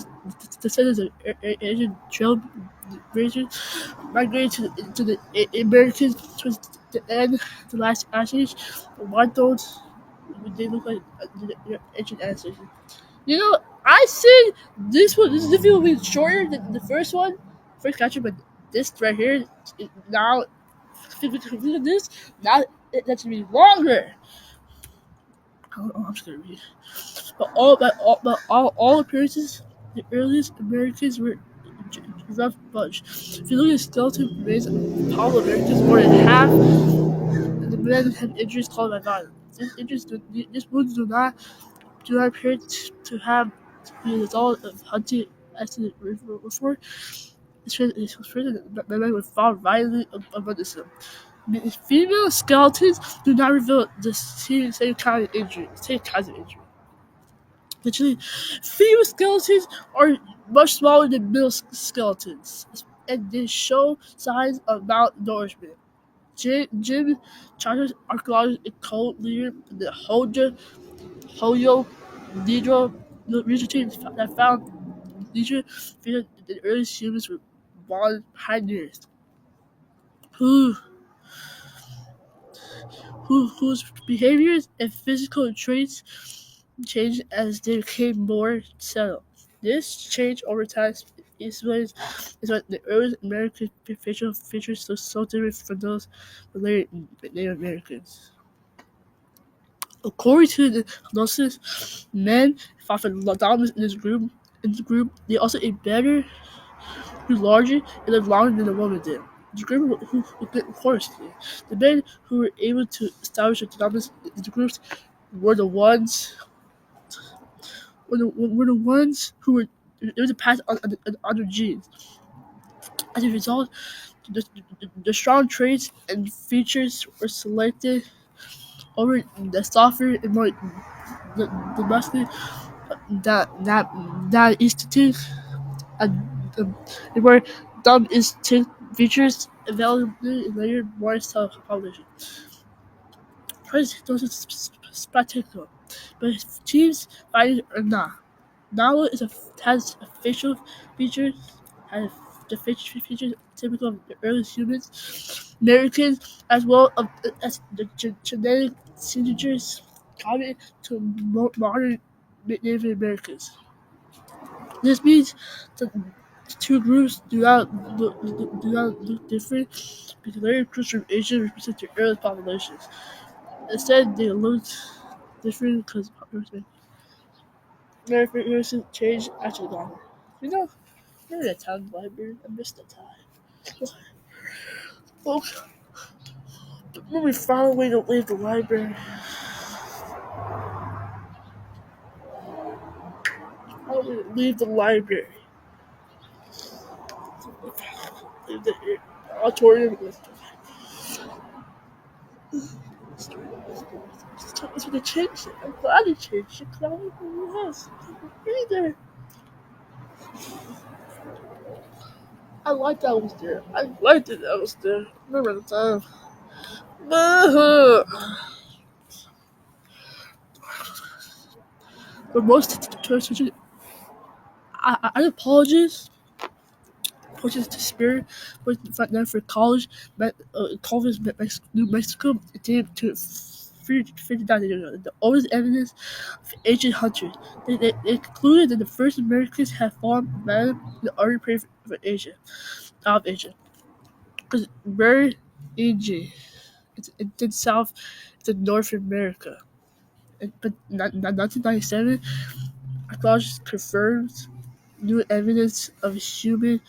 descendants of Asian trailblazers migrated to the Americas towards the end of the last ice age. Why don't they look like their ancient ancestors? You know, I said this video will be shorter than the first one, first capture, but this right here now, if you look at this, now that should be longer. I'm just gonna read. But all appearances, the earliest Americans were a rough bunch. If you look at skeleton remains of Pablo Americans, more than half of the men had injuries caused by violence. These wounds do not appear to have been the result of hunting as to the river before. It's written that the men were found violently abundant. Female skeletons do not reveal the same kind of injury, same kinds of injury. Literally, female skeletons are much smaller than male skeletons, and they show signs of malnourishment. Jim Chalmers, archaeologist and co-leader of the Hoyo Nidro research team that found nature figured that the earliest humans were born pioneers who whose behaviors and physical traits changed as they became more settled. This change over time is what the early American facial features so different from those of later Native Americans. According to the hypnosis, men fought for dominance in this group. They also ate better, grew larger, and lived longer than the women did. The group who of course, the men who were able to establish a dominance in the groups were the ones were the ones who were able to pass on their genes. As a result, the strong traits and features were selected over the softer and more the muscular that institute and the more dumb institute features available in later more self population. First, those are spectacle, but teams fighting or not. Nala has facial features, has the facial features typical of the earliest humans, Americans, as well as the genetic signatures common to modern Native Americans. This means that the two groups do not look different because later groups from Asia represent the earliest populations. Instead, they looked different because American changed after the dawn. You know, remember that town library? I missed that time. Look, when we found a way to leave the library, how do we leave the library? Leave the auditorium. That's what they changed it. I'm glad they changed it because I don't know who else. Either. I liked that I was there. I liked it that I was there. Remember the time. But most tourists, I apologize approaches to Spirit, but then for college, college New Mexico, it came to 50,000. The oldest evidence of ancient hunters. They concluded that the first Americans had fallen man in the early period of Asia, out of Asia. Because very Asia, it's south to North America. But 1997, archaeologists confirmed new evidence of human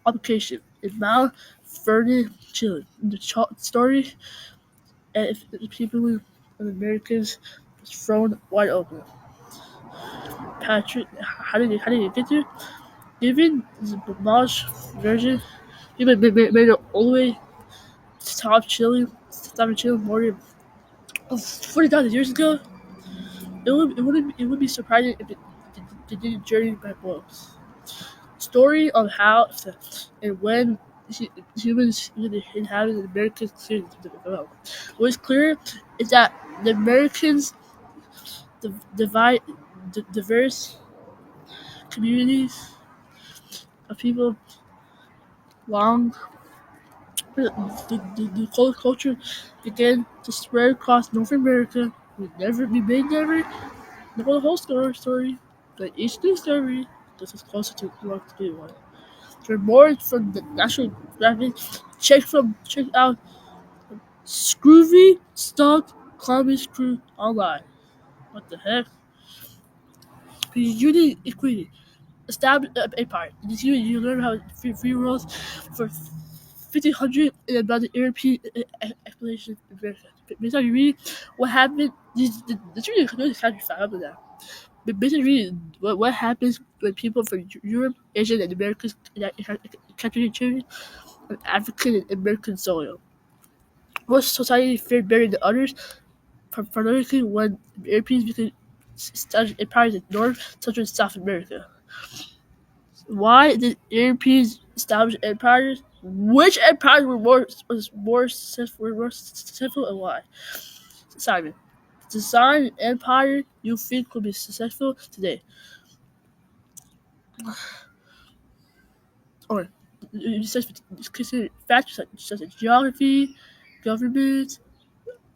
occupation in Mount Vernon, Chile. The story and the people of the Americans was thrown wide open. Patrick, how did he get there? Given the Mosh version, he made it all the way to South Chile more than 40,000 years ago. It would be surprising if it didn't journey by books. Story of how and when humans inhabit the Americas clearly develop. What is clear is that the Americans divide diverse communities of people long the culture began to spread across North America. We may never know the whole story, but each new story gets us closer to what we want. For more from the National Geographic, check out Scroovy Stuck Climate Crew online. What the heck? Unique equity. Establish a part. You learn how free rolls for 1500 and about the European explanation of America. Basically, you read what happened. This really can't be found with that. But basically, what happens when people from Europe, Asia, and Americas capture each other on African and American soil. Most societies fare better than others, particularly when Europeans became established empires in North, Central, and South America. Why did Europeans establish empires? Which empires were more successful and why? Simon, design an empire you think could be successful today, or you consider factors such as geography, government,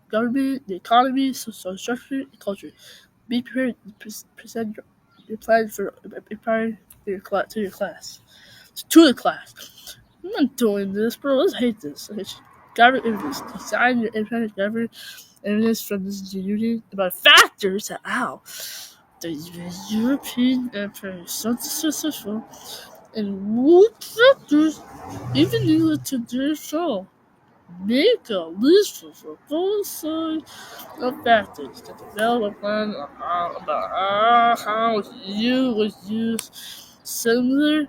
the economy, social structure, and culture. Be prepared to present your plan for empire to your class. To the class. I'm not doing this, bro. I hate this. Gather evidence. Design your independent gather evidence from this union about factors that the European Empire is so successful and what factors even needed to do so. Make a list for both sides of factors to develop a plan about how you would use similar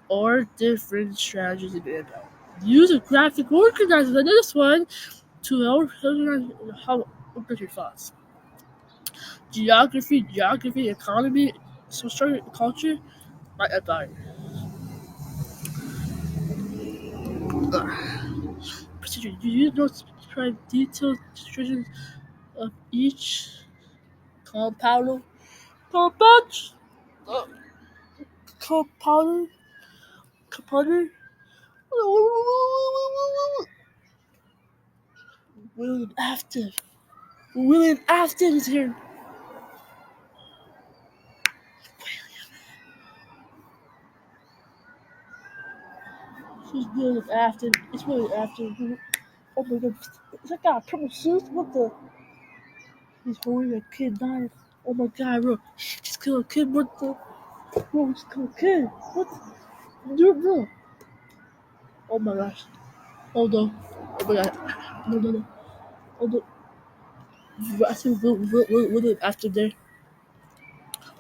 or different strategies in Empire. Use a graphic organizer like this one to help organize how organize your thoughts. Geography, economy, social culture, my empire. Procedure. You use notes to describe detailed descriptions of each compound. Compound. Uh, compound. Compound. William Afton. William Afton is here. She's William Afton. It's William Afton. Oh my god. Is that guy a purple suit? What the? He's holding a kid knife. Oh my god, bro. He's killing a kid. What the? Bro, he's killing a kid. What? Dude, bro. Oh my gosh. Oh no. Oh my god. No. Oh no. I see William Afton there.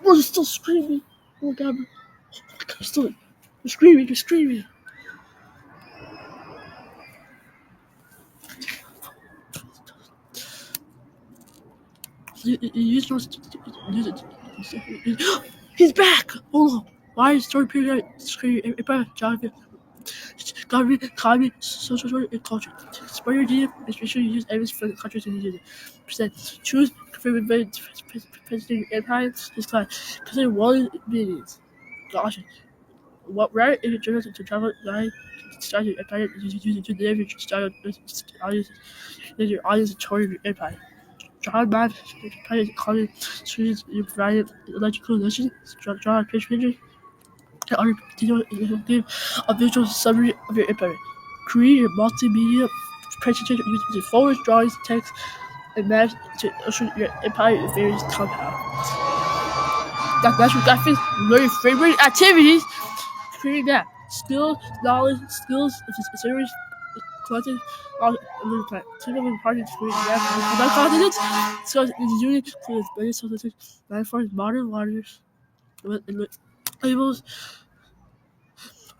Bro, he's still screaming. Oh my god, bro. Oh my god, you're screaming. You just use it. He's back! Hold on. Why is story period screaming? Jonathan. Economy, social and culture. Explore your data, make sure you use evidence for the countries and use it. Percent. Choose confirm president empire this class. Consider one meetings. Gotcha. What rare if you journal to travel line start your empire use to deliver start your audience tour your empire. Draw map, private college students you provided electrical lesson, draw a picture and other detail give a visual summary of your empire. Create a multimedia presentation using photos, drawings, text, and maps to illustrate your empire in various compounds. That's natural graphics, learn your favorite activities, create that. Skills, knowledge, skills, series, collected, all the time. Typical party to create that. About continents, skills in the unit, includes many subjects, landforms, modern waters, labels,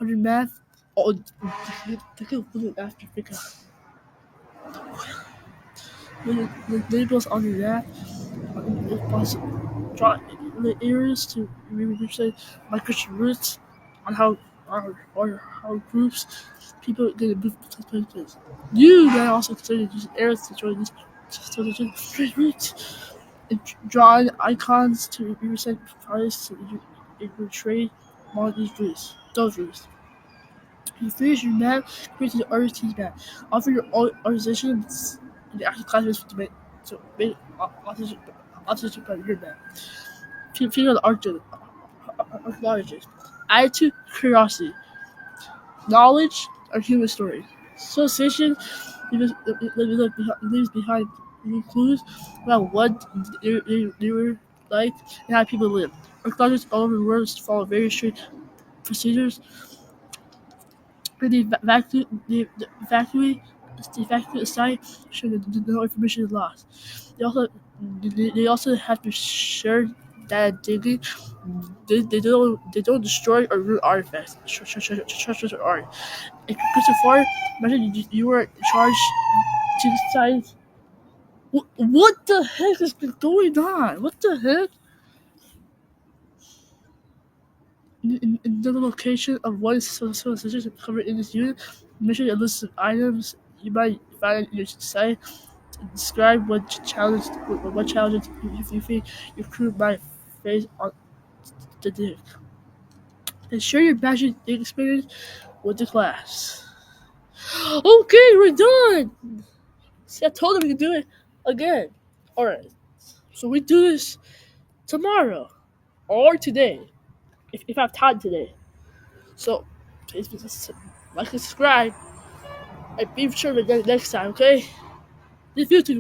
under math, oh, take a look after pick up. The labels under that, if possible, draw the areas to represent migration routes on how or groups, people get a booth place. You may also consider using arrows to join this route and drawing icons to represent products to portray one of these routes. Those routes. You finish your map, create the artist's map. Offer your organization in the actual classmates to make authorship of your map. Figure the archaeologist. Attitude, curiosity. Knowledge, or human story. Association leaves behind clues about what they were like and how people live. Archaeologists all over the world follow very strict procedures. The evacuate site so that no information is lost. They also they also have to share that they don't destroy or ruin artifacts, structures or art. And Christopher, imagine you were charged to decide what the heck is going on? What the heck? In the location of one civilization covered in this unit, mention a list of items you might find in your site. Describe what challenges you think your crew might face on the deck. And share your magic experience with the class. Okay, we're done! See, I told them we could do it again. Alright, so we do this tomorrow or today, if I have time today. So, please like and subscribe, and be sure to next time, okay? This YouTube